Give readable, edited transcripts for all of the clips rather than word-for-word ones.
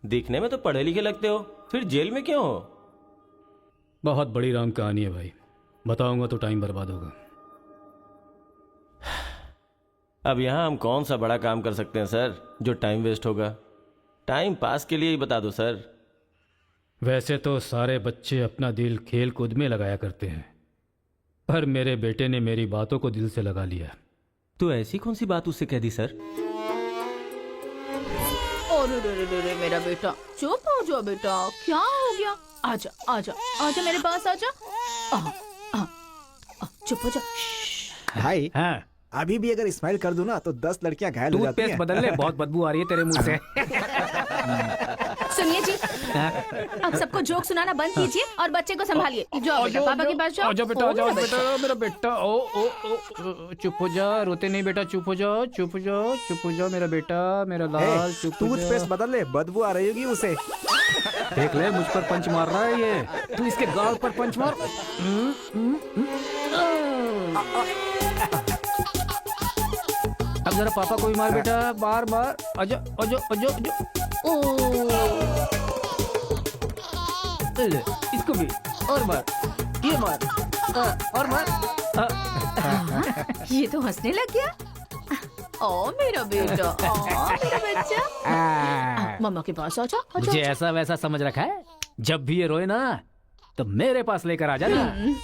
दिखने में तो पढ़े लिखे लगते हो, फिर जेल में क्यों हो? बहुत बड़ी राम कहानी है भाई, बताऊंगा तो टाइम बर्बाद होगा। अब यहाँ हम कौन सा बड़ा काम कर सकते हैं सर जो टाइम वेस्ट होगा? टाइम पास के लिए ही बता दो सर। वैसे तो सारे बच्चे अपना दिल खेल कूद में लगाया करते हैं, पर मेरे बेटे ने मेरी बातों को दिल से लगा लिया। तो ऐसी कौन सी बात उससे कह दी सर? अरे रे रे रे मेरा बेटा, चुप हो जाओ बेटा, क्या हो गया? आजा आजा आजा मेरे पास आजा। चुप हो जा। भाई हाँ, अभी भी अगर स्माइल कर दूं ना तो 10 लड़कियां घायल हो जाती टूथपेस्ट हैं। बदल ले, बहुत बदबू आ रही है तेरे मुंह से। सुनिए जी, अब सबको जोक सुनाना बंद कीजिए और बच्चे को संभालिए। जाओ बेटा, पापा के पास जाओ। आजा बेटा, ओ, आजा मेरा बेटा, मेरा बेटा। ओ ओ ओ, चुप हो जा, रोते नहीं बेटा, चुप हो जाओ, चुप हो जाओ, चुप हो जाओ मेरा बेटा, मेरा लाल, चुप हो टूथपेस्ट जा। बदल ले, बदबू आ रही होगी उसे। देख ले, मुझ पर पंच मार रहा है ये, तू इसके गाल पर पंच मार। अब जरा पापा को भी मार बेटा, बार बार। आजा आजा आजा आजा। ले, इसको भी और मार, ये मार, और मार। ये तो हंसने लग गया। ओ मेरा बेटा, ओ मेरा बच्चा, मम्मा के पास आजा आजा। मुझे ऐसा वैसा समझ रखा है, जब भी ये रोए ना तो मेरे पास लेकर आ जाना।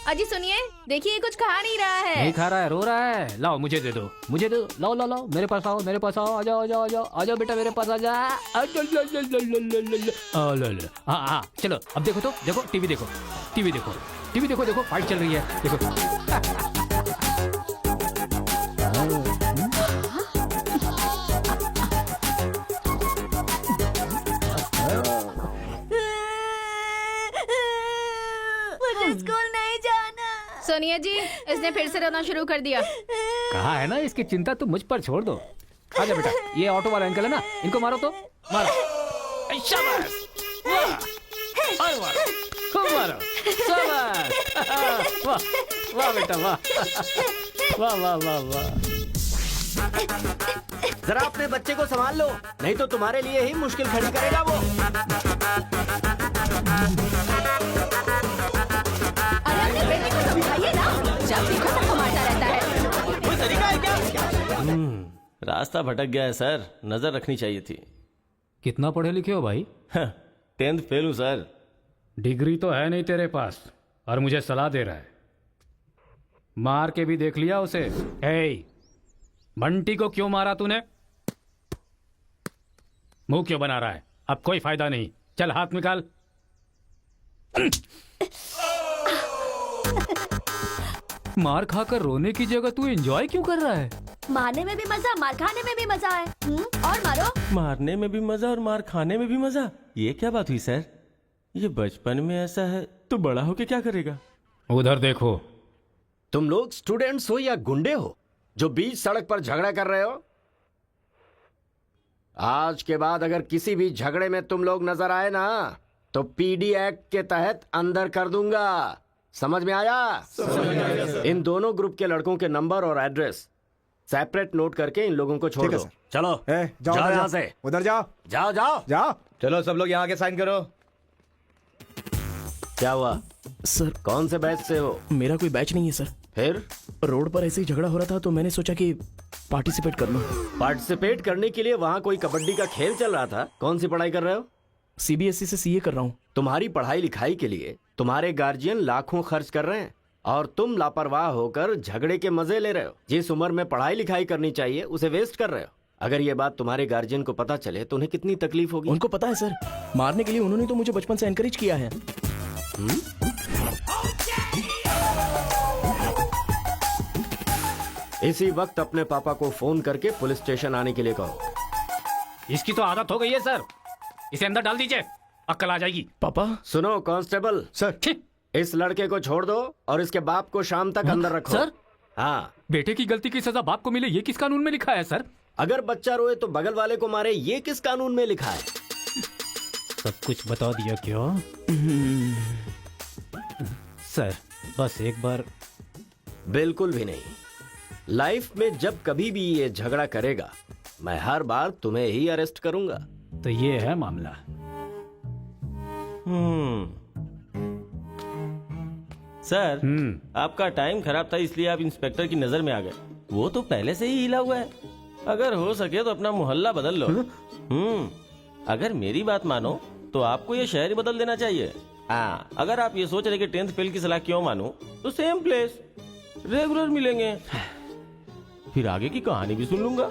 अजी सुनिए, देखिए कुछ खा नहीं रहा है। नहीं खा रहा है, रो रहा है। लाओ मुझे दे दो, मुझे दो, लाओ लाओ लाओ, मेरे पास आओ, मेरे पास आओ, आ जाओ आ जाओ आ जाओ आ जाओ बेटा, मेरे पास आ जा। हाँ हाँ, चलो अब देखो, तो देखो, टीवी देखो, टीवी देखो, टीवी देखो, देखो फाइट चल रही है, देखो। मुझे स्कूल नहीं जाना। सोनिया जी, इसने फिर से रोना शुरू कर दिया। कहा है ना, इसकी चिंता तुम मुझ पर छोड़ दो। आजा बेटा, ये ऑटो वाला अंकल है ना, इनको मारो तो मारो। शाबाश, वाह, और मारो, खूब मारो, शाबाश। वाह वाह बेटा, वाह वाह वाह वाह वाह। जरा अपने बच्चे को संभाल लो, नहीं तो तुम्हारे लिए ही मुश्किल खड़ी करेगा वो। अरे अपने बेटे को समझाइए ना, जब देखो तब मारता रहता है। कोई तरीका है क्या? रास्ता भटक गया है सर, नजर रखनी चाहिए थी। कितना पढ़े लिखे हो भाई? 10th फेल हूँ सर। डिग्री तो है नहीं तेरे पास और मुझे सलाह दे रहा है। मार के भी देख लिया उसे। हे, बंटी को क्यों मारा तूने? मुंह क्यों बना रहा है? अब कोई फायदा नहीं, चल हाथ निकाल। मार खाकर रोने की जगह तू एंजॉय क्यों कर रहा है? मारने में भी मजा, मार खाने में भी मजा है। और मारो। मारने में भी मजा और मार खाने में भी मजा, ये क्या बात हुई सर? ये बचपन में ऐसा है तो बड़ा होके क्या करेगा? उधर देखो। तुम लोग स्टूडेंट्स हो या गुंडे हो जो बीच सड़क पर झगड़ा कर रहे हो? आज के बाद अगर किसी भी झगड़े में तुम लोग नजर आए ना तो पीडी एक्ट के तहत अंदर कर दूंगा। समझ में आया? इन दोनों ग्रुप के लड़कों के नंबर और एड्रेस सेपरेट नोट करके इन लोगों को छोड़ ठीक है, दो। सर। चलो जाओ जाओ उधर यहाँ जाओ, से, उधर जाओ जाओ जाओ। जाओ। चलो सब लोग यहाँ आके साइन करो। क्या हुआ? सर, कौन से बैच से हो? मेरा कोई बैच नहीं है सर। फिर रोड पर ऐसे ही झगड़ा हो रहा था तो मैंने सोचा कि पार्टिसिपेट कर लूं। पार्टिसिपेट करने के लिए वहाँ कोई कबड्डी का खेल चल रहा था? कौन सी पढ़ाई कर रहे हो? सीबीएसई से सीए कर रहा हूँ। तुम्हारी पढ़ाई लिखाई के लिए तुम्हारे गार्जियन लाखों खर्च कर रहे हैं और तुम लापरवाह होकर झगड़े के मजे ले रहे हो। जिस उम्र में पढ़ाई लिखाई करनी चाहिए उसे वेस्ट कर रहे हो। अगर ये बात तुम्हारे गार्जियन को पता चले तो उन्हें कितनी तकलीफ होगी। उनको पता है सर, मारने के लिए उन्होंने तो मुझे बचपन से एनकरेज किया है। इसी वक्त अपने पापा को फोन करके पुलिस स्टेशन आने के लिए कहो। इसकी तो आदत हो गई है सर, इसे अंदर डाल दीजिए, अक्ल आ जाएगी। पापा। सुनो कांस्टेबल, सर। इस लड़के को छोड़ दो और इसके बाप को शाम तक अंदर रखो। सर? हाँ। बेटे की गलती की सजा बाप को मिले, ये किस कानून में लिखा है सर? अगर बच्चा रोए तो बगल वाले को मारे, ये किस कानून में लिखा है? सब कुछ बता दिया क्या? सर बस एक बार। बिल्कुल भी नहीं। लाइफ में जब कभी भी ये झगड़ा करेगा मैं हर बार तुम्हें ही अरेस्ट करूंगा। तो ये है मामला। सर, आपका टाइम खराब था इसलिए आप इंस्पेक्टर की नजर में आ गए। वो तो पहले से ही हिला हुआ है। अगर हो सके तो अपना मोहल्ला बदल लो। अगर मेरी बात मानो तो आपको ये शहर ही बदल देना चाहिए। हाँ, अगर आप ये सोच रहे कि 10th फेल की सलाह क्यों मानूं, तो सेम प्लेस रेगुलर मिलेंगे। फिर आगे की कहानी भी सुन लूंगा।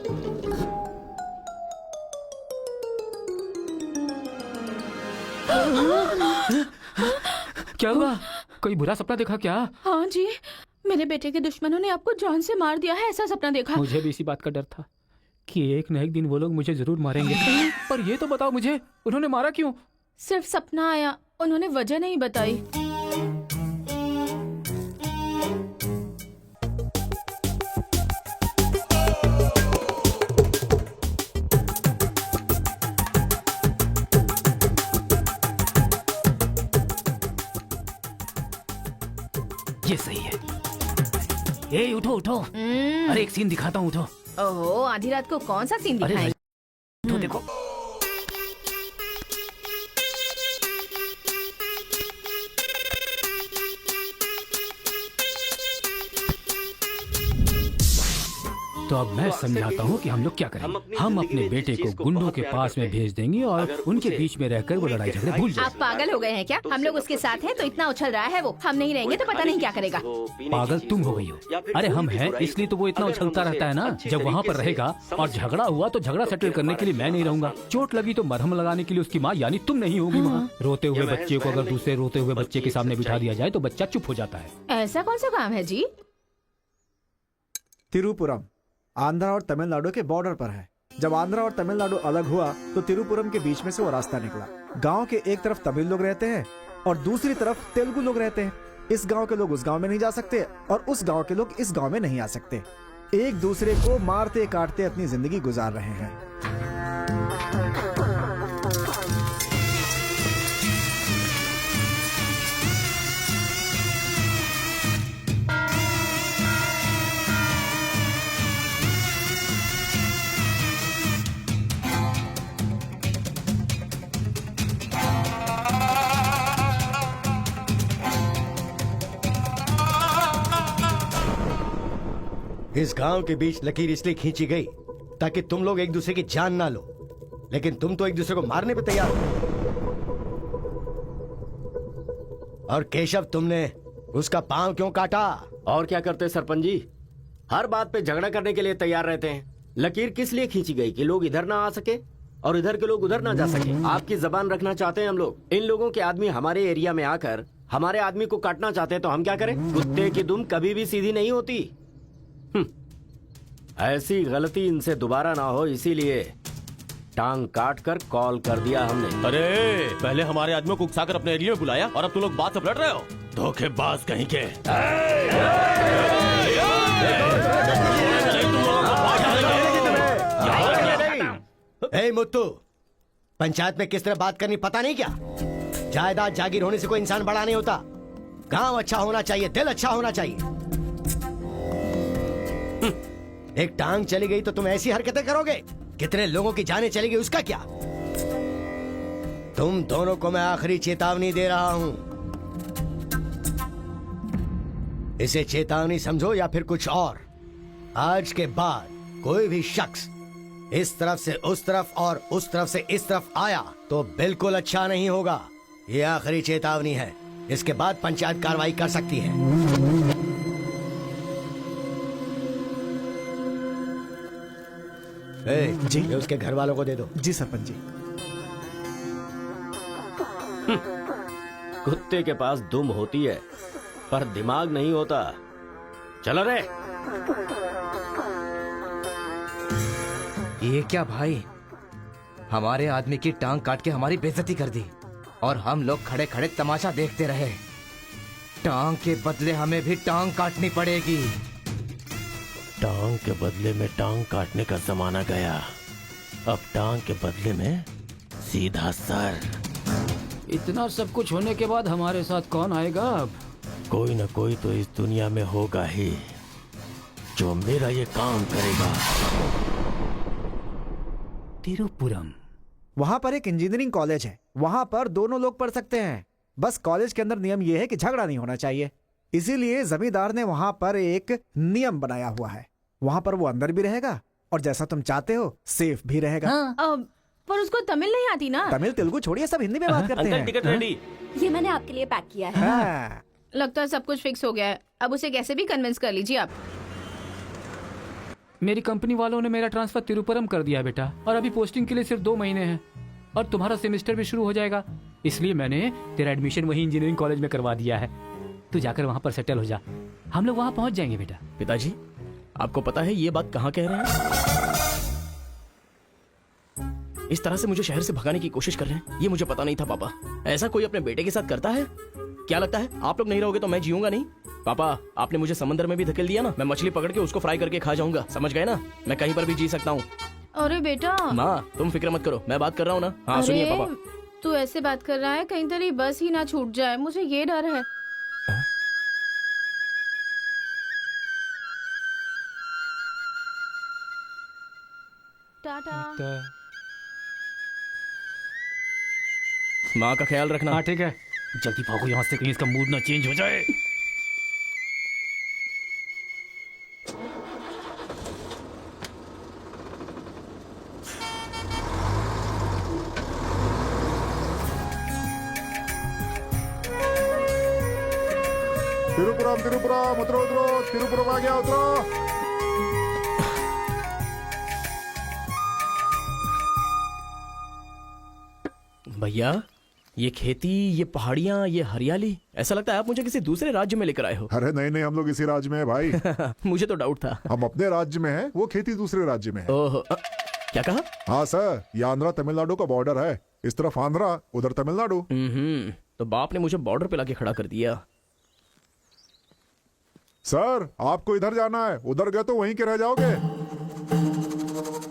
क्या हुआ? कोई बुरा सपना देखा क्या? हाँ जी, मेरे बेटे के दुश्मनों ने आपको जान से मार दिया है, ऐसा सपना देखा। मुझे भी इसी बात का डर था कि एक न एक दिन वो लोग मुझे जरूर मारेंगे। पर ये तो बताओ मुझे, उन्होंने मारा क्यों? सिर्फ सपना आया, उन्होंने वजह नहीं बताई। ये सही है। ए उठो उठो, अरे एक सीन दिखाता हूँ, उठो। ओहो, आधी रात को कौन सा सीन अरे दिखाएं? उठो, देखो। तो अब मैं समझाता हूँ कि हम लोग क्या करेंगे। हम अपने बेटे को गुंडों के पास में भेज देंगे और उनके बीच में रहकर वो लड़ाई झगड़े भूल आप जाएंगे। पागल हो गए हैं क्या? हम लोग उसके साथ हैं तो इतना उछल रहा है वो। हम नहीं रहेंगे तो पता नहीं क्या करेगा। पागल तुम हो गई हो। अरे हम हैं इसलिए तो वो इतना उछलता रहता है ना। जब वहाँ पर रहेगा और झगड़ा हुआ तो झगड़ा सेटल करने के लिए मैं नहीं रहूंगा। चोट लगी तो मरहम लगाने के लिए उसकी माँ यानी तुम नहीं होगी वहाँ। रोते हुए बच्चे को अगर दूसरे रोते हुए बच्चे के सामने बिठा दिया जाए तो बच्चा चुप हो जाता है। ऐसा कौन सा काम है जी? तिरुपुरम आंध्र और तमिलनाडु के बॉर्डर पर है। जब आंध्र और तमिलनाडु अलग हुआ तो तिरुपुरम के बीच में से वो रास्ता निकला। गांव के एक तरफ तमिल लोग रहते हैं और दूसरी तरफ तेलुगु लोग रहते हैं। इस गांव के लोग उस गांव में नहीं जा सकते और उस गांव के लोग इस गांव में नहीं आ सकते। एक दूसरे को मारते काटते अपनी जिंदगी गुजार रहे हैं। इस गांव के बीच लकीर इसलिए खींची गई ताकि तुम लोग एक दूसरे की जान ना लो, लेकिन तुम तो एक दूसरे को मारने पे तैयार हो। और केशव, तुमने उसका पांव क्यों काटा? और क्या करते सरपंच जी, हर बात पे झगड़ा करने के लिए तैयार रहते हैं। लकीर किस लिए खींची गई कि लोग इधर ना आ सके और इधर के लोग उधर ना जा सके। आपकी जबान रखना चाहते हैं हम लोग। इन लोगों के आदमी हमारे एरिया में आकर हमारे आदमी को काटना चाहते हैं तो हम क्या करें? कुत्ते की दुम कभी भी सीधी नहीं होती। ऐसी गलती इनसे दोबारा ना हो इसीलिए टांग काट कर कॉल कर दिया हमने। अरे पहले हमारे आदमियों को उकसाकर अपने एरिया में बुलाया और अब तुम लोग बात से पलट रहे हो। धोखेबाज कहीं के। ए मुत्तू, पंचायत में किस तरह बात करनी पता नहीं क्या? जायदाद जागीर होने से कोई इंसान बड़ा नहीं होता। गांव अच्छा होना चाहिए, दिल अच्छा होना चाहिए। एक टांग चली गई तो तुम ऐसी हरकतें करोगे? कितने लोगों की जानें चली गई उसका क्या? तुम दोनों को मैं आखिरी चेतावनी दे रहा हूं। इसे चेतावनी समझो या फिर कुछ और। आज के बाद कोई भी शख्स इस तरफ से उस तरफ और उस तरफ से इस तरफ आया तो बिल्कुल अच्छा नहीं होगा। ये आखिरी चेतावनी है। इसके बाद पंचायत कार्रवाई कर सकती है। जी। ये उसके घर वालों को दे दो। जी सरपंच जी। कुत्ते के पास दुम होती है पर दिमाग नहीं होता। चलो रे। ये क्या भाई, हमारे आदमी की टांग काट के हमारी बेइज्जती कर दी और हम लोग खड़े खड़े तमाशा देखते रहे। टांग के बदले हमें भी टांग काटनी पड़ेगी। टांग के बदले में टांग काटने का जमाना गया। अब टांग के बदले में सीधा सर। इतना सब कुछ होने के बाद हमारे साथ कौन आएगा अब? कोई न कोई तो इस दुनिया में होगा ही जो मेरा ये काम करेगा। तिरुपुरम। वहां पर एक इंजीनियरिंग कॉलेज है। वहां पर दोनों लोग पढ़ सकते हैं। बस कॉलेज के अंदर नियम यह है कि झगड़ा नहीं होना चाहिए। इसीलिए जमींदार ने वहां पर एक नियम बनाया हुआ है। वहां पर वो अंदर भी रहेगा और जैसा तुम चाहते हो सेफ भी रहेगा। पर उसको तमिल नहीं आती ना। तमिल तेलुगु छोड़िए, सब हिंदी में बात करते अंकल हैं। Ticket ready. ये मैंने आपके लिए पैक किया है। हाँ। लगता है सब कुछ फिक्स हो गया है। अब उसे कैसे भी कन्विंस कर लीजिए आप। मेरी कंपनी वालों ने मेरा ट्रांसफर तिरुपुरम कर दिया बेटा, और अभी पोस्टिंग के लिए सिर्फ 2 महीने हैं और तुम्हारा सेमेस्टर भी शुरू हो जाएगा। इसलिए मैंने तेरा एडमिशन वही इंजीनियरिंग कॉलेज में करवा दिया है। तू जाकर वहाँ पर सेटल हो जा, हम लोग वहाँ पहुँच जाएंगे बेटा। पिताजी, आपको पता है ये बात कहाँ कह रहे हैं? इस तरह से मुझे शहर से भगाने की कोशिश कर रहे हैं, ये मुझे पता नहीं था पापा। ऐसा कोई अपने बेटे के साथ करता है? क्या लगता है आप लोग नहीं रहोगे तो मैं जीऊंगा नहीं? पापा, आपने मुझे समंदर में भी धकेल दिया ना, मैं मछली पकड़ के उसको फ्राई करके खा जाऊंगा, समझ गए ना? मैं कहीं पर भी जी सकता हूँ। अरे बेटा, माँ तुम फिक्र मत करो, मैं बात कर रहा हूँ ना। हाँ सुनिए पापा। तू ऐसे बात कर रहा है, कहीं तेरी बस ही ना छूट जाए, मुझे ये डर है। टाटा। माँ का ख्याल रखना। हाँ ठीक है, जल्दी भागो यहाँ से, कहीं इसका मूड ना चेंज हो जाए। तिरुपुरम तिरुपुरम, उतरो उतरो, तिरुपुरम आ गया, उतरो। भैया, ये खेती, ये पहाड़ियाँ, ये हरियाली, ऐसा लगता है आप मुझे किसी दूसरे राज्य में लेकर आए हो। अरे नहीं नहीं, हम लोग इसी राज्य में है भाई। मुझे तो डाउट था। हम अपने राज्य में हैं, वो खेती दूसरे राज्य में है। ओह, क्या कहा? हाँ सर, ये आंध्रा तमिलनाडु का बॉर्डर है। इस तरफ आंध्रा, उधर तमिलनाडु। तो बाप ने मुझे बॉर्डर पे लाके खड़ा कर दिया। सर आपको इधर जाना है, उधर गए तो वहीं के रह जाओगे।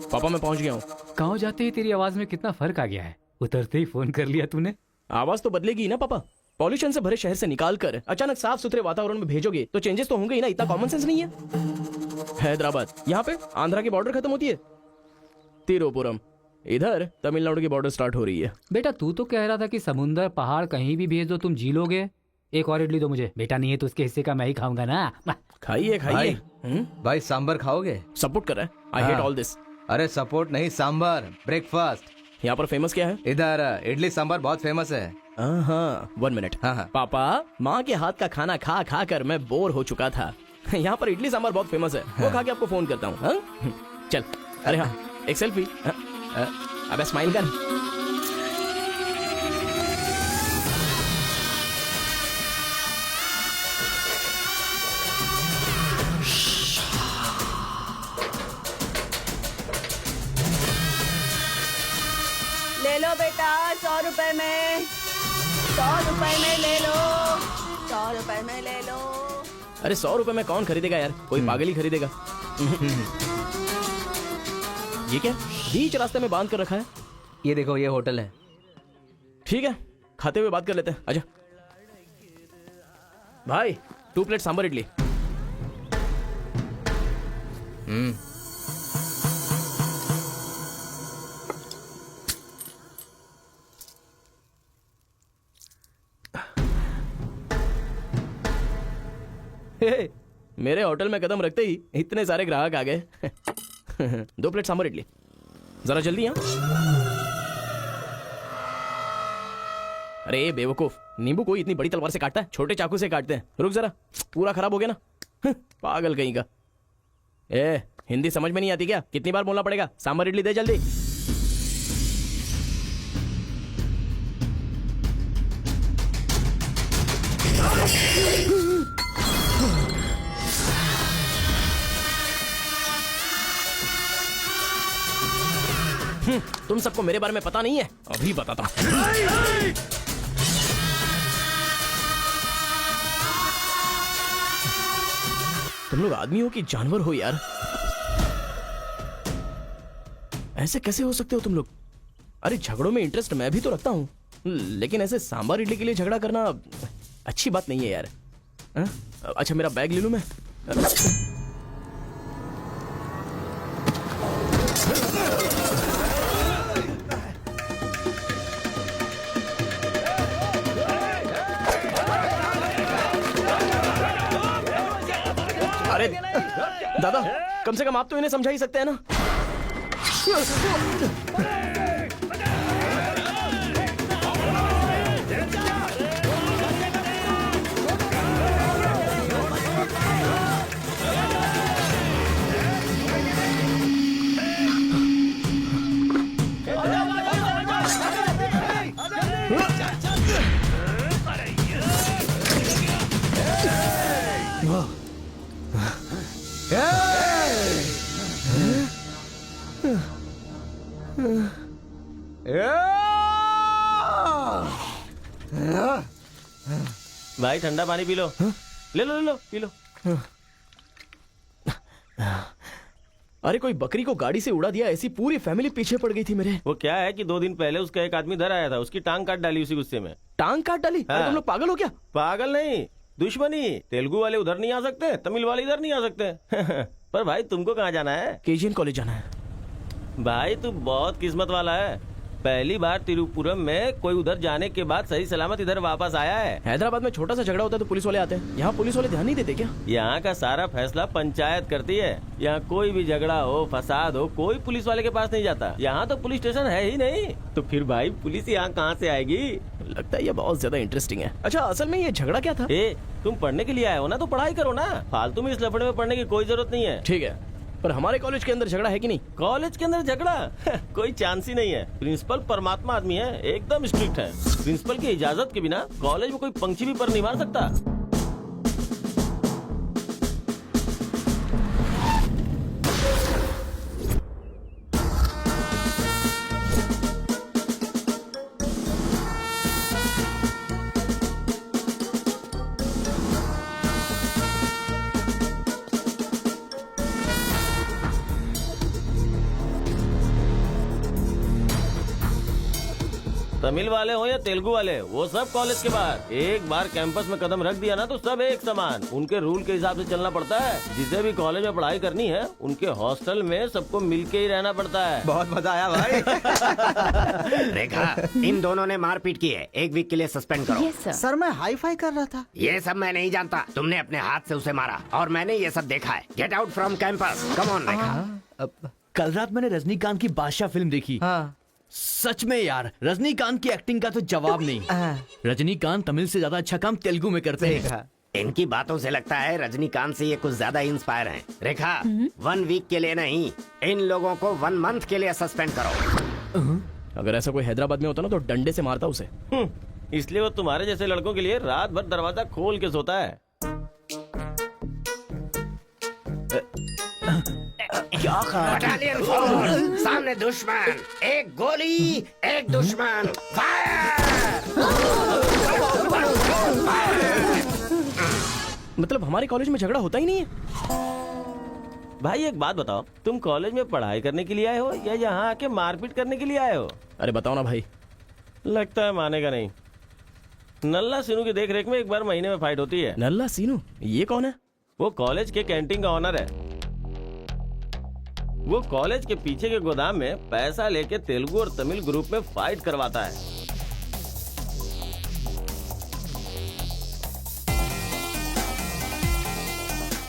पापा मैं पहुंच गया हूँ। गाँव जाते ही तेरी आवाज में कितना फर्क आ गया है। उतरते ही फोन कर लिया तूने। आवाज तो बदलेगी ना पापा। पॉल्यूशन से भरे शहर से निकाल कर अचानक साफ सुथरे वातावरण में भेजोगे तो चेंजेस तो होंगे ही ना। इतना कॉमन सेंस नहीं है? हैदराबाद, यहाँ पे आंध्रा की बॉर्डर खत्म होती है, तिरुपुरम, इधर तमिलनाडु की बॉर्डर स्टार्ट हो रही है। बेटा तू तो कह रहा था कि समुंदर पहाड़ कहीं भी भेज दो तुम जी लोगे। एक और इडली दो मुझे। बेटा नहीं है तो उसके हिस्से का मैं ही खाऊंगा ना। खाइए खाइए। भाई सांबर खाओगे? सपोर्ट कर रहा है। I hate all this. अरे सपोर्ट नहीं, सांबर, ब्रेकफास्ट। यहाँ पर फेमस क्या है? इधर इडली सांबर बहुत फेमस है। हाँ, 1 मिनट। हाँ। पापा, माँ के हाथ का खाना खा खा कर मैं बोर हो चुका था। यहाँ पर इडली सांबर बहुत फेमस है, वो खा के आपको फोन करता हूँ। चल। अरे हाँ, एक सेल्फी। अबे स्माइल कर। ले लो बेटा, 100 रुपए में, 100 रुपए में ले लो, 100 रुपए में ले लो। अरे 100 रुपए में कौन खरीदेगा यार, कोई पागल ही खरीदेगा। ये क्या बीच रास्ते में बांध कर रखा है? ये देखो, ये होटल है। ठीक है, खाते हुए बात कर लेते हैं। आजा भाई, 2 प्लेट सांबर इडली। हे, मेरे होटल में कदम रखते ही इतने सारे ग्राहक आ गए। 2 प्लेट सांबर इडली, जरा जल्दी। यहाँ अरे बेवकूफ, नींबू कोई इतनी बड़ी तलवार से काटता है? छोटे चाकू से काटते हैं। रुक जरा, पूरा खराब हो गया ना। पागल कहीं का। ए, हिंदी समझ में नहीं आती क्या? कितनी बार बोलना पड़ेगा? सांबर इडली दे जल्दी। तुम सबको मेरे बारे में पता नहीं है, अभी बताता हूं। तुम लोग आदमी हो कि जानवर हो यार? ऐसे कैसे हो सकते हो तुम लोग? अरे झगड़ों में इंटरेस्ट मैं भी तो रखता हूं, लेकिन ऐसे सांबर इडली के लिए झगड़ा करना अच्छी बात नहीं है यार। अच्छा मेरा बैग ले लूं मैं? अरे दादा, कम से कम आप तो इन्हें समझा ही सकते हैं ना। भाई ठंडा पानी पी लो। ले लो पी लो। अरे कोई बकरी को गाड़ी से उड़ा दिया, ऐसी पूरी फैमिली पीछे पड़ गई थी मेरे। वो क्या है कि 2 दिन पहले उसका एक आदमी इधर आया था, उसकी टांग काट डाली उसी गुस्से में। टांग काट डाली? अरे तुम लोग पागल हो क्या? पागल नहीं, दुश्मनी। तेलुगु वाले उधर नहीं आ सकते, तमिल वाले इधर नहीं आ सकते। पर भाई तुमको कहाँ जाना है? केजीएन कॉलेज जाना है। भाई तू बहुत किस्मत वाला है, पहली बार तिरुपुरम में कोई उधर जाने के बाद सही सलामत इधर वापस आया है। हैदराबाद में छोटा सा झगड़ा होता है तो पुलिस वाले आते हैं, यहाँ पुलिस वाले ध्यान नहीं देते क्या? यहाँ का सारा फैसला पंचायत करती है। यहाँ कोई भी झगड़ा हो, फसाद हो, कोई पुलिस वाले के पास नहीं जाता। यहाँ तो पुलिस स्टेशन है ही नहीं, तो फिर भाई पुलिस यहाँ कहाँ से आएगी? लगता है ये बहुत ज्यादा इंटरेस्टिंग है। अच्छा, असल में ये झगड़ा क्या था? तुम पढ़ने के लिए आए हो ना, तो पढ़ाई करो ना, फालतू में इस लफड़े में पढ़ने की कोई जरूरत नहीं है। ठीक है, पर हमारे कॉलेज के अंदर झगड़ा है कि नहीं? कॉलेज के अंदर झगड़ा? कोई चांस ही नहीं है। प्रिंसिपल परमात्मा आदमी है, एकदम स्ट्रिक्ट है। प्रिंसिपल की इजाजत के बिना कॉलेज में कोई पंछी भी पर नहीं मार सकता। तमिल वाले हो या तेलुगु वाले, वो सब कॉलेज के बाहर। एक बार कैंपस में कदम रख दिया ना तो सब एक समान। उनके रूल के हिसाब से चलना पड़ता है। जिसे भी कॉलेज में पढ़ाई करनी है उनके हॉस्टल में सबको मिलके ही रहना पड़ता है। बहुत मजा आया भाई। रेखा, इन दोनों ने मारपीट की है, 1 वीक के लिए सस्पेंड करो। Yes sir. सर मैं हाई फाई कर रहा था। ये सब मैं नहीं जानता, तुमने अपने हाथ से उसे मारा और मैंने ये सब देखा है। Get out from campus, come on Rekha. कल रात मैंने रजनीकांत की बादशाह फिल्म देखी। हाँ। सच में यार, रजनीकांत की एक्टिंग का तो जवाब नहीं। रजनीकांत तमिल से ज्यादा अच्छा काम तेलुगु में करते हैं। इनकी बातों से लगता है रजनीकांत से ये कुछ ज्यादा इंस्पायर हैं। रेखा, 1 वीक के लिए नहीं, इन लोगों को 1 मंथ के लिए सस्पेंड करो। अगर ऐसा कोई हैदराबाद में होता ना तो डंडे से मारता उसे। इसलिए वो तुम्हारे जैसे लड़कों के लिए रात भर दरवाजा खोल के सोता है। बटालियन फॉरवर्ड, सामने दुश्मन, एक गोली, एक दुश्मन, फायर! मतलब हमारे कॉलेज में झगड़ा होता ही नहीं है? भाई एक बात बताओ, तुम कॉलेज में पढ़ाई करने के लिए आए हो या यहाँ आके मारपीट करने के लिए आए हो? अरे बताओ ना भाई। लगता है मानेगा नहीं। नल्ला सीनू की देख रेख में एक बार महीने में फाइट होती है। नल्ला सीनू? ये कौन है? वो कॉलेज के कैंटीन का ऑनर है। वो कॉलेज के पीछे के गोदाम में पैसा लेके तेलुगु और तमिल ग्रुप में फाइट करवाता है।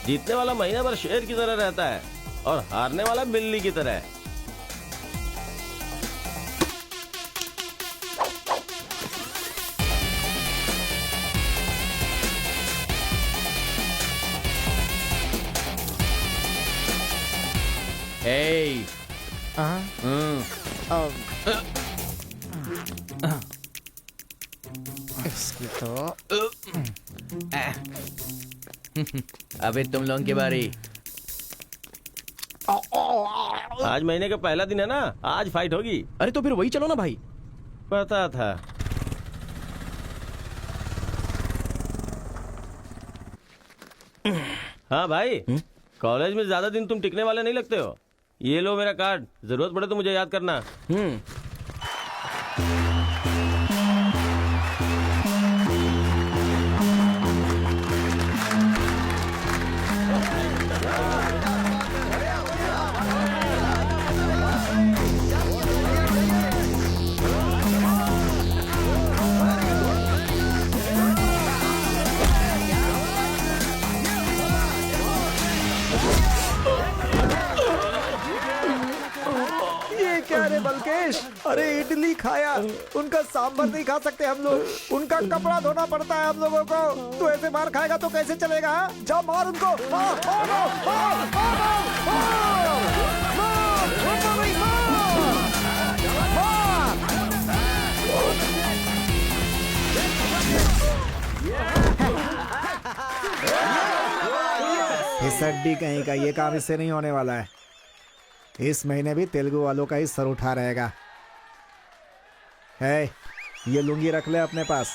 जीतने वाला महीना भर शेर की तरह रहता है और हारने वाला बिल्ली की तरह। Hey. इसकी तो अबे तुम लोगों की बारी। आज महीने का पहला दिन है ना, आज फाइट होगी। अरे तो फिर वही चलो ना भाई। पता था। हाँ भाई, कॉलेज में ज्यादा दिन तुम टिकने वाले नहीं लगते हो। ये लो मेरा कार्ड, जरूरत पड़े तो मुझे याद करना। अरे इडली खाया, उनका सांभर नहीं खा सकते हम लोग, उनका कपड़ा धोना पड़ता है हम लोगों को। तू ऐसे मार खाएगा तो कैसे चलेगा? हाँ? जाओ मार उनको, मार, मार, मार, मार, मार, मार, इस हड्डी कहीं का ये काम इससे नहीं होने वाला है। इस महीने भी तेलुगु वालों का ही सर उठा रहेगा। है, ये लुंगी रख ले अपने पास।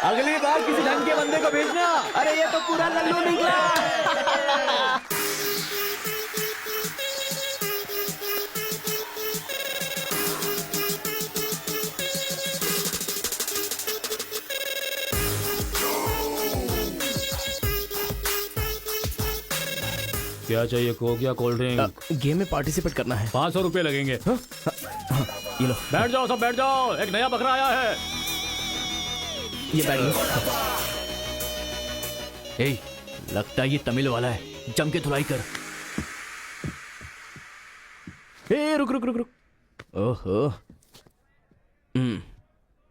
अगली बार किसी ढंग के बंदे को भेजना। अरे ये तो पूरा लल्लू निकला। क्या चाहिए? कोक या कोल्ड ड्रिंक? गेम में पार्टिसिपेट करना है। 500 रुपए लगेंगे। ये लो। बैठ जाओ, सब बैठ जाओ, एक नया बकरा आया है। ये बैठ लो। ए, लगता है ये तमिल वाला है, जम के धुलाई कर। ए रुक रुक रुक रुक। ओहो।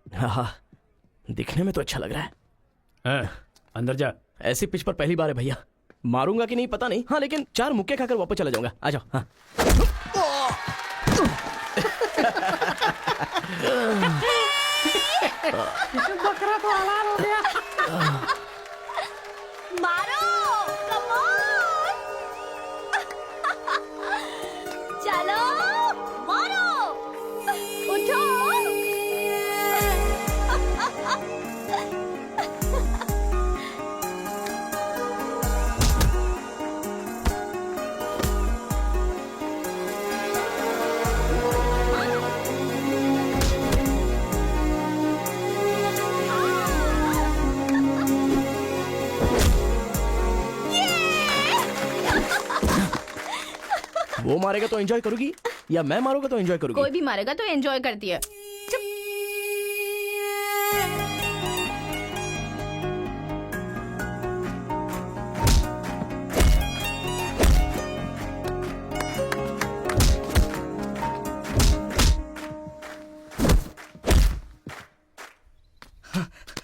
हाँ, दिखने में तो अच्छा लग रहा है। अंदर जा। ऐसी पिच पर पहली बार है भैया। मारूंगा कि नहीं पता नहीं, हाँ लेकिन 4 मुक्के खाकर वापस चला जाऊंगा। आ जाओ। हाँ। बकरा तो हलाल हो गया। मारो, कम ऑन। चलो, मारो, उठो। वो मारेगा तो एंजॉय करूंगी या मैं मारूंगा तो एंजॉय करूंगी? कोई भी मारेगा तो एंजॉय करती है।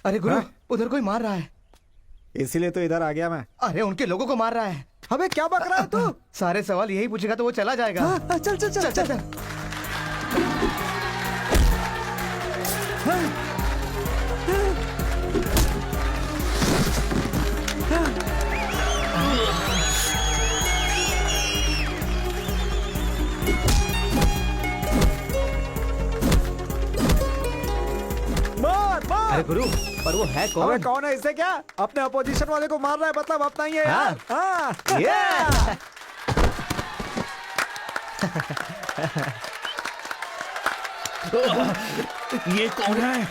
अरे गुरु, उधर कोई मार रहा है। इसीलिए तो इधर आ गया मैं। अरे उनके लोगों को मार रहा है। अबे क्या बक रहा है तू? सारे सवाल यही पूछेगा तो वो चला जाएगा। चल चल चल चल, चल। मार मार। अरे गुरु, पर वो है अबे कौन? कौन है? इससे क्या? अपने अपोजिशन वाले को मार रहा है, मतलब अपना ही है यार। हाँ, ये कौन है?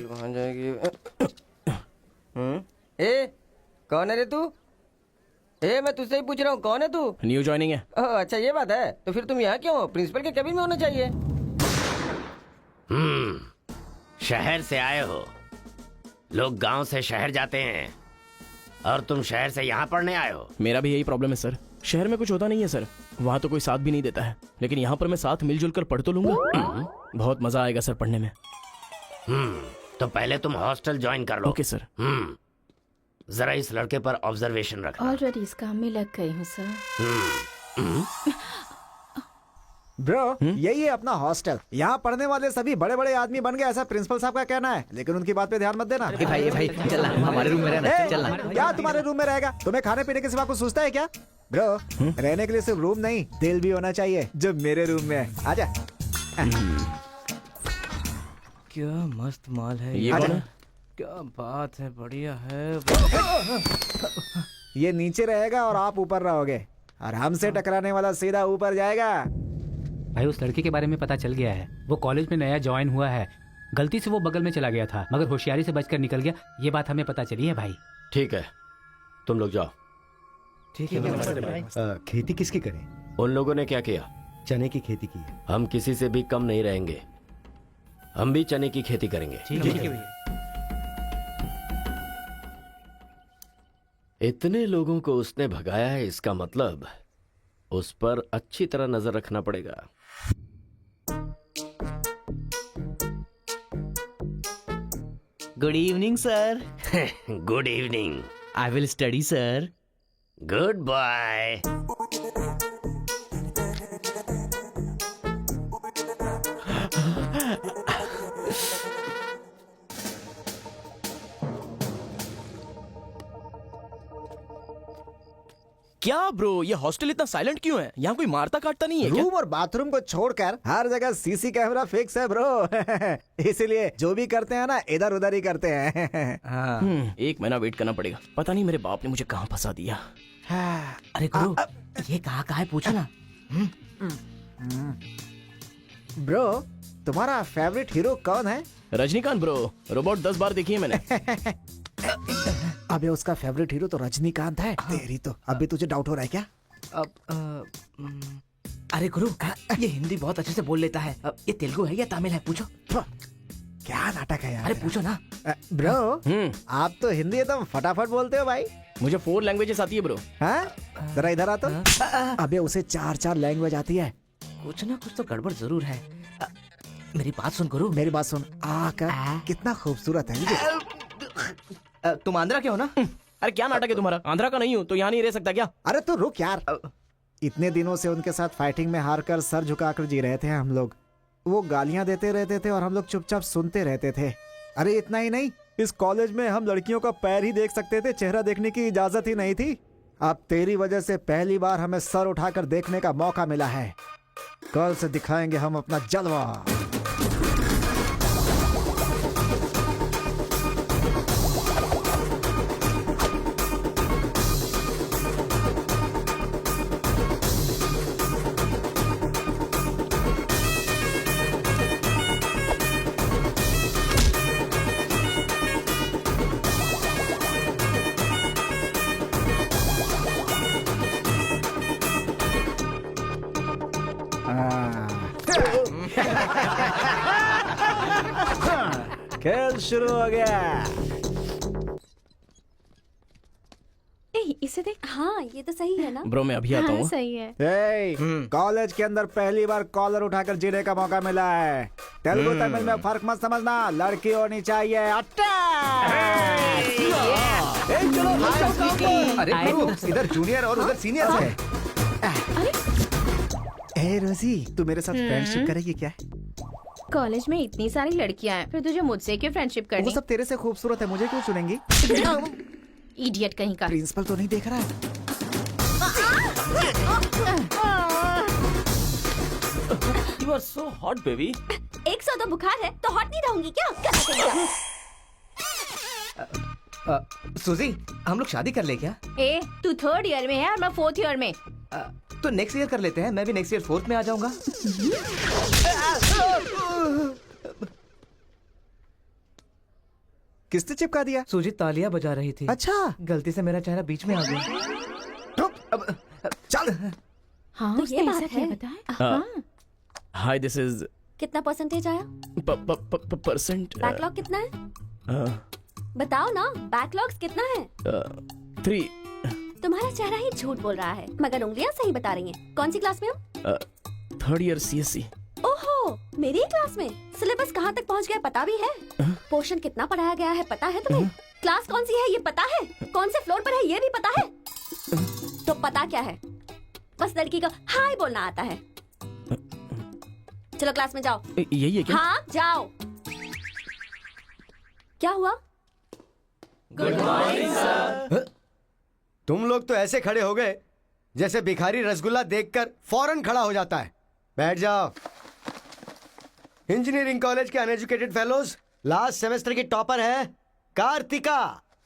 वहां जाएगी। ए, कौन है रे तू? ए, मैं तुझसे ही पूछ रहा हूँ, कौन है तू? न्यू ज्वाइनिंग है। ओह, अच्छा ये बात है। तो फिर तुम यहाँ क्यों हो? प्रिंसिपल के केबिन में होना चाहिए। शहर से आए हो। लोग गांव से शहर जाते हैं और तुम शहर से यहाँ पढ़ने आए हो। मेरा भी यही प्रॉब्लम है सर। शहर में कुछ होता नहीं है सर, वहाँ तो कोई साथ भी नहीं देता है, लेकिन यहाँ पर मैं साथ मिलजुल कर पढ़ तो लूंगा। बहुत मजा आएगा सर पढ़ने में। तो पहले तुम हॉस्टल ज्वाइन कर लो। Okay sir. जरा इस लड़के पर ऑब्जर्वेशन रखना। ऑलरेडी इस काम में लग गई हूँ सर। ब्रो, यही है अपना हॉस्टल। यहाँ पढ़ने वाले सभी बड़े बड़े आदमी बन गए, ऐसा प्रिंसिपल साहब का कहना है, लेकिन उनकी बात पे ध्यान मत देना। भाई चल हमारे रूम में रहना। चल क्या तुम्हारे रूम में रहेगा? तुम्हें खाने पीने के सिवा कुछ सोचता है क्या? ब्रो, रहने के लिए सिर्फ रूम नहीं, दिल भी होना चाहिए, जो मेरे रूम में है। आजा। क्या मस्त माल है ये कौन है? क्या बात है, बढ़िया है। ये नीचे रहेगा और आप ऊपर रहोगे, और हमसे टकराने वाला सीधा ऊपर जाएगा। भाई उस लड़के के बारे में पता चल गया है, वो कॉलेज में नया ज्वाइन हुआ है। गलती से वो बगल में चला गया था, मगर होशियारी से बचकर निकल गया। ये बात हमें पता चली है भाई। ठीक है, तुम लोग जाओ। ठीक है। खेती किसकी करें? उन लोगों ने क्या किया? चने की खेती की है। हम किसी से भी कम नहीं रहेंगे, हम भी चने की खेती करेंगे। ठीक है। इतने लोगों को उसने भगाया है, इसका मतलब उस पर अच्छी तरह नजर रखना पड़ेगा। Good evening sir. Good evening. I will study sir. Good bye. क्या ब्रो, ये हॉस्टल इतना साइलेंट क्यों है? यहाँ कोई मारता काटता नहीं है क्या? रूम और बाथरूम को छोड़कर हर जगह सीसी कैमरा फिक्स है ब्रो। इसलिए जो भी करते हैं ना, इधर उधर ही करते हैं। एक महीना वेट करना पड़ेगा। पता नहीं मेरे बाप ने मुझे कहाँ फंसा दिया। अरे गुरु, ये कहाँ है पूछो ना। ब्रो, तुम्हारा फेवरेट हीरो कौन है? रजनीकांत ब्रो, रोबोट 10 बार देखी है मैंने। अबे उसका फेवरेट हीरो तो रजनीकांत है। तेरी तो अभी तुझे डाउट हो रहा है क्या? अरे गुरु, ये हिंदी बहुत अच्छे से बोल लेता है। ये तेलुगु है या तमिल है पूछो। क्या नाटक है यार। अरे पूछो ना। ब्रो, आप तो हिंदी एकदम फटाफट बोलते हो भाई। मुझे 4 लैंग्वेजेस आती है ब्रो। हाँ, जरा इधर आ तो। अबे उसे 4 लैंग्वेज आती है। कुछ ना कुछ तो गड़बड़ जरूर है। मेरी बात सुन गुरु। मेरी बात सुन। कितना खूबसूरत है। तुम आंध्रा के हो ना? अरे क्या नाटक है तुम्हारा? आंध्रा का नहीं हूँ तो यहाँ नहीं रह सकता क्या? अरे तो रुक यार। इतने दिनों से उनके साथ फाइटिंग में हारकर सर झुकाकर जी रहे थे हम लोग। वो गालियां देते रहते थे और हम लोग चुपचाप सुनते रहते थे। अरे इतना ही नहीं, इस कॉलेज में हम लड़कियों का पैर ही देख सकते थे, चेहरा देखने की इजाजत ही नहीं थी। अब तेरी वजह से पहली बार हमें सर उठाकर देखने का मौका मिला है। कल से दिखाएंगे हम अपना जलवा। खेल शुरू हो गया। इसे देख। हाँ, ये तो सही है ना? ब्रो मैं अभी आता हूँ। सही है। कॉलेज के अंदर पहली बार कॉलर उठाकर जीने का मौका मिला है। तेलुगु तमिल में फर्क मत समझना, लड़की होनी चाहिए। अरे गुरु, इधर जूनियर और उधर सीनियर है। ए रोजी, तू मेरे साथ फ्रेंडशिप करेगी क्या? कॉलेज में इतनी सारी लड़कियां हैं, फिर तुझे मुझसे क्यों फ्रेंडशिप वो करनी? सब तेरे से खूबसूरत है, मुझे क्यों चुनेंगी? इडियट कहीं का। प्रिंसिपल तो नहीं देख रहा है? You are so hot, baby. 100 तो बुखार है तो हॉट नहीं रहूंगी क्या? सुजी, हम लोग शादी कर ले क्या? ए, तू 3rd ईयर में है और मैं 4th ईयर में। तो नेक्स्ट ईयर कर लेते हैं। मैं भी नेक्स्ट ईयर 4th में आ जाऊंगा। किसने चिपका दिया? सुजीत तालियां बजा रही थी। अच्छा, गलती से मेरा चेहरा बीच में आ गया। चल। हाँ, तो उसने ये ऐसा बात क्या है। बताया? हाय, दिस इज कितना परसेंटेज आया? परसेंट। बैकलॉग कितना है? बताओ ना, बैकलॉग्स कितना है? 3। तुम्हारा चेहरा ही झूठ बोल रहा है, मगर उंगलियां सही बता रही हैं। कौन सी क्लास में हो? 3rd year CSC। ओहो, मेरी ही क्लास में। सिलेबस कहाँ तक पहुँच गया पता भी है? पोर्शन कितना पढ़ाया गया है पता है तुम्हें? क्लास कौन सी है ये पता है? कौन से फ्लोर पर है ये भी पता है? तो पता क्या है? बस लड़की को हाय बोलना आता है। चलो क्लास में जाओ। यही है क्या? हाँ जाओ। क्या हुआ? Good morning sir. तुम लोग तो ऐसे खड़े हो गए जैसे भिखारी रसगुल्ला देखकर फौरन खड़ा हो जाता है। बैठ जाओ। इंजीनियरिंग कॉलेज के अनएजुकेटेड फेलोज, लास्ट सेमेस्टर की टॉपर है Kartika.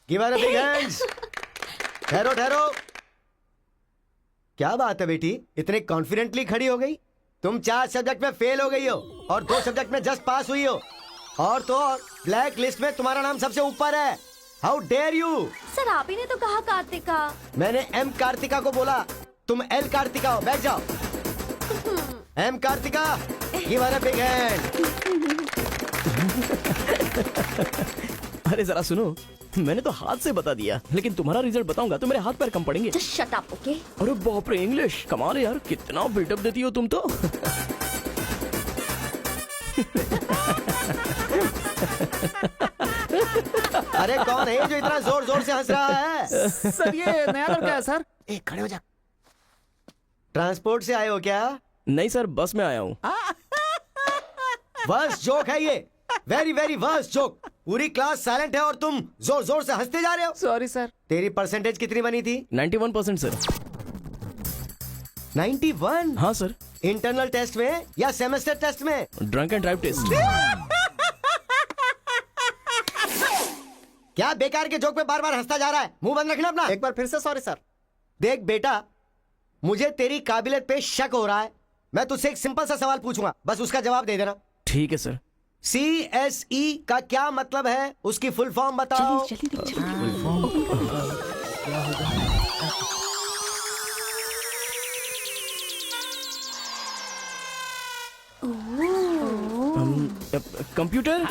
Give her a big hands. ठहरो ठहरो। क्या बात है बेटी, इतने कॉन्फिडेंटली खड़ी हो गई? तुम 4 सब्जेक्ट में फेल हो गई हो और 2 सब्जेक्ट में जस्ट पास हुई हो, और तो और ब्लैक लिस्ट में तुम्हारा नाम सबसे ऊपर है। How dare you. सर आप ही ने तो कहा कार्तिका। मैंने एम कार्तिका को बोला, तुम एल कार्तिका हो। बैठ जाओ। M Kartika, give her a big hand. अरे जरा सुनो, मैंने तो हाथ से बता दिया, लेकिन तुम्हारा रिजल्ट बताऊंगा तो मेरे हाथ पैर कम पड़ेंगे। Just shut up, okay? अरे बाप रे, इंग्लिश कमाल है यार, कितना बिल्डअप देती हो तुम तो। अरे कौन है जो इतना जोर जोर से हंस रहा है? सर ये नया लड़का है सर। एक खड़े हो जा। ट्रांसपोर्ट से आए हो क्या? नहीं सर, बस में आया हूँ। वर्स्ट जोक है ये, वेरी वेरी वर्स्ट जोक। पूरी क्लास साइलेंट है और तुम जोर जोर से हंसते जा रहे हो। Sorry sir. तेरी परसेंटेज कितनी बनी थी? 91% सर। 91? हाँ सर। इंटरनल टेस्ट में या सेमेस्टर टेस्ट में? Drunk and drive test. क्या बेकार के जोक पे बार बार हंसता जा रहा है? मुंह बंद रखना अपना। एक बार फिर से सॉरी सर। देख बेटा, मुझे तेरी काबिलियत पे शक हो रहा है। मैं तुझसे एक सिंपल सा सवाल पूछूंगा, बस उसका जवाब दे देना। ठीक है सर। CSE का क्या मतलब है? उसकी फुल फॉर्म बताओ। Computer,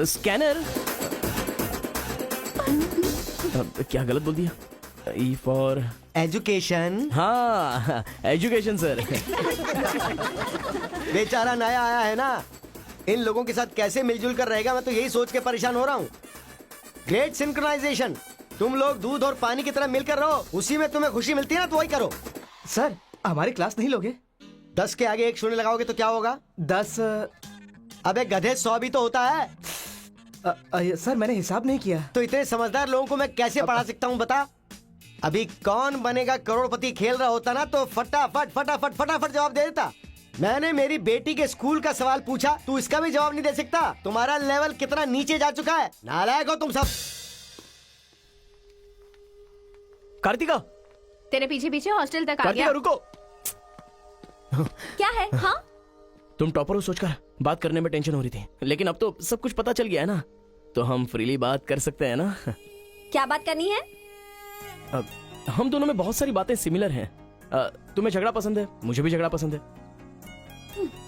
scanner. क्या गलत बोल दिया? E for education. हाँ, एजुकेशन सर। बेचारा नया आया है ना, इन लोगों के साथ कैसे मिलजुल कर रहेगा, मैं तो यही सोच के परेशान हो रहा हूँ। Great synchronization. तुम लोग दूध और पानी की तरह मिलकर रहो, उसी में तुम्हें खुशी मिलती है ना, तो वही करो। सर हमारी क्लास नहीं लोगे? 10 के आगे 1 शून्य लगाओगे तो क्या होगा? 10। अबे गधे 100 भी तो होता है। सर मैंने हिसाब नहीं किया। तो इतने समझदार लोगों को मैं कैसे पढ़ा सकता हूँ बता? अभी कौन बनेगा करोड़पति खेल रहा होता ना, तो फटाफट फटाफट फटाफट जवाब दे देता। मैंने मेरी बेटी के स्कूल का सवाल पूछा, तू इसका भी जवाब नहीं दे सकता? तुम्हारा लेवल कितना नीचे जा चुका है। नालायक हो तुम सब। कार्तिका, तेरे पीछे पीछे हॉस्टल तक आ कार्तिका गया। रुको। क्या है? हाँ तुम टॉपर हो सोचकर बात करने में टेंशन हो रही थी, लेकिन अब तो सब कुछ पता चल गया है ना, तो हम फ्रीली बात कर सकते हैं ना। क्या बात करनी है? हम दोनों में बहुत सारी बातें सिमिलर हैं। तुम्हें झगड़ा पसंद है, मुझे भी झगड़ा पसंद है।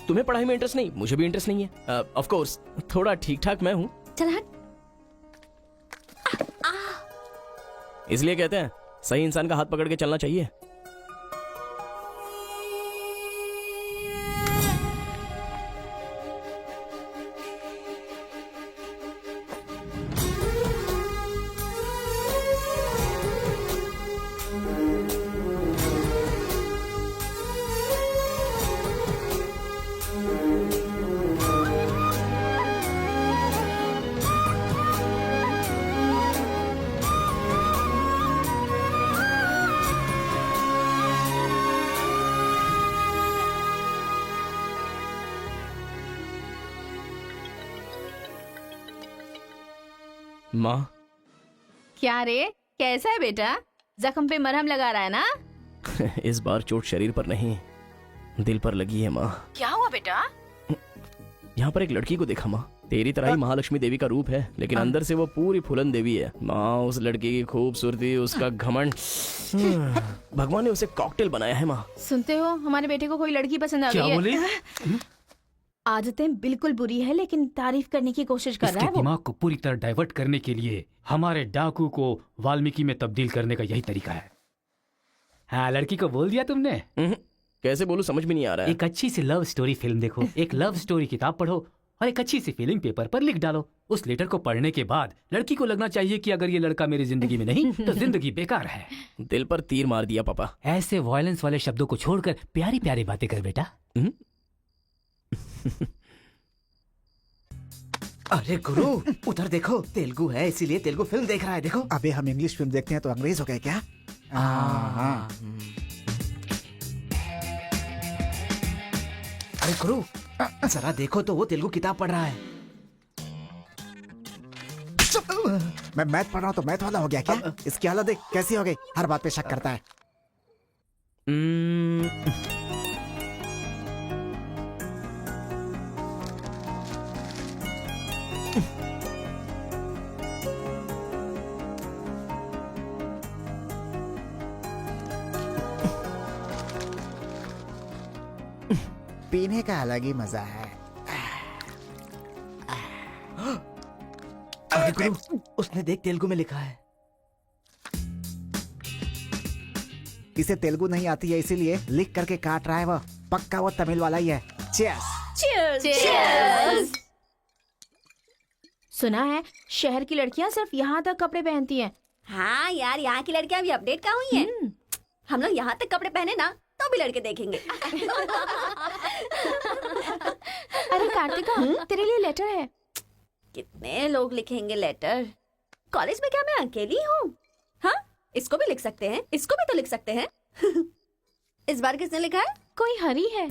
तुम्हें पढ़ाई में इंटरेस्ट नहीं, मुझे भी इंटरेस्ट नहीं है। ऑफ कोर्स थोड़ा ठीक ठाक मैं हूँ। चल हट। इसलिए कहते हैं सही इंसान का हाथ पकड़ के चलना चाहिए। माँ। क्या रे, कैसा है बेटा? जख्म पे मरहम लगा रहा है ना? इस बार चोट शरीर पर नहीं, दिल पर लगी है माँ। क्या हुआ बेटा? यहाँ पर एक लड़की को देखा माँ, तेरी तरह ही महालक्ष्मी देवी का रूप है, लेकिन अंदर से वो पूरी फूलन देवी है। माँ उस लड़की की खूबसूरती, उसका घमंड, भगवान ने उसे कॉकटेल बनाया है माँ। सुनते हो, हमारे बेटे को कोई लड़की पसंद आ गई है। क्या बोले? आदतें बिल्कुल बुरी है, लेकिन तारीफ करने की कोशिश कर रहा इसके है वो। दिमाग को पूरी तरह डाइवर्ट करने के लिए हमारे डाकू को वाल्मीकि में तब्दील करने का यही तरीका है। हाँ, लड़की को बोल दिया तुमने? कैसे बोलूं, समझ में नहीं आ रहा है। एक अच्छी सी लव स्टोरी फिल्म देखो, एक लव स्टोरी किताब पढ़ो और एक अच्छी सी फीलिंग पेपर पर लिख डालो। उस लेटर को पढ़ने के बाद लड़की को लगना चाहिए कि अगर ये लड़का मेरी जिंदगी में नहीं तो जिंदगी बेकार है। दिल पर तीर मार दिया पापा। ऐसे वायलेंस वाले शब्दों को छोड़कर प्यारी प्यारी बातें कर बेटा। अरे गुरु उधर देखो, तेलुगु है इसीलिए तेलुगु फिल्म देख रहा है। देखो अबे हम इंग्लिश फिल्म देखते हैं तो अंग्रेज हो गए क्या? हाँ। अरे गुरु जरा देखो तो वो तेलुगु किताब पढ़ रहा है। मैं मैथ पढ़ रहा हूँ तो मैथ वाला हो गया क्या? इसकी हालत देख कैसी हो गई, हर बात पे शक करता है। पीने का अलग ही मजा है। अरे गुरु उसने देख तेलुगु में लिखा है। इसे तेलुगु नहीं आती है इसीलिए लिख करके काट रहा है। वो पक्का वो तमिल वाला ही है। चीयर्स। Cheers! सुना है शहर की लड़कियां सिर्फ यहाँ तक कपड़े पहनती हैं। हाँ यार, यहाँ की लड़कियां भी अपडेट कहाँ हुई हैं? हम लोग यहाँ तक कपड़े पहने ना तो भी लड़के देखेंगे। अरे कार्तिका, तेरे लिए लेटर है। कितने लोग लिखेंगे लेटर? कॉलेज में क्या मैं अकेली हूँ? हाँ, इसको भी लिख सकते हैं, इसको भी तो लिख सकते हैं। इस बार किसने लिखा है? कोई हरी है।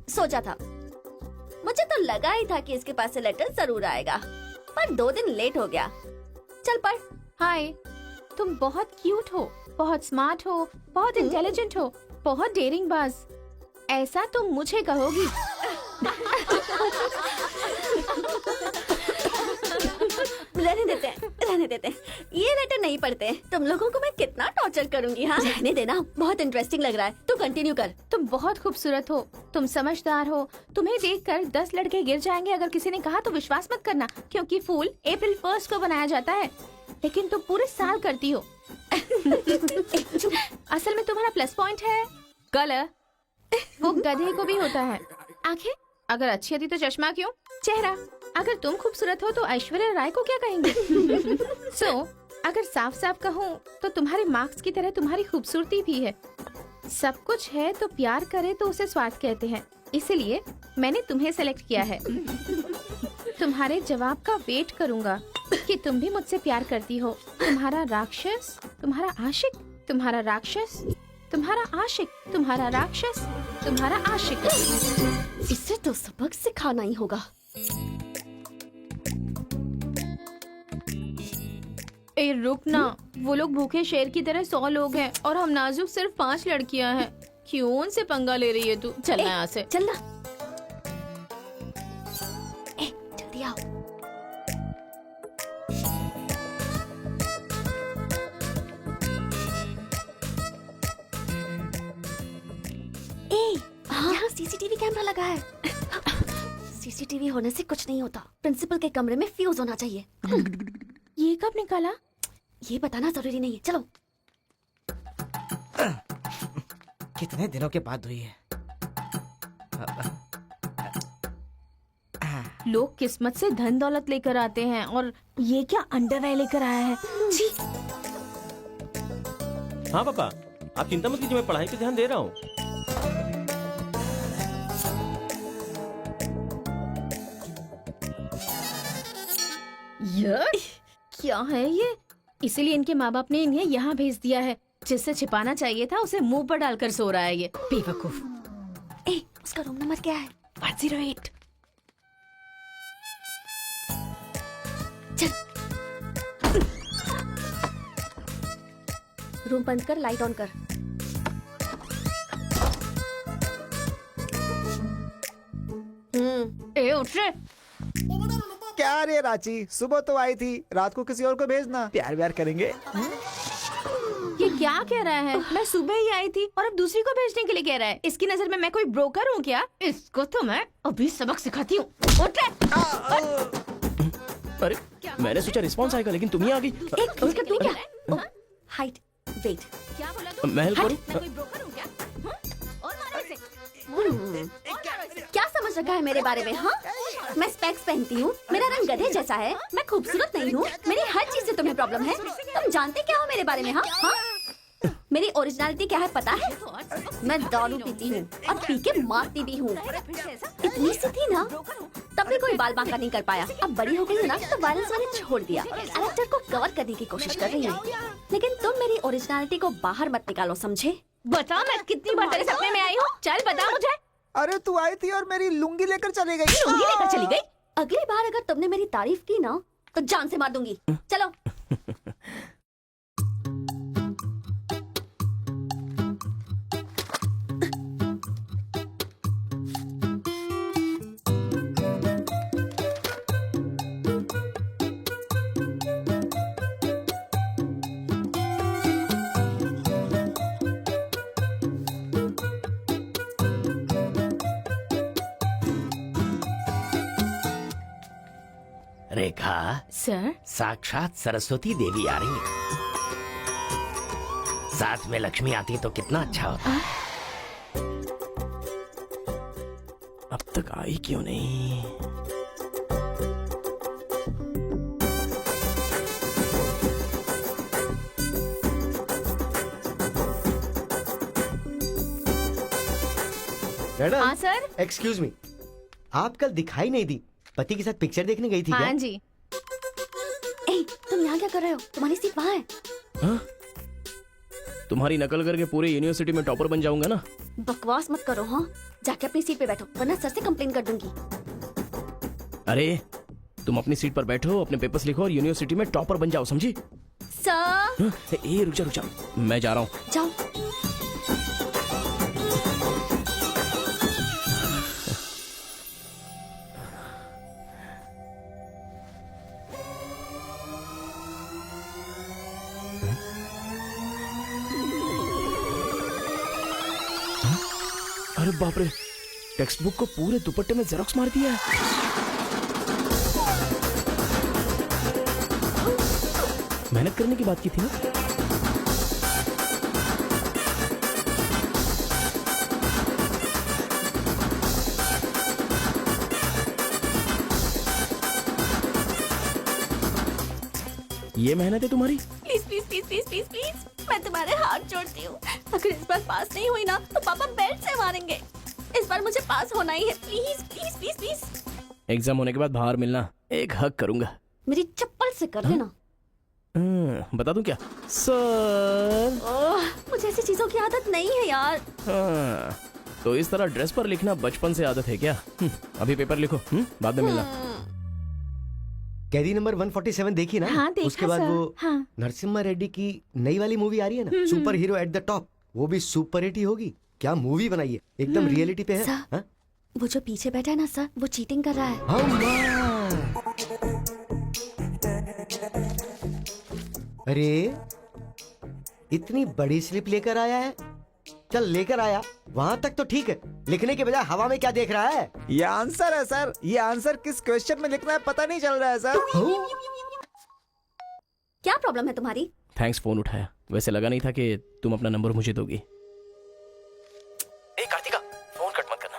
सोचा था, मुझे तो लगा ही था कि इसके पास से लेटर जरूर आएगा, पर 2 दिन लेट हो गया। चल पढ़। हाय, तुम बहुत क्यूट हो, बहुत स्मार्ट हो, बहुत इंटेलिजेंट हो, बहुत डेयरिंग बाज। ऐसा तुम मुझे कहोगी? रहने देते हैं। ये लेटर नहीं पढ़ते। तुम लोगों को मैं कितना टॉर्चर करूंगी। हाँ, रहने देना, बहुत इंटरेस्टिंग लग रहा है। तू कंटिन्यू कर। तुम बहुत खूबसूरत हो, तुम समझदार हो। तुम्हें देखकर 10 लड़के गिर जाएंगे अगर किसी ने कहा तो विश्वास मत करना, क्योंकि फूल अप्रैल 1 को बनाया जाता है, लेकिन तुम पूरे साल करती हो। असल में तुम्हारा प्लस पॉइंट है कलर। वो गधे को भी होता है। आंखें अगर अच्छी थी तो चश्मा क्यों? चेहरा अगर तुम खूबसूरत हो तो ऐश्वर्या राय को क्या कहेंगे? अगर साफ साफ कहूँ तो तुम्हारे मार्क्स की तरह तुम्हारी खूबसूरती भी है। सब कुछ है तो प्यार करे तो उसे स्वार्थ कहते हैं, इसलिए मैंने तुम्हें सेलेक्ट किया है। तुम्हारे जवाब का वेट करूंगा कि तुम भी मुझसे प्यार करती हो। तुम्हारा राक्षस, तुम्हारा आशिक, तुम्हारा राक्षस, तुम्हारा आशिक, तुम्हारा राक्षस, तुम्हारा आशिक। इससे तो सबक सिखाना ही होगा। ए रुक ना, वो लोग भूखे शेर की तरह 100 लोग हैं और हम नाजुक सिर्फ 5 लड़कियां हैं। क्यों उनसे पंगा ले रही है तू? चलना यहाँ से। चलना। जल्दी आओ। यहाँ सीसीटीवी कैमरा लगा है। सीसीटीवी होने से कुछ नहीं होता। प्रिंसिपल के कमरे में फ्यूज होना चाहिए। ये कब निकाला? ये बताना जरूरी नहीं है। चलो। कितने दिनों के बाद हुई है। लोग किस्मत से धन दौलत लेकर आते हैं और ये क्या अंडरवेयर लेकर आया है? छी। हाँ पापा, आप चिंता मत कीजिए, मैं पढ़ाई पे ध्यान दे रहा हूँ। क्या है ये? इसीलिए इनके माँ बाप ने इन्हें यहाँ भेज दिया है। जिससे छिपाना चाहिए था उसे मुंह पर डालकर सो रहा है ये बेवकूफ। उसका रूम नंबर क्या है? 108। चल। रूम बंद कर, लाइट ऑन कर। ए उठ रे। क्या रे रांची, सुबह तो आई थी, रात को किसी और को भेजना, प्यार व्यार करेंगे। ये क्या कह रहा है? मैं सुबह ही आई थी और अब दूसरी को भेजने के लिए कह रहा है। इसकी नजर में मैं कोई ब्रोकर हूँ क्या? इसको तो मैं अभी सबक सिखाती हूँ। उठ रे। अरे मैंने सोचा रिस्पॉन्स आएगा, लेकिन तुम ही आ गई। इसका तू क्या है? Height, weight. क्या बोला तू? मैं हेल्प करूं? मैं कोई ब्रोकर हूँ क्या? और मारो इसे। क्या समझ रखा है मेरे बारे में? हाँ, मैं स्पेक्स पहनती हूँ, मेरा रंग गधे जैसा है, मैं खूबसूरत नहीं हूँ, मेरी हर चीज से तुम्हें प्रॉब्लम है। तुम जानते क्या हो मेरे बारे में? हाँ हाँ, मेरी ओरिजिनलिटी क्या है पता है? मैं दारू पीती हूँ और पी के मारती भी हूँ। इतनी सी थी ना तब भी कोई बाल बांका नहीं कर पाया। अब बड़ी हो गई हूँ ना तो वायलेंस मैंने छोड़ दिया। कैरेक्टर को कवर करने की कोशिश कर रही हूँ, लेकिन तुम मेरी ओरिजिनलिटी को बाहर मत निकालो, समझे? बता मैं कितनी बार तेरे सपने में आई हूँ? चल बता मुझे। अरे तू आई थी और मेरी लुंगी लेकर चली गई। लुंगी लेकर चली गई? अगली बार अगर तुमने मेरी तारीफ की ना तो जान से मार दूंगी। चलो। रेखा, सर साक्षात सरस्वती देवी आ रही है। साथ में लक्ष्मी आती तो कितना अच्छा होता। अब तक आई क्यों नहीं? हाँ सर। एक्सक्यूज मी, आप कल दिखाई नहीं दी। पति के साथ पिक्चर देखने गई थी हाँ क्या? जी। ए, तुम यहाँ क्या कर रहे हो? तुम्हारी सीट वहाँ है। हाँ? तुम्हारी नकल करके पूरे यूनिवर्सिटी में टॉपर बन जाऊंगा ना। बकवास मत करो। हाँ, जाके अपनी सीट पे बैठो वरना सर से कंप्लेन कर दूंगी। अरे तुम अपनी सीट पर बैठो, अपने पेपर्स लिखो और यूनिवर्सिटी में टॉपर बन जाओ, समझी? सर। हाँ? ए रुक जा, मैं जा रहा हूँ। जाओ। अरे बाप रे, टेक्स्ट बुक को पूरे दुपट्टे में जेरोक्स मार दिया है। मेहनत करने की बात की थी ना। ये मेहनत है तुम्हारी? Please please please please please please, मैं तुम्हारे हाथ जोड़ती हूँ। अगर इस बार पास नहीं हुई ना तो पापा बेल्ट से मारेंगे। इस बार मुझे पास होना ही है। Please please please please. Exam होने के बाद बाहर मिलना, एक हक करूंगा। मेरी चप्पल से कर देना। बता दूं क्या? सर। मुझे ऐसी चीजों की आदत नहीं है यार। हाँ, तो इस तरह ड्रेस पर लिखना बचपन से आदत है क्या? अभी पेपर लिखो, बाद में मिलना। कैदी नंबर 147 देखी ना? हाँ, देखा उसके बाद सर। वो हाँ। नरसिम्हा रेड्डी की नई वाली मूवी आ रही है ना, super hero at the top. वो भी सुपर हिट ही होगी। क्या मूवी बनाई है, एकदम रियलिटी पे है। सर, हाँ? वो जो पीछे बैठा है ना सर, वो चीटिंग कर रहा है। हाँ, अरे इतनी बड़ी स्लिप लेकर आया है। चल लेकर आया, वहां तक तो ठीक है। लिखने के बजाय हवा में क्या देख रहा है? ये आंसर है सर। ये आंसर किस क्वेश्चन में लिखना है पता नहीं चल रहा है सर। क्या प्रॉब्लम है तुम्हारी? थैंक्स फोन उठाया। वैसे लगा नहीं था कि तुम अपना नंबर मुझे दोगी। ए कार्तिका, फोन कट मत करना,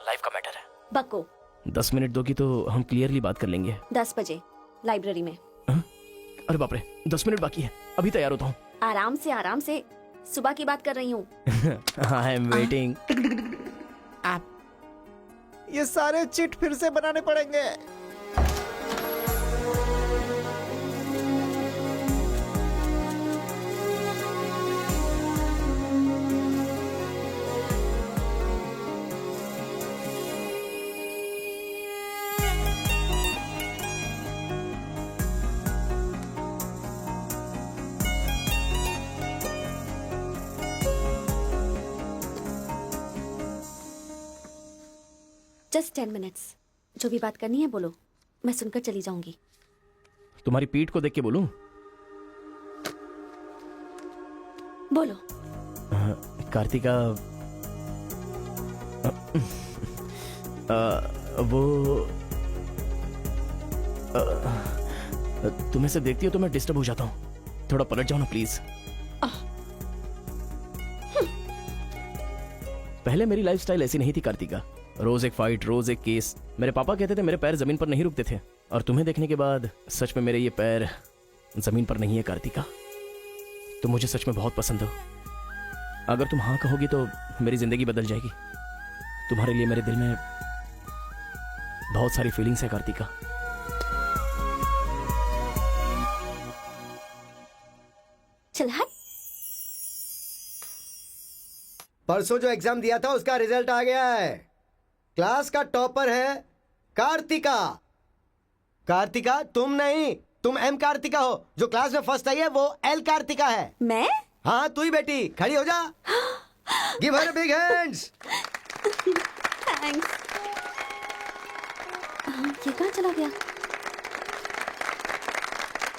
लाइफ का मैटर है। बको। 10 मिनट दोगी तो हम क्लियरली बात कर लेंगे। 10 बजे लाइब्रेरी में। अरे बाप रे, 10 मिनट बाकी है, अभी तैयार होता हूँ। आराम से सुबह की बात कर रही हूँ। I am waiting. ये सारे चिट फिर से बनाने पड़ेंगे। Just 10 minutes. जो भी बात करनी है बोलो, मैं सुनकर चली जाऊंगी। तुम्हारी पीठ को देख के बोलूं? बोलो। कार्तिका, वो तुम्हें से देखती हो तो मैं डिस्टर्ब हो जाता हूँ। थोड़ा पलट जाओ ना प्लीज। पहले मेरी लाइफस्टाइल ऐसी नहीं थी कार्तिका। रोज एक फाइट, रोज एक केस। मेरे पापा कहते थे मेरे पैर जमीन पर नहीं रुकते थे, और तुम्हें देखने के बाद सच में मेरे ये पैर जमीन पर नहीं है कार्तिका। तुम मुझे सच में बहुत पसंद हो। अगर तुम हाँ कहोगी तो मेरी जिंदगी बदल जाएगी। तुम्हारे लिए मेरे दिल में बहुत सारी फीलिंग्स है कार्तिका। चल हट। परसों जो एग्जाम दिया था उसका रिजल्ट आ गया है। क्लास का टॉपर है कार्तिका। कार्तिका तुम नहीं, तुम एम कार्तिका हो। जो क्लास में फर्स्ट आई है वो एल कार्तिका है। मैं? हाँ तू ही बेटी, खड़ी हो जा। Give her big hands. Thanks. ये कहाँ चला गया?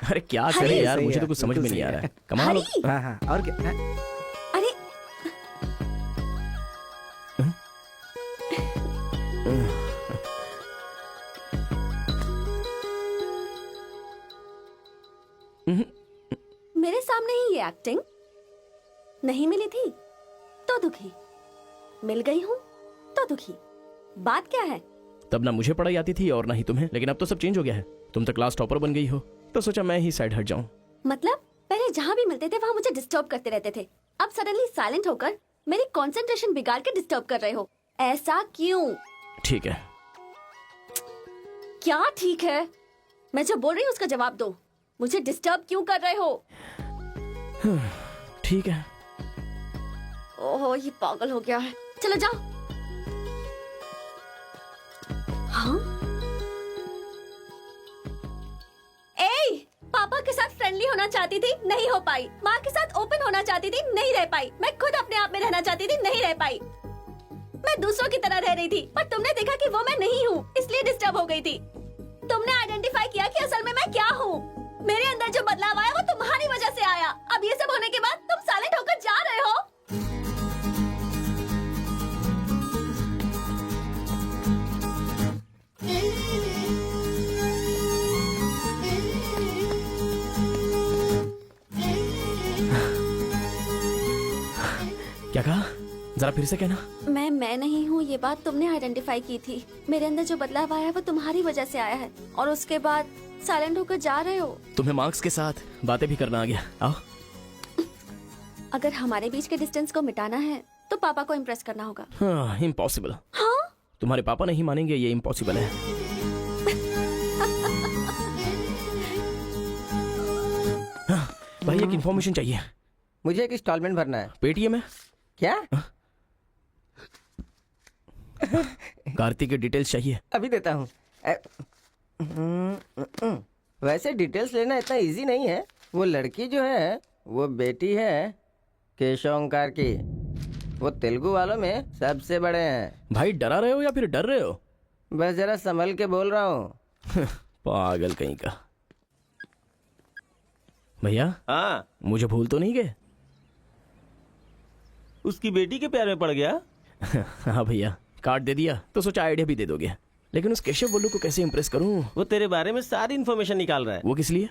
अरे क्या करें यार, मुझे तो कुछ समझ में नहीं आ रहा है। कमाल। हाँ हाँ, और क्या? अरे मेरे सामने ही ये एक्टिंग नहीं मिली थी तो दुखी, मिल गई हूँ तो दुखी। बात क्या है? तब ना मुझे पढ़ाई आती थी और ना ही तुम्हें, लेकिन अब तो सब चेंज हो गया है। तुम तो क्लास टॉपर बन गई हो, तो सोचा मैं ही साइड हट जाऊं। मतलब पहले जहाँ भी मिलते थे वहाँ मुझे डिस्टर्ब करते रहते थे, अब सडनली साइलेंट होकर मेरी कंसंट्रेशन बिगाड़ के डिस्टर्ब कर रहे हो। ऐसा क्यों? ठीक है। क्या ठीक है? मैं जो बोल रही हूँ उसका जवाब दो। मुझे डिस्टर्ब क्यों कर रहे हो? ठीक है। ओहो ये पागल हो गया है। चलो जाओ। हाँ? ए, पापा के साथ फ्रेंडली होना चाहती थी, नहीं हो पाई। माँ के साथ ओपन होना चाहती थी, नहीं रह पाई। मैं खुद अपने आप में रहना चाहती थी, नहीं रह पाई। मैं दूसरों की तरह रह रही थी, पर तुमने देखा कि वो मैं नहीं हूँ, इसलिए डिस्टर्ब हो गई थी। तुमने आइडेंटिफाई किया कि असल में मैं क्या हूँ। मेरे अंदर जो बदलाव आया वो तुम्हारी वजह से आया। अब ये सब होने के बाद तुम साइलेंट होकर जा रहे हो। क्या कहा? जरा फिर से कहना। मैं नहीं हूँ, ये बात तुमने आइडेंटिफाई की थी। मेरे अंदर जो बदलाव आया वो तुम्हारी वजह से आया है, और उसके बाद साइलेंट होकर जा रहे हो। तुम्हें मार्क्स के साथ बातें भी करना आ गया। आओ। अगर हमारे बीच के डिस्टेंस को मिटाना है तो पापा को इम्प्रेस करना होगा। हाँ, इम्पॉसिबल। हाँ? तुम्हारे पापा नहीं मानेंगे, ये इम्पॉसिबल है। हाँ, भाई एक इन्फॉर्मेशन चाहिए। मुझे एक इंस्टॉलमेंट भरना है। पेटीएम है क्या? कार्तिक की डिटेल्स चाहिए। अभी देता हूँ। वैसे डिटेल्स लेना इतना इजी नहीं है। वो लड़की जो है वो बेटी है केशवंकार की। वो तेलुगु वालों में सबसे बड़े हैं। भाई डरा रहे हो या फिर डर रहे हो? बस जरा संभल के बोल रहा हूँ। पागल कहीं का। भैया हाँ, मुझे भूल तो नहीं गए? उसकी बेटी के प्यार में पड़ गया। हाँ भैया, कार्ड दे दिया तो सोचा आइडिया भी दे दोगे। लेकिन उस केशव बोलू को कैसे इम्प्रेस करूं? वो तेरे बारे में सारी इन्फॉर्मेशन निकाल रहा है। वो किस लिए?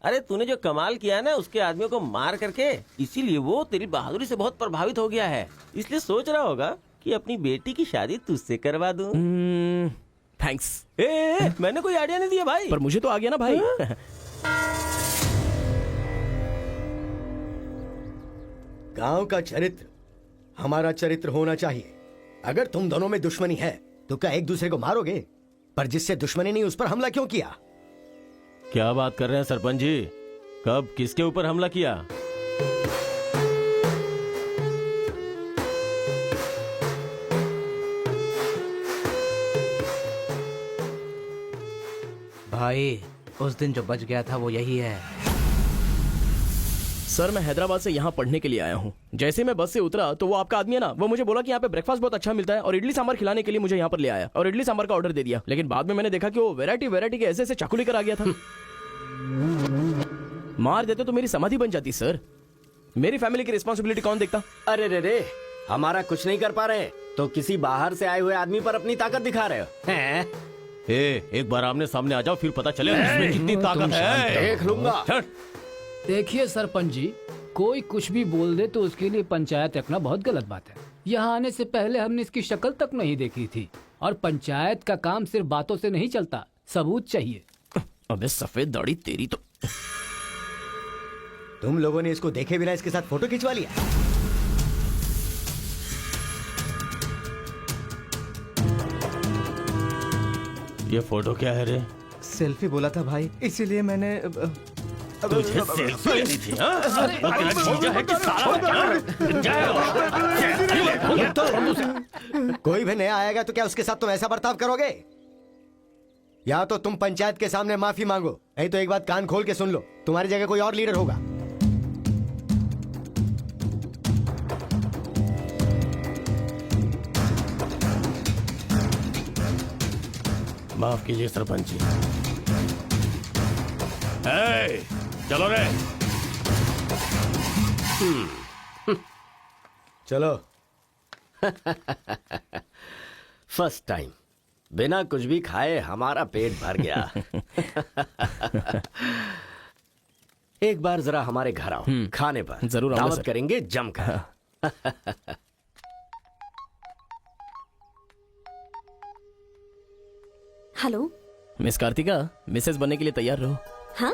अरे तूने जो कमाल किया ना उसके आदमियों को मार करके, इसीलिए वो तेरी बहादुरी से बहुत प्रभावित हो गया है। इसलिए सोच रहा होगा कि अपनी बेटी की शादी तुझसे करवा दूं। थैंक्स। मैंने कोई आइडिया नहीं दिया भाई। पर मुझे तो आ गया ना भाई। गांव का चरित्र हमारा चरित्र होना चाहिए। अगर तुम दोनों में दुश्मनी है तो क्या एक दूसरे को मारोगे? पर जिससे दुश्मनी नहीं उस पर हमला क्यों किया? क्या बात कर रहे हैं सरपंच जी? कब किसके ऊपर हमला किया? भाई उस दिन जो बच गया था वो यही है। सर मैं हैदराबाद से यहाँ पढ़ने के लिए आया हूँ। जैसे मैं बस से उतरा तो वो आपका आदमी है ना, वो मुझे बोला कि यहाँ पे ब्रेकफास्ट बहुत अच्छा मिलता है और इडली सांभर खिलाने के लिए मुझे यहाँ पर ले आया और इडली सांभर का ऑर्डर दे दिया। लेकिन बाद में मैंने देखा कि वो वैरायटी के ऐसे चाकू लेकर आ गया था। मार देते तो मेरी समाधि बन जाती सर। मेरी फैमिली की रिस्पॉन्सिबिलिटी कौन देखता? अरे रे हमारा कुछ नहीं कर पा रहे तो किसी बाहर से आए हुए आदमी पर अपनी ताकत दिखा रहे हो हैं? एक बार आमने सामने आ जाओ, फिर पता चले इसमें कितनी ताकत है। देख लूंगा। देखिए सरपंच जी, कोई कुछ भी बोल दे तो उसके लिए पंचायत रखना बहुत गलत बात है। यहाँ आने से पहले हमने इसकी शक्ल तक नहीं देखी थी, और पंचायत का काम सिर्फ बातों से नहीं चलता, सबूत चाहिए। अबे सफेद दाढ़ी तेरी तो। तुम लोगों ने इसको देखे बिना इसके साथ फोटो खिंचवा लिया। ये फोटो क्या है रे? सेल्फी बोला था भाई, इसीलिए मैंने तुझे सेल्फी लेनी थी, हाँ? वो तेरा जीजा है कि साला कोई भी नया आएगा तो क्या उसके साथ तुम ऐसा बर्ताव करोगे? या तो तुम पंचायत के सामने माफी मांगो, नहीं तो एक बात कान खोल के सुन लो, तुम्हारी जगह कोई और लीडर होगा। माफ कीजिए सरपंच जी। चलो रे। चलो। फर्स्ट टाइम बिना कुछ भी खाए हमारा पेट भर गया। एक बार जरा हमारे घर आओ, खाने पर जरूर आऊंगा दावत सर। करेंगे जमकर। हेलो। मिस कार्तिका, मिसेस बनने के लिए तैयार रहो। हाँ,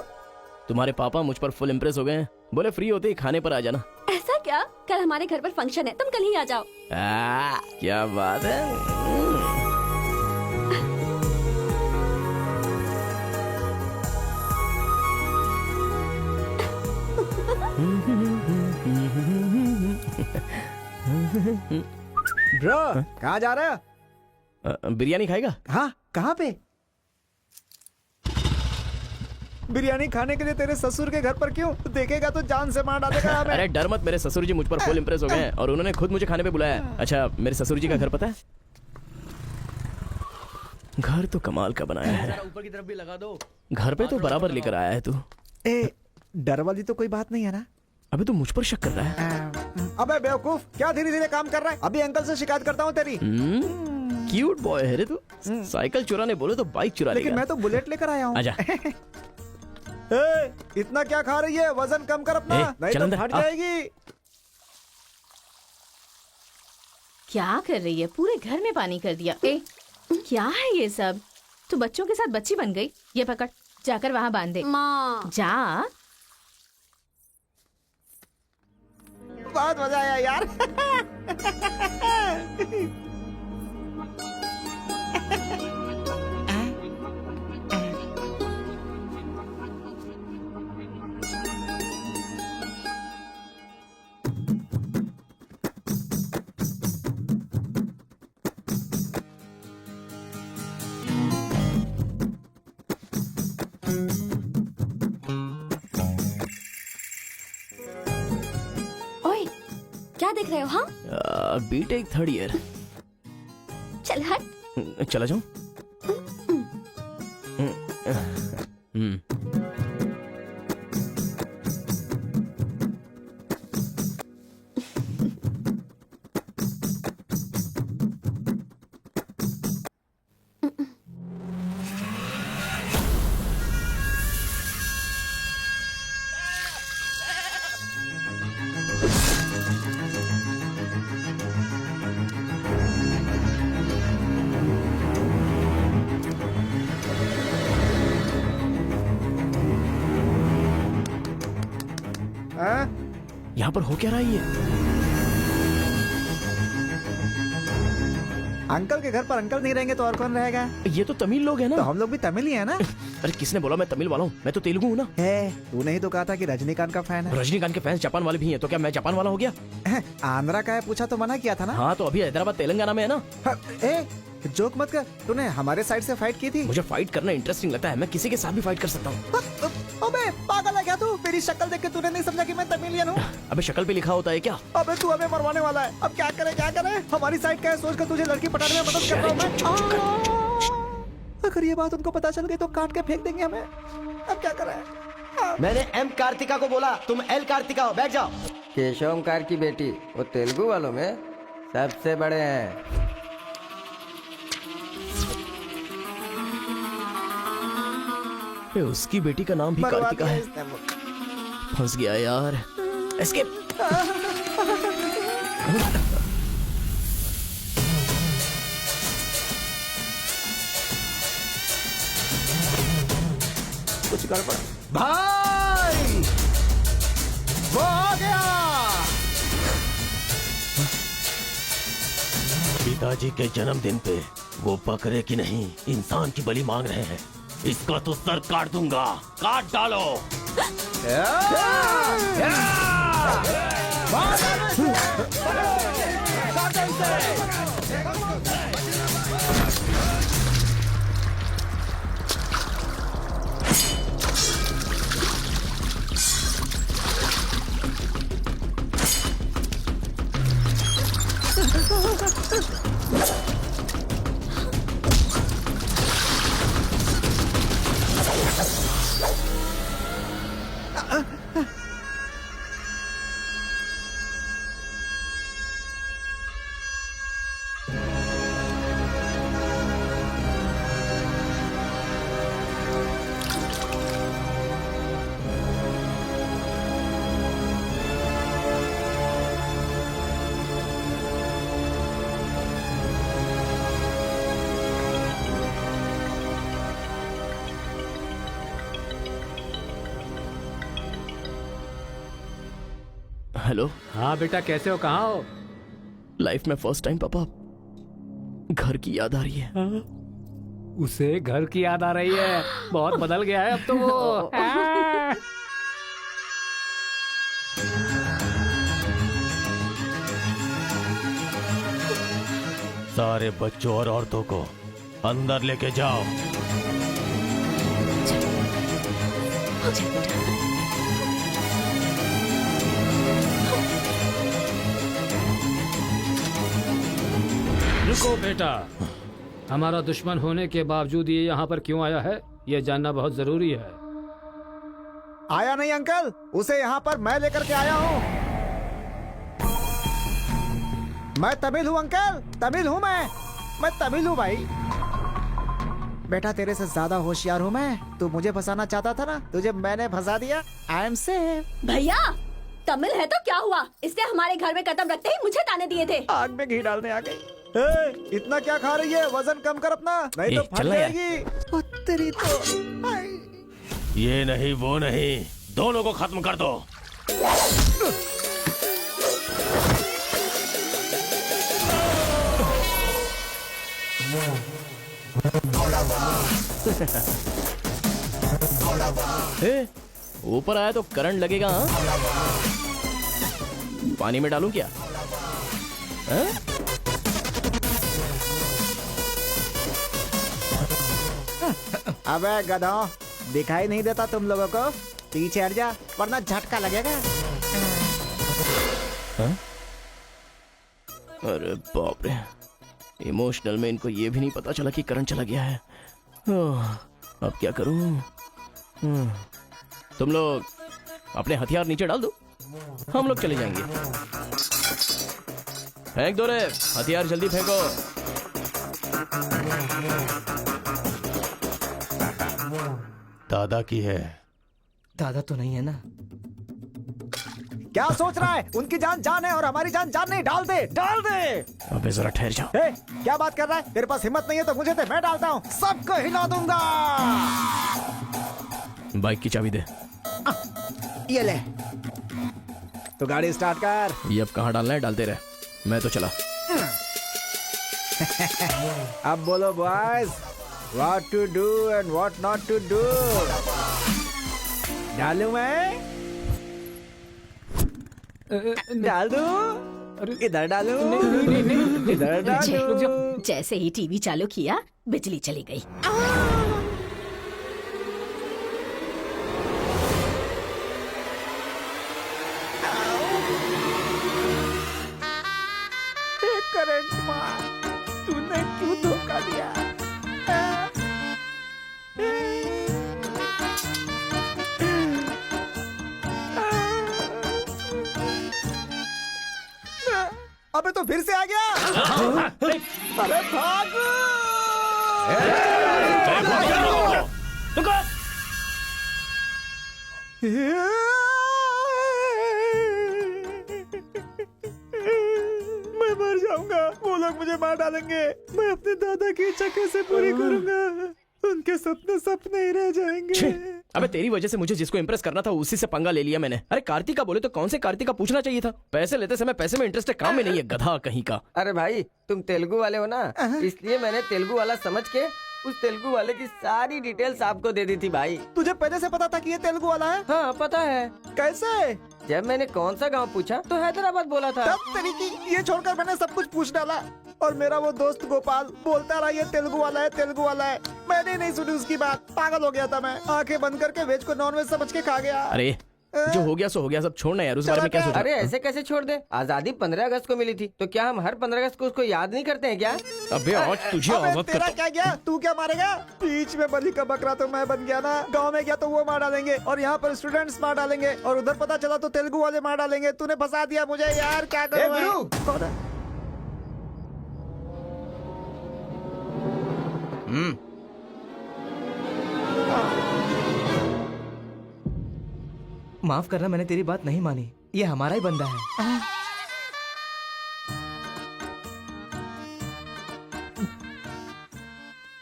तुम्हारे पापा मुझ पर फुल इम्प्रेस हो गए हैं, बोले फ्री होते ही खाने पर आ जाना। ऐसा क्या? कल हमारे घर पर फंक्शन है, तुम कल ही आ जाओ। क्या बात है। ब्रो, कहाँ जा रहा है? बिरयानी खाएगा? हाँ, कहाँ पे? बिरयानी खाने के लिए तेरे ससुर के घर पर क्यों? देखेगा तो जान से मार डालेगा हमें। अरे डर मत, मेरे ससुर जी मुझ पर फुल इम्प्रेस हो गए हैं और उन्होंने खुद मुझे खाने पे बुलाया है। अच्छा, मेरे ससुर जी का घर पता है? घर तो कमाल का बनाया है। ऊपर की तरफ भी लगा दो। घर पे तो बराबर लेकर आया है तू। ए, डर वाली तो कोई बात नहीं है ना? अबे तू मुझ पर शक कर रहा है? अबे बेवकूफ, क्या धीरे धीरे काम कर रहा है? अभी अंकल से शिकायत करता हूँ तेरी। क्यूट बॉय है रे तू। साइकिल चुराने बोले तो बाइक चुरा लेकिन लेगा। मैं तो बुलेट लेकर आया हूँ। आजा। इतना क्या खा रही है? वजन कम कर अपना, नहीं चल तो अंदर, फट आ। जाएगी। क्या कर रही है? पूरे घर में पानी कर दिया। क्या है ये सब? तू बच्चों के साथ बच्ची बन गई। ये पकड़, जाकर वहाँ बांध दे। माँ, जा। बहुत मजा आया यार। ओए, क्या देख रहे हो? हाँ, बीटेक थर्ड ईयर। चल हट। चला जाऊं? यहाँ पर हो क्या रहा है ये? अंकल के घर पर अंकल नहीं रहेंगे तो और कौन रहेगा? ये तो तमिल लोग हैं ना। तो हम लोग भी तमिल ही है ना? अरे किसने बोला मैं तमिल वाला हूँ? मैं तो तेलुगु हूँ ना। तूने ही तो कहा था कि रजनीकांत का फैन है। रजनीकांत के फैंस जापान वाले भी हैं, तो क्या मैं जापान वाला हो गया? आंध्रा का है पूछा तो मना किया था ना? हाँ, तो अभी हैदराबाद तेलंगाना में है ना। जोक मत कर, तूने हमारे साइड से फाइट की थी। मुझे फाइट करना इंटरेस्टिंग लगता है, मैं किसी के साथ भी फाइट कर सकता हूँ। अबे पागल है क्या तू? मेरी शक्ल देख के तूने नहीं समझा कि मैं तमिलियन हूँ? अबे शक्ल पे लिखा होता है क्या? अबे तू हमें मरवाने वाला है। अब क्या करे क्या करे? हमारी साइड का है, सोच कर तुझे लड़की पटाने में मदद कर रहा हूँ मैं। अगर ये बात उनको पता चल गई तो काट के फेंक देंगे हमें। अब क्या करें? मैंने एम कार्तिका को बोला, तुम एल कार्तिका हो, बैठ जाओ। केशव ओमकार की बेटी, वो तेलुगु वालों में सबसे बड़े हैं। उसकी बेटी का नाम भी कार्तिका है। फंस गया यार। एस्केप। कुछ गड़बड़ भाई, वो आ गया। पिताजी के जन्मदिन पे वो बकरे की नहीं, इंसान की बलि मांग रहे हैं। इसका तो सर काट दूंगा, काट डालो। हेलो। हाँ बेटा, कैसे हो, कहाँ हो? लाइफ में फर्स्ट टाइम पापा घर की याद आ रही है। उसे घर की याद आ रही है? बहुत बदल गया है अब तो वो। सारे बच्चों और औरतों को अंदर लेके जाओ। रुको बेटा, हमारा दुश्मन होने के बावजूद ये यहाँ पर क्यों आया है, ये जानना बहुत जरूरी है। आया नहीं अंकल, उसे यहाँ पर मैं लेकर के आया हूँ। मैं तमिल हूँ अंकल, तमिल हूँ मैं तमिल हूँ भाई। बेटा तेरे से ज्यादा होशियार हूँ मैं। तू मुझे फंसाना चाहता था ना, तुझे मैंने फंसा दिया। I am safe. भैया तमिल है तो क्या हुआ, इसने हमारे घर में कदम रखते ही मुझे ताने दिए थे। आग में घी डालने आ गई। इतना क्या खा रही है, वजन कम कर अपना, नहीं तो फट जाएगी। ओ तेरी तो। ये नहीं वो नहीं, दोनों को खत्म कर दो। ऊपर आया तो करंट लगेगा। हाँ? पानी में डालूं क्या? हाँ? अबे गधों, दिखाई नहीं देता तुम लोगों को? पीछे हट जा वरना झटका लगेगा। हाँ? अरे बाप रे, इमोशनल में इनको ये भी नहीं पता चला कि करंट चला गया है। अब क्या करूं? तुम लोग अपने हथियार नीचे डाल दो, हम लोग चले जाएंगे। फेंक दो रे, हथियार जल्दी फेंको। दादा की है। दादा तो नहीं है ना? क्या सोच रहा है? उनकी जान जान है और हमारी जान जान नहीं। डाल दे, डाल दे। अबे जरा ठहर जाओ। क्या बात कर रहा है? तेरे पास हिम्मत नहीं है तो मुझे दे, मैं डालता हूँ, सबको हिला दूंगा। बाइक की चाबी दे। ये ले, तो गाड़ी स्टार्ट कर। ये अब कहाँ डालना है, डालते रहे, मैं तो चला। अब बोलो boys, what to do and what not to do. डालूं मैं? डाल दूं? इधर डालूं? इधर डालूं? जैसे ही टीवी चालू किया बिजली चली गई। करंट मार, तूने क्यों धोखा दिया? अबे तो फिर से आ गया। अरे भागो! मैं मर जाऊंगा, वो लोग मुझे मार डालेंगे। मैं अपने दादा की इच्छा कैसे पूरी करूंगा? उनके सपने सपने ही रह जाएंगे। अबे तेरी वजह से मुझे जिसको इम्प्रेस करना था उसी से पंगा ले लिया मैंने। अरे कार्तिका बोले तो कौन से कार्तिका पूछना चाहिए था। पैसे लेते समय पैसे में इंटरेस्ट है, काम में नहीं है, गधा कहीं का। अरे भाई तुम तेलुगु वाले हो ना, इसलिए मैंने तेलुगु वाला समझ के उस तेलुगु वाले की सारी डिटेल्स आपको दे दी थी भाई। तुझे पहले से पता था कि ये तेलुगु वाला है? हाँ पता है। कैसे? जब मैंने कौन सा गांव पूछा तो हैदराबाद बोला था। तब तरीकी ये छोड़कर मैंने सब कुछ पूछ डाला और मेरा वो दोस्त गोपाल बोलता रहा ये तेलुगु वाला है, तेलुगु वाला है। मैंने नहीं सुनी उसकी बात, पागल हो गया था मैं। आंखें बंद करके वेज को नॉन वेज समझ के खा गया। अरे जो हो गया सो हो गया, सब छोड़ना यार, उस बारे में क्या सोचा। अरे ऐसे कैसे छोड़ दे? आजादी 15 अगस्त को मिली थी, तो क्या हम हर 15 अगस्त को उसको याद नहीं करते हैं क्या? अबे आज तुझे अबे अवगत तेरा करता क्या गया? तू क्या मारेगा? बीच में बलि का बकरा तो मैं बन गया ना। गांव में गया तो वो मार डालेंगे और यहाँ पर स्टूडेंट्स मार डालेंगे और उधर पता चला तो तेलुगु वाले मार डालेंगे। तूने फंसा दिया मुझे यार, क्या करूं मैं? कौन है? माफ करना, मैंने तेरी बात नहीं मानी। ये हमारा ही बंदा है।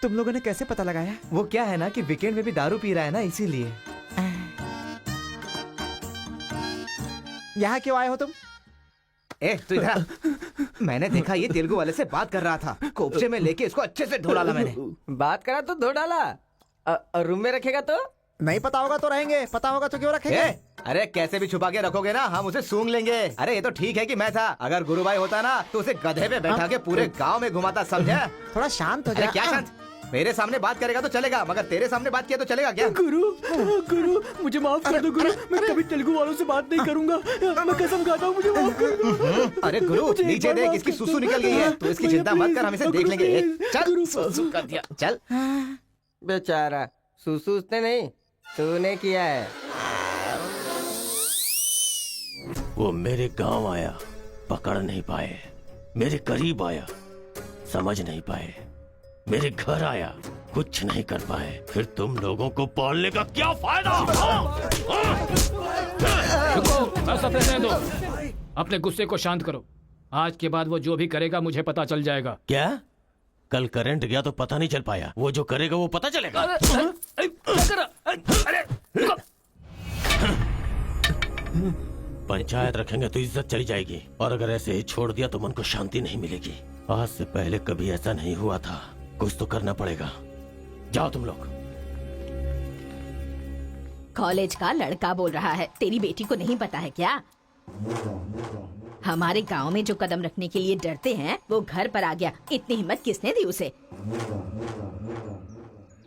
तुम लोगों ने कैसे पता लगाया? वो क्या है ना कि वीकेंड में भी दारू पी रहा है ना, इसीलिए। यहाँ क्यों आए हो तुम? ए तू इधर आ। मैंने देखा ये तेलुगु वाले से बात कर रहा था, कोपचे में लेके इसको अच्छे से धो डाला मैंने। बात करा तो धो डाला, और रूम में रखेगा तो? नहीं पता होगा तो रहेंगे, पता होगा तो क्यों रखेंगे? अरे कैसे भी छुपा के रखोगे ना, हम उसे सूंघ लेंगे। अरे ये तो ठीक है कि मैं था, अगर गुरु भाई होता ना तो उसे गधे पे बैठा के पूरे गांव में घुमाता, समझा? थोड़ा शांत हो जा। अरे क्या शांत? मेरे सामने बात करेगा तो चलेगा, मगर तेरे सामने बात किया तो चलेगा क्या? गुरु मुझे माफ कर दो गुरु, मैं कभी तेलुगु वालों से बात नहीं करूंगा, मैं कसम खाता हूँ, मुझे माफ कर दो। अरे गुरु नीचे देख, इसकी सुसु निकल गई है, तो इसकी चिंता मत कर, हम इसे देख लेंगे। चल सुसु कर दिया, चल। बेचारा सुसु उसने नहीं, तूने किया है। वो मेरे गांव आया, पकड़ नहीं पाए, मेरे करीब आया, समझ नहीं पाए, मेरे घर आया, कुछ नहीं कर पाए, फिर तुम लोगों को पालने का क्या फायदा? रुको, बस अब रहने दो। अपने गुस्से को शांत करो। आज के बाद वो जो भी करेगा मुझे पता चल जाएगा। क्या? कल करंट गया तो पता नहीं चल पाया, वो जो करेगा वो पता चलेगा। पंचायत रखेंगे तो इज्जत चली जाएगी, और अगर ऐसे ही छोड़ दिया तो मन को शांति नहीं मिलेगी। आज से पहले कभी ऐसा नहीं हुआ था, कुछ तो करना पड़ेगा। जाओ तुम लोग। कॉलेज का लड़का बोल रहा है, तेरी बेटी को नहीं पता है क्या? हमारे गांव में जो कदम रखने के लिए डरते हैं वो घर पर आ गया। इतनी हिम्मत किसने दी उसे?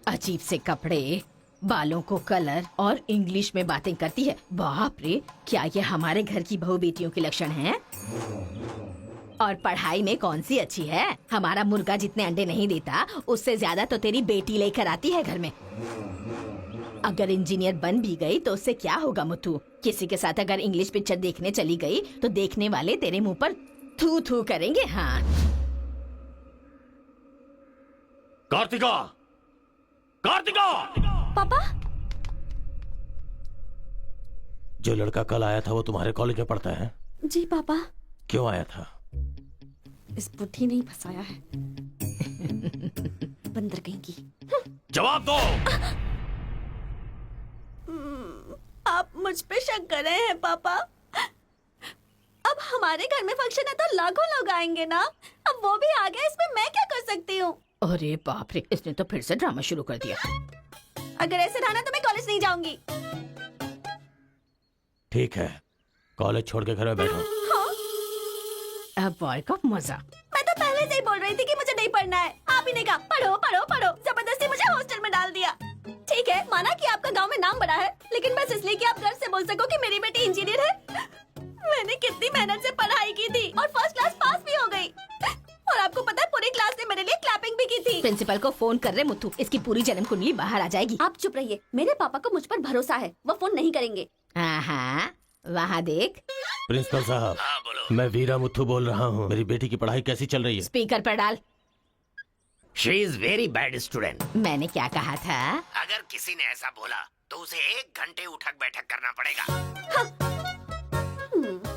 अजीब से कपड़े, बालों को कलर और इंग्लिश में बातें करती है। बाप रे, क्या ये हमारे घर की बहू बेटियों के लक्षण हैं? और पढ़ाई में कौन सी अच्छी है? हमारा मुर्गा जितने अंडे नहीं देता उससे ज्यादा तो तेरी बेटी लेकर आती है घर में। अगर इंजीनियर बन भी गई तो उससे क्या होगा मुथु? किसी के साथ अगर इंग्लिश पिक्चर देखने चली गई तो देखने वाले तेरे मुंह पर थू थू करेंगे। हाँ कार्तिका, कार्तिका! पापा, जो लड़का कल आया था वो तुम्हारे कॉलेज में पढ़ता है? जी पापा। क्यों आया था? इस बुद्धि नहीं फंसाया है। बंदर कहीं की। जवाब दो। आप मुझ पे शक कर रहे हैं पापा? अब हमारे घर में फंक्शन है तो लाखों लोग आएंगे ना। अब वो भी आ गया, इसमें मैं क्या कर सकती हूँ? अरे बाप रे, इसने तो फिर से ड्रामा शुरू कर दिया। अगर ऐसे रहना तो मैं कॉलेज नहीं जाऊंगी। ठीक है, कॉलेज छोड़ के घर में बैठो। अब बॉय का मजा। मैं तो पहले से ही बोल रही थी कि मुझे नहीं पढ़ना है। आप ही ने कहा पढ़ो पढ़ो पढ़ो, जबरदस्ती मुझे हॉस्टल में डाल दिया। ठीक है, माना कि आपका गांव में नाम बड़ा है, लेकिन बस इसलिए कि आप गर्व से बोल सको कि मेरी बेटी इंजीनियर है। मैंने कितनी मेहनत से पढ़ाई की थी और फर्स्ट क्लास पास भी हो गई। और आपको पता है पूरी क्लास ने मेरे लिए क्लैपिंग भी की थी। प्रिंसिपल को फोन कर रहे मुथु, इसकी पूरी जन्म कुंडली बाहर आ जाएगी। आप चुप रहिए, मेरे पापा को मुझ पर भरोसा है, वो फोन नहीं करेंगे। हाँ, वहाँ देख। प्रिंसिपल साहब, मैं वीरा मुथु बोल रहा हूँ। मेरी बेटी की पढ़ाई कैसी चल रही है? स्पीकर पर डाल। She is very bad student. मैंने क्या कहा था? अगर किसी ने ऐसा बोला तो उसे 1 घंटे उठक बैठक करना पड़ेगा।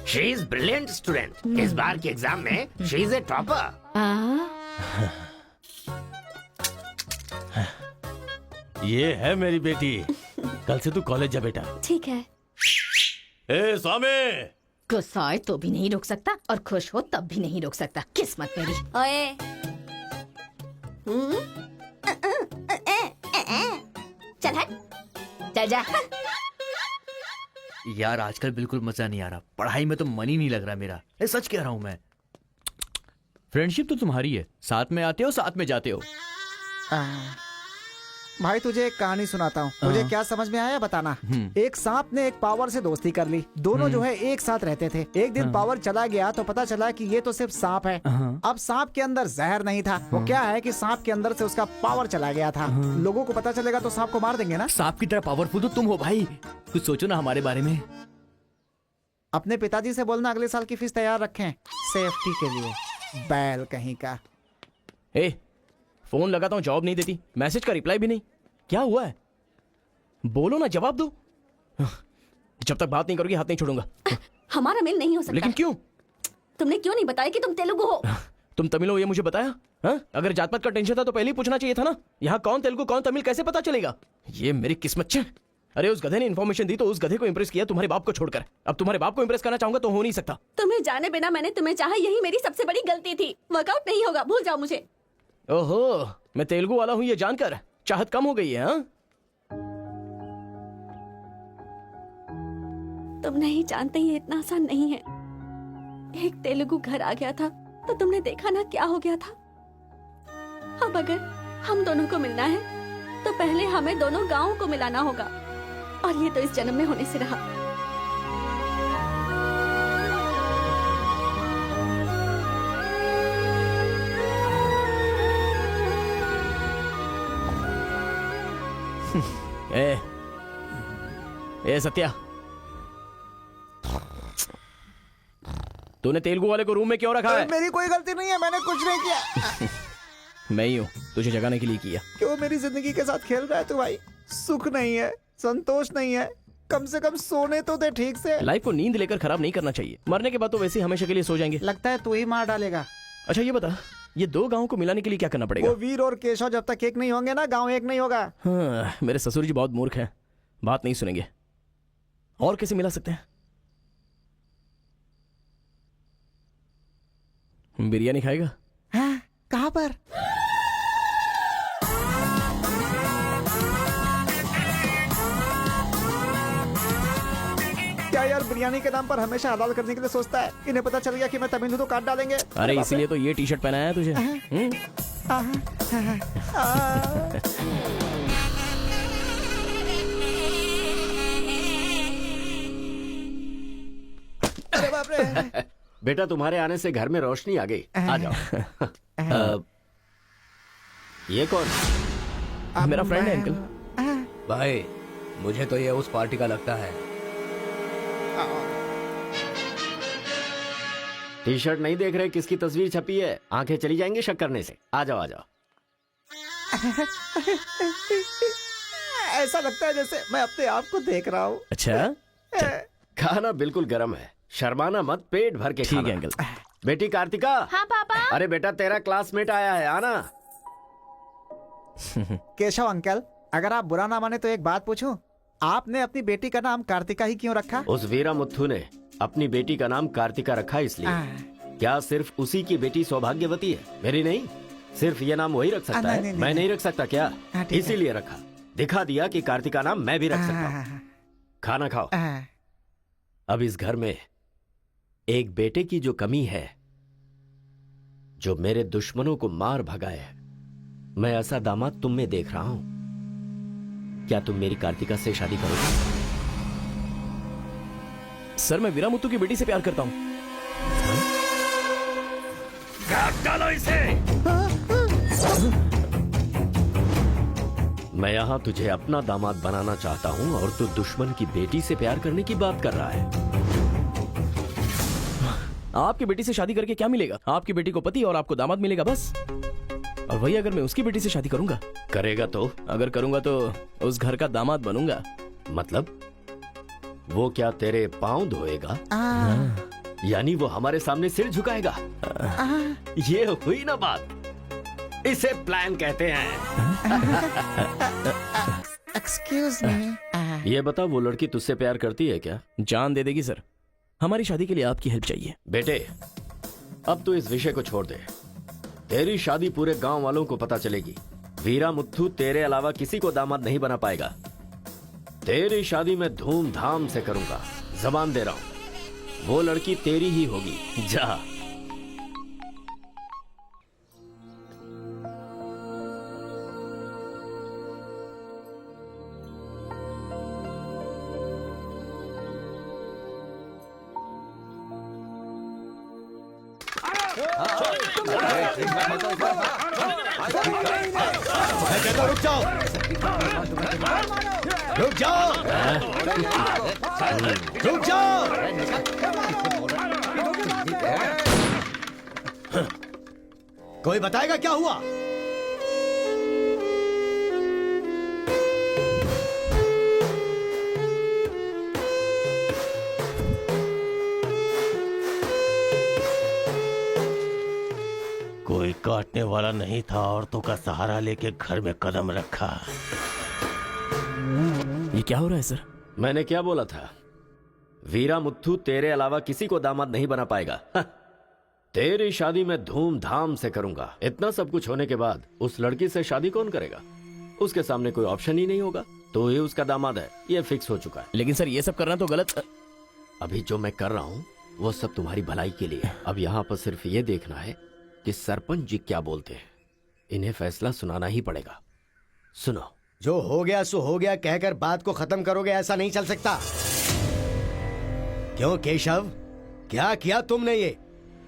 She is brilliant student. इस बार के एग्जाम में शी इज ए टॉपर। ये है मेरी बेटी। कल से तू कॉलेज जा बेटा। ठीक है। ए स्वामी, गुस्सा आए तो भी नहीं रोक सकता और खुश हो तब भी नहीं रोक सकता। किस्मत मेरी। ओए। चल हट। चल जा। यार आजकल बिल्कुल मजा नहीं आ रहा, पढ़ाई में तो मन ही नहीं लग रहा मेरा। सच कह रहा हूं मैं। फ्रेंडशिप तो तुम्हारी है, साथ में आते हो साथ में जाते हो। भाई तुझे एक कहानी सुनाता हूँ, तुझे क्या समझ में आया बताना। एक सांप ने एक पावर से दोस्ती कर ली। दोनों जो है एक साथ रहते थे। एक दिन पावर चला गया तो पता चला कि ये तो सिर्फ सांप है। अब सांप के अंदर जहर नहीं था। वो क्या है कि सांप के अंदर से उसका पावर चला गया था। लोगों को पता चलेगा तो सांप को मार देंगे ना। सांप की तरह पावरफुल तो तुम हो भाई, कुछ सोचो ना हमारे बारे में। अपने पिताजी से बोलना अगले साल की फीस तैयार रखें, सेफ्टी के लिए। बैल कहीं का। फोन लगाता हूँ, जवाब नहीं देती, मैसेज का रिप्लाई भी नहीं। क्या हुआ है? बोलो ना, जवाब दो। जब तक बात नहीं करोगी हाथ नहीं छोड़ूंगा। हमारा मेल नहीं हो सकता। लेकिन क्यों? तुमने क्यों नहीं बताया कि तुम तेलुगु हो? तुम तमिल हो ये मुझे बताया? हाँ? अगर जात पात का टेंशन था तो पहले ही पूछना चाहिए था ना। यहाँ कौन तेलुगु कौन तमिल कैसे पता चलेगा? ये मेरी किस्मत छे। अरे उस गधे ने इन्फॉर्मेशन दी तो उस गधे को इंप्रेस किया, तुम्हारे बाप को छोड़कर। अब तुम्हारे बाप को इंप्रेस करना चाहूंगा तो हो नहीं सकता। तुम्हें जाने बिना मैंने तुम्हें चाहा, यही मेरी सबसे बड़ी गलती थी। वर्कआउट नहीं होगा, भूल जाओ मुझे। ओहो, मैं तेलुगु वाला हूँ ये जानकर चाहत कम हो गई है। हाँ? तुम नहीं जानते ये इतना आसान नहीं है। एक तेलुगु घर आ गया था तो तुमने देखा ना क्या हो गया था। अब अगर हम दोनों को मिलना है तो पहले हमें दोनों गांवों को मिलाना होगा, और ये तो इस जन्म में होने से रहा। ए सत्या, तूने तेलुगु वाले को रूम में क्यों रखा है? मेरी कोई गलती नहीं है, मैंने कुछ नहीं किया। मैं ही हूँ तुझे जगाने के लिए किया। क्यों मेरी जिंदगी के साथ खेल रहा है तू भाई? सुख नहीं है, संतोष नहीं है, कम से कम सोने तो दे ठीक से। लाइफ को नींद लेकर खराब नहीं करना चाहिए। मरने के बाद तो वैसे ही हमेशा के लिए सो जाएंगे। लगता है तू ही मार डालेगा। अच्छा ये बता, ये दो गांवों को मिलाने के लिए क्या करना पड़ेगा? वो वीर और केशव जब तक एक नहीं होंगे ना, गांव एक नहीं होगा। हाँ, मेरे ससुर जी बहुत मूर्ख हैं, बात नहीं सुनेंगे। और कैसे मिला सकते हैं? बिरयानी खाएगा? हाँ, कहाँ पर? क्या यार बिरयानी के नाम पर हमेशा हलाल करने के लिए सोचता है। इन्हें पता चल गया कि मैं तमिल हूं तो काट डालेंगे। अरे इसीलिए तो ये टी शर्ट पहनाया है तुझे। अरे बाप रे। बेटा तुम्हारे आने से घर में रोशनी आ गई। आ जाओ। ये कौन? मेरा फ्रेंड है अंकल। भाई मुझे तो ये उस पार्टी का लगता है। टी शर्ट नहीं देख रहे किसकी तस्वीर छपी है? आंखें चली जाएंगी शक करने से। आ जाओ आ जाओ। ऐसा लगता है जैसे मैं अपने आप को देख रहा हूँ। अच्छा खाना बिल्कुल गर्म है, शर्माना मत, पेट भर के ठीक खाना। है अंकल। बेटी कार्तिका। हाँ पापा। अरे बेटा तेरा क्लासमेट आया है, आना। केशव अंकल, अगर आप बुरा ना माने तो एक बात पूछूं? आपने अपनी बेटी का नाम कार्तिका ही क्यों रखा? उस वीरा मुथ्थू ने अपनी बेटी का नाम कार्तिका रखा इसलिए। क्या सिर्फ उसी की बेटी सौभाग्यवती है? मेरी नहीं, सिर्फ ये नाम वही रख सकता है। मैं नहीं रख सकता क्या? इसीलिए रखा, दिखा दिया कि कार्तिका नाम मैं भी रख सकता हूँ। खाना खाओ। अब इस घर में एक बेटे की जो कमी है, जो मेरे दुश्मनों को मार भगाए, मैं ऐसा दामाद तुम में देख रहा हूं। क्या तुम मेरी कार्तिका से शादी करोगे? सर मैं वीरामुत्तु की बेटी से प्यार करता हूँ। काट डालो इसे। मैं यहाँ तुझे अपना दामाद बनाना चाहता हूँ और तू दुश्मन की बेटी से प्यार करने की बात कर रहा है। आपकी बेटी से शादी करके क्या मिलेगा? आपकी बेटी को पति और आपको दामाद मिलेगा बस। और वही अगर मैं उसकी बेटी से शादी करूंगा। करेगा तो? अगर करूंगा तो उस घर का दामाद बनूंगा। मतलब वो क्या तेरे पांव धोएगा? यानी वो हमारे सामने सिर झुकाएगा? ये हुई ना बात। इसे प्लान कहते हैं। Excuse me. ये बता, वो लड़की तुझसे प्यार करती है क्या? जान दे देगी सर। हमारी शादी के लिए आपकी हेल्प चाहिए। बेटे, अब तो इस विषय को छोड़ दे। तेरी शादी पूरे गांव वालों को पता चलेगी। वीरा मुत्थू तेरे अलावा किसी को दामाद नहीं बना पाएगा। तेरी शादी में धूमधाम से करूंगा, जबान दे रहा हूं। वो लड़की तेरी ही होगी। जा। रुक जाओ, रुक जाओ, रुक जाओ। कोई बताएगा क्या हुआ? कोई काटने वाला नहीं था, औरतों का सहारा लेके घर में कदम रखा। ये क्या हो रहा है सर? मैंने क्या बोला था? वीरा मुत्थू तेरे अलावा किसी को दामाद नहीं बना पाएगा। तेरी शादी में धूमधाम से करूंगा। इतना सब कुछ होने के बाद उस लड़की से शादी कौन करेगा? उसके सामने कोई ऑप्शन ही नहीं होगा। तो ये उसका दामाद है, ये फिक्स हो चुका है। लेकिन सर ये सब करना तो गलत। अभी जो मैं कर रहा हूँ वो सब तुम्हारी भलाई के लिए। अब यहाँ पर सिर्फ ये देखना है कि सरपंच जी क्या बोलते हैं। इन्हें फैसला सुनाना ही पड़ेगा। सुनो। जो हो गया सो हो गया कहकर बात को खत्म करोगे, ऐसा नहीं चल सकता। क्यों केशव, क्या किया तुमने? ये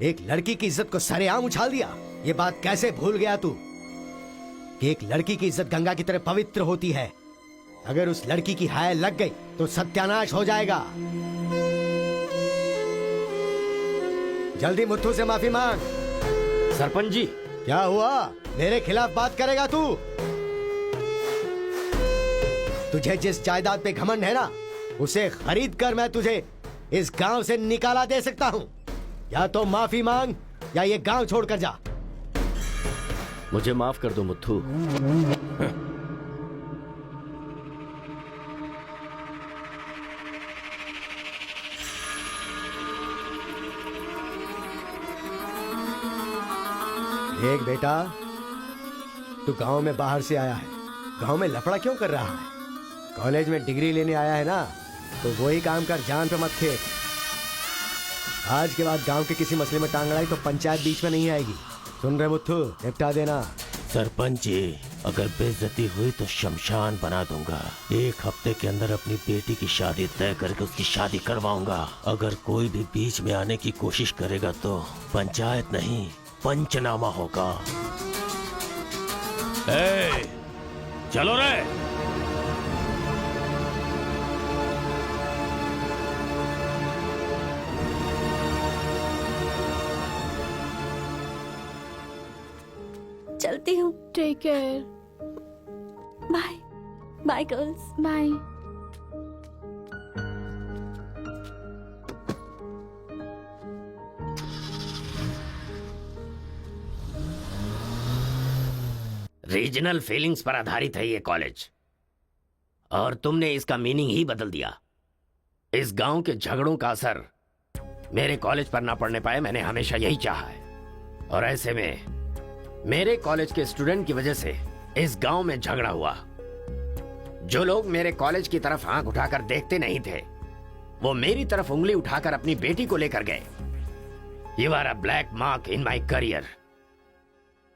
एक लड़की की इज्जत को सरेआम उछाल दिया। ये बात कैसे भूल गया तू कि एक लड़की की इज्जत गंगा की तरह पवित्र होती है। अगर उस लड़की की हाय लग गई तो सत्यानाश हो जाएगा। जल्दी मुत्थू से माफी मांग। सरपंच जी। क्या हुआ? मेरे खिलाफ बात करेगा तू? तुझे जिस जायदाद पे घमंड है ना, उसे खरीद कर मैं तुझे इस गांव से निकाला दे सकता हूं। या तो माफी मांग या ये गांव छोड़कर जा। मुझे माफ कर दो मुत्थू। देख बेटा, तू गांव में बाहर से आया है, गांव में लफड़ा क्यों कर रहा है? कॉलेज में डिग्री लेने आया है ना, तो वही काम कर, जान पे मत खेल। आज के बाद गांव के किसी मसले में टांग अड़ाई तो पंचायत बीच में नहीं आएगी। सुन रहे मुत्थू, निपटा देना। सरपंच जी, अगर बेइज्जती हुई तो शमशान बना दूंगा। 1 हफ्ते के अंदर अपनी बेटी की शादी तय करके उसकी शादी करवाऊंगा। अगर कोई भी बीच में आने की कोशिश करेगा तो पंचायत नहीं, पंचनामा होगा। चलो रे। चलती हूँ। Take care. Bye bye girls. Bye. Regional feelings पर आधारित है ये कॉलेज, और तुमने इसका मीनिंग ही बदल दिया। इस गांव के झगड़ों का असर मेरे कॉलेज पर ना पड़ने पाए, मैंने हमेशा यही चाहा है। और ऐसे में मेरे कॉलेज के स्टूडेंट की वजह से इस गांव में झगड़ा हुआ। जो लोग मेरे कॉलेज की तरफ आंख उठाकर देखते नहीं थे, वो मेरी तरफ उंगली उठाकर अपनी बेटी को लेकर गए। You are a black mark in my career.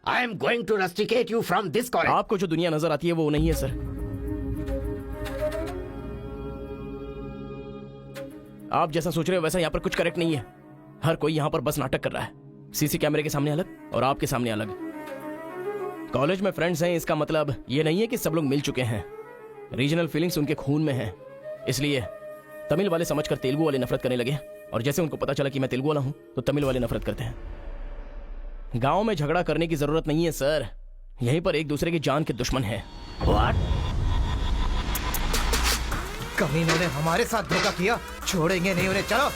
I am going to rusticate you from this college. आपको जो दुनिया नजर आती है वो नहीं है सर। आप जैसा सोच रहे हो वैसा यहाँ पर कुछ करेक्ट नहीं है। हर कोई यहाँ पर बस नाटक कर रहा है। सीसी कैमरे के सामने अलग और आपके सामने अलग। कॉलेज में फ्रेंड्स हैं, इसका मतलब ये नहीं है कि सब लोग मिल चुके हैं। रीजनल फीलिंग्स उनके खून में है, इसलिए तमिल वाले समझकर तेलुगु वाले नफरत करने लगे। और जैसे उनको पता चला कि मैं तेलुगु वाला हूं तो तमिल वाले नफरत करते हैं। गांव में झगड़ा करने की जरूरत नहीं है सर, यहीं पर एक दूसरे की जान के दुश्मन है। What? कमीनों ने हमारे साथ धोखा किया, छोड़ेंगे नहीं उन्हें। चलो।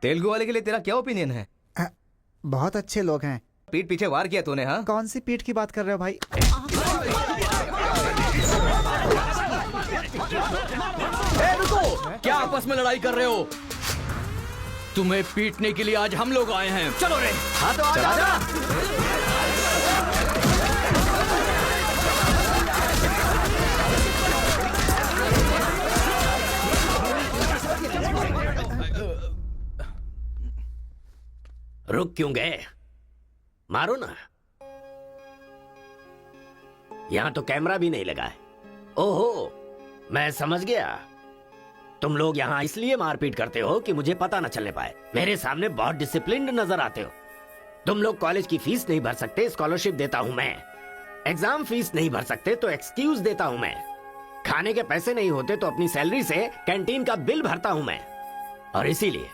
तेलुगु वाले के लिए तेरा क्या ओपिनियन है? बहुत अच्छे लोग हैं। पीठ पीछे वार किया तूने? हाँ, कौन सी पीठ की बात कर रहे हो भाई? ए, रुको! क्या आपस में लड़ाई कर रहे हो? तुम्हें पीटने के लिए आज हम लोग आए हैं। चलो रे। हाँ तो आजा। रुक क्यों गए? मारो ना। यहां तो कैमरा भी नहीं लगा है। ओहो, मैं समझ गया। तुम लोग यहां इसलिए मारपीट करते हो कि मुझे पता न चलने पाए। मेरे सामने बहुत डिसिप्लिन्ड नजर आते हो। तुम लोग कॉलेज की फीस नहीं भर सकते, स्कॉलरशिप देता हूं मैं। एग्जाम फीस नहीं भर सकते तो एक्सक्यूज देता हूं मैं। खाने के पैसे नहीं होते तो अपनी सैलरी से कैंटीन का बिल भरता हूं मैं। और इसीलिए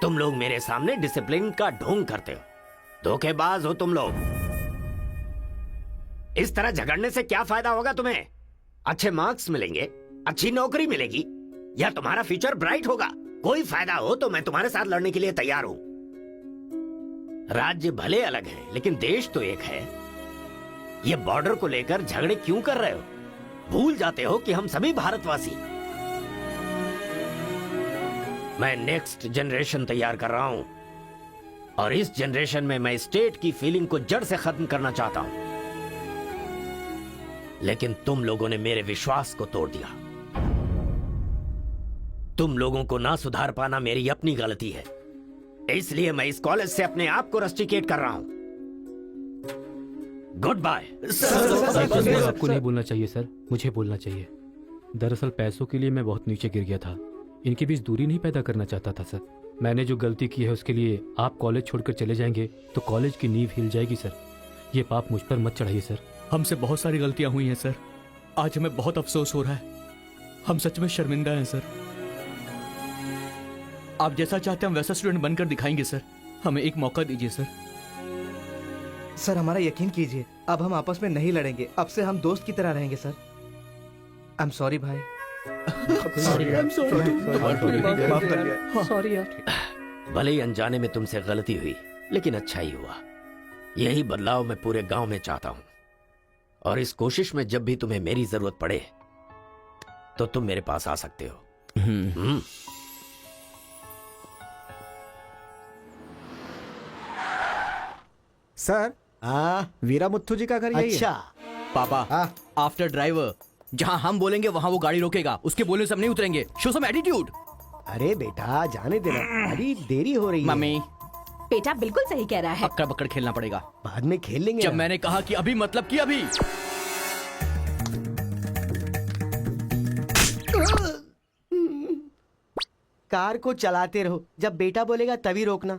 तुम लोग मेरे सामने डिसिप्लिन का ढोंग करते हो। धोखेबाज हो तुम लोग। इस तरह झगड़ने से क्या फायदा होगा तुम्हें? अच्छे मार्क्स मिलेंगे, अच्छी नौकरी मिलेगी, या तुम्हारा फ्यूचर ब्राइट होगा। कोई फायदा हो तो मैं तुम्हारे साथ लड़ने के लिए तैयार हूं। राज्य भले अलग है लेकिन देश तो एक है। ये बॉर्डर को लेकर झगड़े क्यों कर रहे हो? भूल जाते हो कि हम सभी भारतवासी। मैं नेक्स्ट जनरेशन तैयार कर रहा हूं और इस जनरेशन में मैं स्टेट की फीलिंग को जड़ से खत्म करना चाहता हूं। लेकिन तुम लोगों ने मेरे विश्वास को तोड़ दिया। तुम लोगों को ना सुधार पाना मेरी अपनी गलती है। इसलिए मैं इस कॉलेज से अपने आप को रस्टिकेट कर रहा हूं। Good bye. आपको नहीं बोलना चाहिए सर, मुझे बोलना चाहिए। दरअसल पैसों के लिए मैं बहुत नीचे गिर गया था। इनके बीच दूरी नहीं पैदा करना चाहता था सर। मैंने जो गलती की है उसके लिए आप कॉलेज छोड़कर चले जाएंगे तो कॉलेज की नींव हिल जाएगी सर। ये पाप मुझ पर मत चढ़ाइए सर। हमसे बहुत सारी गलतियां हुई हैं सर। आज हमें बहुत अफसोस हो रहा है। हम सच में शर्मिंदा हैं सर। आप जैसा चाहते हैं हम वैसा स्टूडेंट बनकर दिखाएंगे सर। हमें एक मौका दीजिए सर। सर हमारा यकीन कीजिए, अब हम आपस में नहीं लड़ेंगे। अब से हम दोस्त की तरह रहेंगे सर। आई एम सॉरी भाई। सॉरी यार। भले ही अनजाने में तुमसे गलती हुई लेकिन अच्छा ही हुआ। यही बदलाव मैं पूरे गांव में चाहता हूं। और इस कोशिश में जब भी तुम्हें मेरी जरूरत पड़े तो तुम मेरे पास आ सकते हो। सर, वीरा मुत्थु जी का घर यही अच्छा है। पापा, आफ्टर ड्राइवर जहां हम बोलेंगे वहां वो गाड़ी रोकेगा। उसके बोलने से हम नहीं उतरेंगे। Show some attitude. अरे बेटा जाने देना, अभी देरी हो रही है। मम्मी, बेटा बिल्कुल सही कह रहा है। अक्कड़ बक्कड़ खेलना पड़ेगा। बाद में खेल लेंगे। जब मैंने कहा कि अभी मतलब कि अभी। कार को चलाते रहो, जब बेटा बोलेगा तभी रोकना।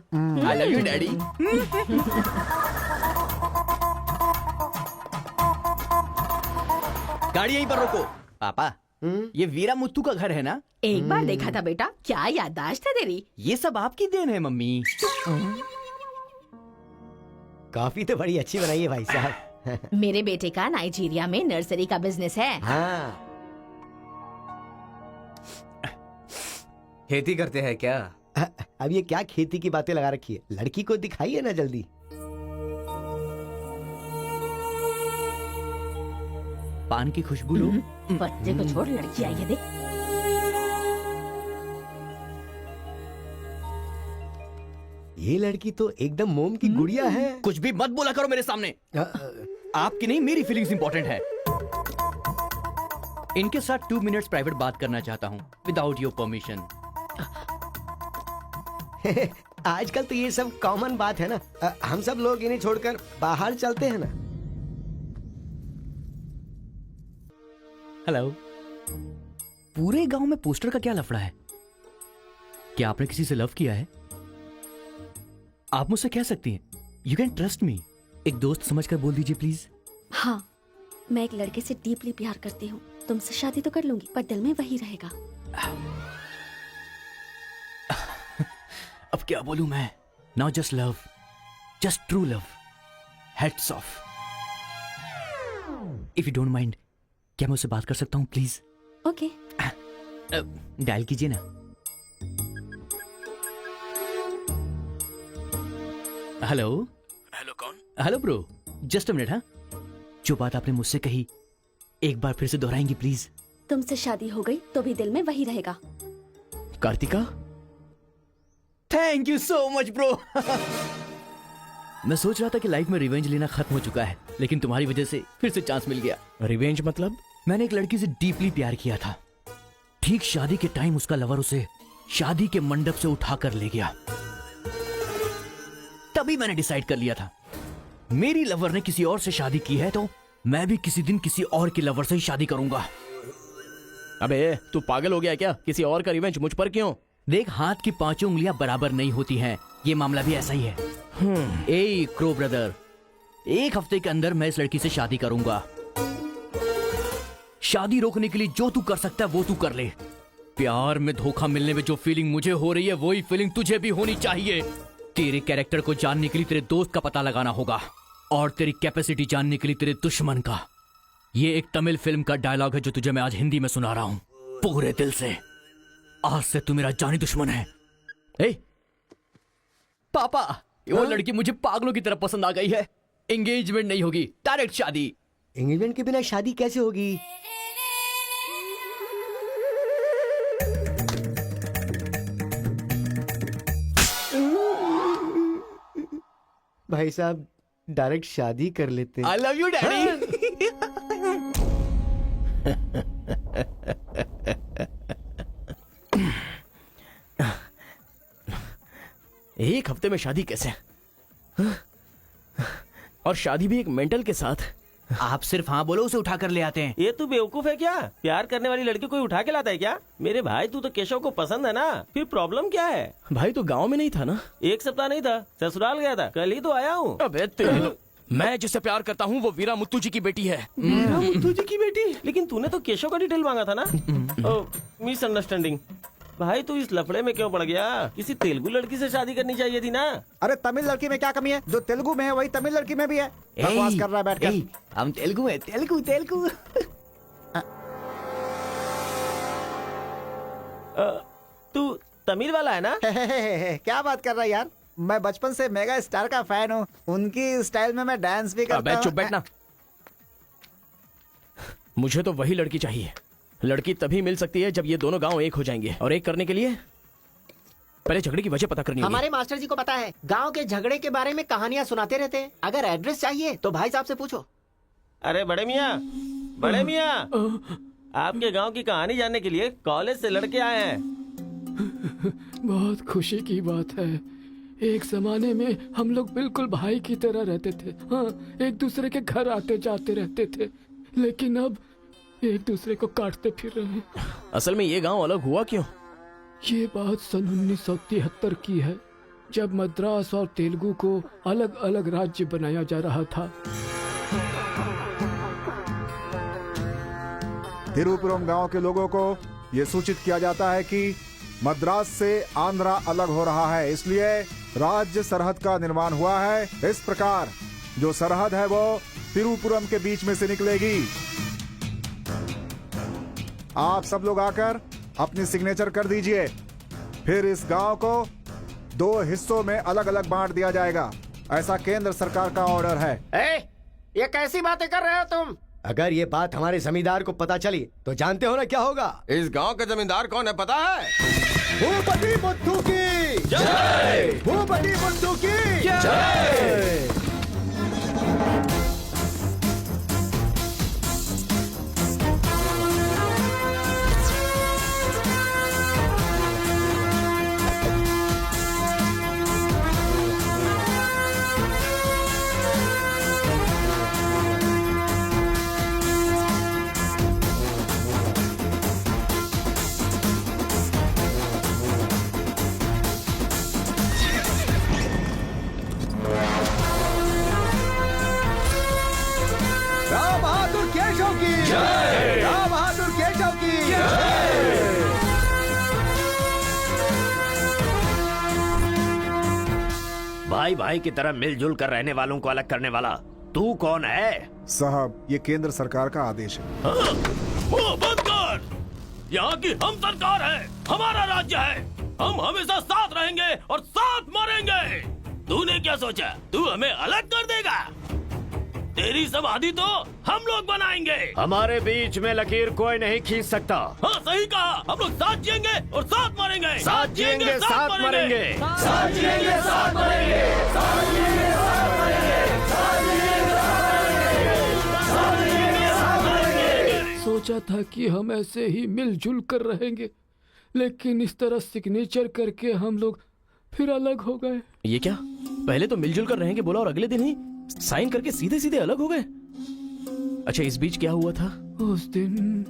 आई लव यू डैडी। गाड़ी यहीं पर रोको। पापा, ये वीरा मुत्तू का घर है ना? एक बार देखा था बेटा, क्या याददाश्त है तेरी। ये सब आपकी देन है मम्मी। कॉफी तो बड़ी अच्छी बनाई है भाई साहब। मेरे बेटे का नाइजीरिया में नर्सरी का बिजनेस है। हाँ। खेती करते हैं क्या? अब ये क्या खेती की बातें लगा रखी है? लड़की को दिखाइए ना जल्दी। पान की खुशबू लो। बच्चे को छोड़, लड़की आई है देख। ये लड़की तो एकदम मोम की गुड़िया है। कुछ भी मत बोला करो मेरे सामने। आपकी नहीं मेरी फीलिंग्स इंपॉर्टेंट है। इनके साथ 2 मिनट्स प्राइवेट बात करना चाहता हूँ विदाउट योर परमिशन। आजकल तो ये सब कॉमन बात है ना। हम सब लोग इन्हें छोड़कर बाहर चलते हैं ना। हेलो। पूरे गांव में पोस्टर का क्या लफड़ा है? क्या आपने किसी से लव किया है? आप मुझसे कह सकती हैं, यू कैन ट्रस्ट मी। एक दोस्त समझकर बोल दीजिए प्लीज। हाँ, मैं एक लड़के से डीपली प्यार करती हूँ। तुमसे शादी तो कर लूंगी पर दिल में वही रहेगा। अब क्या बोलूं मैं? Not just love, just true love. Heads of. If you don't mind, क्या मैं उससे बात कर सकता हूँ प्लीज? ओके। डायल कीजिए ना। हेलो हेलो कौन? Hello bro, just a minute. हाँ, जो बात आपने मुझसे कही एक बार फिर से दोहराएंगी प्लीज? तुमसे शादी हो गई तो भी दिल में वही रहेगा। Kartika, thank you so much bro. मैं सोच रहा था कि लाइफ में रिवेंज लेना खत्म हो चुका है, लेकिन तुम्हारी वजह से फिर से चांस मिल गया। रिवेंज मतलब? मैंने एक लड़की से डीपली प्यार किया था। ठीक शादी के टाइम उसका लवर उसे शादी के मंडप से उठाकर ले गया। तभी मैंने डिसाइड कर लिया था, मेरी लवर ने किसी और से शादी की है तो मैं भी किसी दिन किसी और के लवर से ही शादी करूंगा। अबे तू पागल हो गया क्या? किसी और का रिवेंज मुझ पर क्यों? देख, हाथ की पांचों उंगलियां बराबर नहीं होती हैं, ये मामला भी ऐसा ही है। ए क्रो ब्रदर, एक हफ्ते के अंदर मैं इस लड़की से शादी करूंगा। शादी रोकने के लिए जो तू कर सकता है वो तू कर ले। प्यार में धोखा मिलने में जो फीलिंग मुझे हो रही है वही फीलिंग तुझे भी होनी चाहिए। तेरे कैरेक्टर को जानने के लिए तेरे दोस्त का पता लगाना होगा और तेरी कैपेसिटी जानने के लिए तेरे दुश्मन का। ये एक तमिल फिल्म का डायलॉग है जो तुझे मैं आज हिंदी में सुना रहा हूं, पूरे दिल से। आज से तू मेरा जानी दुश्मन है। ए पापा, वो लड़की मुझे पागलों की तरह पसंद आ गई है। एंगेजमेंट नहीं होगी, डायरेक्ट शादी। एंगेजमेंट के बिना शादी कैसे होगी? भाई साहब, डायरेक्ट शादी कर लेते। आई लव यू डैडी। एक हफ्ते में शादी कैसे? और शादी भी एक मेंटल के साथ। आप सिर्फ हाँ बोलो, उसे उठा कर ले आते हैं। ये तू बेवकूफ है क्या? प्यार करने वाली लड़की कोई उठा के लाता है क्या? मेरे भाई, तू तो केशव को पसंद है ना, फिर प्रॉब्लम क्या है? भाई तो गांव में नहीं था ना? एक सप्ताह नहीं था, ससुराल गया था, कल ही तो आया हूँ। अबे मैं जिससे प्यार करता हूँ वो वीरा मुत्तू जी की बेटी है। वीरा मुत्तू जी की बेटी? लेकिन तूने तो केशव का डिटेल मांगा था ना। मिसअंडरस्टैंडिंग। भाई तू इस लफड़े में क्यों पड़ गया? किसी तेलुगु लड़की से शादी करनी चाहिए थी ना। अरे तमिल लड़की में क्या कमी है? जो तेलुगु में है वही तमिल लड़की में भी है। बकवास कर रहा है बैठकर। हम तेलुगु है, तेलुगु तेलुगु। तू तमिल वाला है ना? क्या बात कर रहा है यार? मैं बचपन से मेगा स्टार का फैन हूँ। उनकी स्टाइल में मैं डांस भी करता हूँ। चुप बैठना। मुझे तो वही लड़की चाहिए। लड़की तभी मिल सकती है जब ये दोनों गांव एक हो जाएंगे, और एक करने के लिए पहले झगड़े की वजह पता करनी होगी। हमारे मास्टर जी को पता है, गांव के झगड़े के बारे में कहानियां सुनाते रहते हैं। अगर एड्रेस चाहिए तो भाई साहब से पूछो। अरे बड़े मियाँ, आपके गांव की कहानी जानने के लिए कॉलेज से लड़के आए हैं। बहुत खुशी की बात है। एक जमाने में हम लोग बिल्कुल भाई की तरह रहते थे। हाँ, एक दूसरे के घर आते जाते रहते थे, लेकिन अब एक दूसरे को काटते फिर रहे हैं। असल में ये गांव अलग हुआ क्यों? ये बात सन 1973 की है, जब मद्रास और तेलुगु को अलग अलग राज्य बनाया जा रहा था। तिरुपुरम गांव के लोगों को ये सूचित किया जाता है कि मद्रास से आंध्रा अलग हो रहा है, इसलिए राज्य सरहद का निर्माण हुआ है। इस प्रकार जो सरहद है वो तिरुपुरम के बीच में से निकलेगी। आप सब लोग आकर अपनी सिग्नेचर कर दीजिए, फिर इस गांव को 2 हिस्सों में अलग अलग बांट दिया जाएगा। ऐसा केंद्र सरकार का ऑर्डर है। ये कैसी बातें कर रहे हो तुम? अगर ये बात हमारे जमींदार को पता चली तो जानते हो ना क्या होगा? इस गांव का जमींदार कौन है पता है? भूपति बुद्धू की जय! भूपति बुद्धू की जय! राम बहादुर केशव की जय! राम बहादुर केशव की जय! भाई भाई की तरह मिलजुल कर रहने वालों को अलग करने वाला तू कौन है? साहब, ये केंद्र सरकार का आदेश है। वो बंद कर। यहाँ की हम सरकार है, हमारा राज्य है। हम हमेशा साथ रहेंगे और साथ मरेंगे। तूने क्या सोचा तू हमें अलग कर देगा? तेरी समाधि तो हम लोग बनाएंगे। हमारे बीच में लकीर कोई नहीं खींच सकता। हाँ सही कहा, हम लोग साथ जिएंगे और साथ मरेंगे। साथ जिएंगे, साथ मरेंगे। साथ जिएंगे, साथ मरेंगे। साथ जिएंगे, साथ मरेंगे। साथ जिएंगे, साथ मरेंगे। साथ मरेंगे। सोचा था कि हम ऐसे ही मिलजुल कर रहेंगे, लेकिन इस तरह सिग्नेचर करके हम लोग फिर अलग हो गए। ये क्या, पहले तो मिलजुल कर रहेंगे बोला और अगले दिन ही साइन करके सीधे सीधे अलग हो गए। अच्छा, इस बीच क्या हुआ था? उस दिन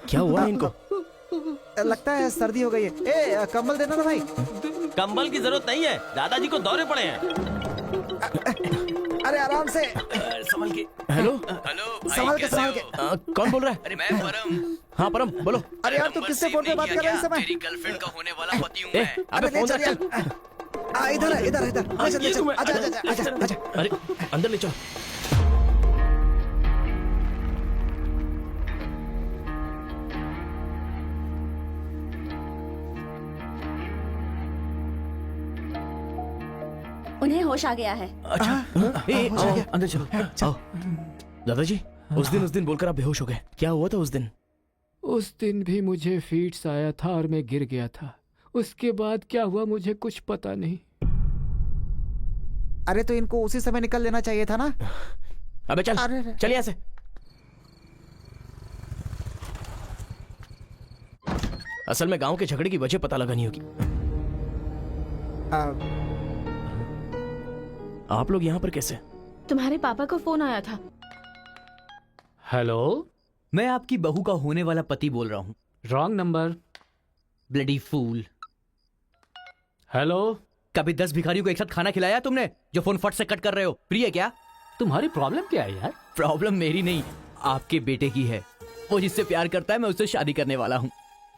क्या हुआ इनको? लगता है सर्दी हो गई है। ए कंबल देना ना भाई। कंबल की जरूरत नहीं है, दादाजी को दौरे पड़े हैं। अरे आराम से संभल के। हेलो संभाल के संभाल के। कौन बोल रहा है? अरे मैं परम। हाँ परम बोलो। अरे यार तू किससे फोन पे बात कर रहा है इस समय? तेरी गर्लफ्रेंड का होने वाला पति हूँ ए, मैं। अबे ले फोन चल रख यार। चल। इधर है, इधर इधर। ले चल, ले चल। आजा आजा आजा आजा। अरे अंदर ले चलो। उन्हें होश आ गया है। अच्छा आओ, अंदर चलो। आओ दादाजी, उस दिन बोलकर आप बेहोश हो गए, क्या हुआ था उस दिन? उस दिन भी मुझे फीट्स आया था और मैं गिर गया था। उसके बाद क्या हुआ मुझे कुछ पता नहीं। अरे तो इनको उसी समय निकल लेना चाहिए था ना। अबे चल चल यहाँ से। असल में गांव के झगड़े की वजह पता लगानी होगी। आप लोग यहाँ पर कैसे? तुम्हारे पापा को फोन आया था। हेलो, मैं आपकी बहू का होने वाला पति बोल रहा हूँ। Wrong number. Bloody fool. Hello, कभी 10 भिखारियों को एक साथ खाना खिलाया तुमने जो फोन फट से कट कर रहे हो? प्रिय क्या? तुम्हारी प्रॉब्लम क्या है यार? प्रॉब्लम मेरी नहीं, आपके बेटे की है। वो जिससे प्यार करता है मैं उससे शादी करने वाला हूँ।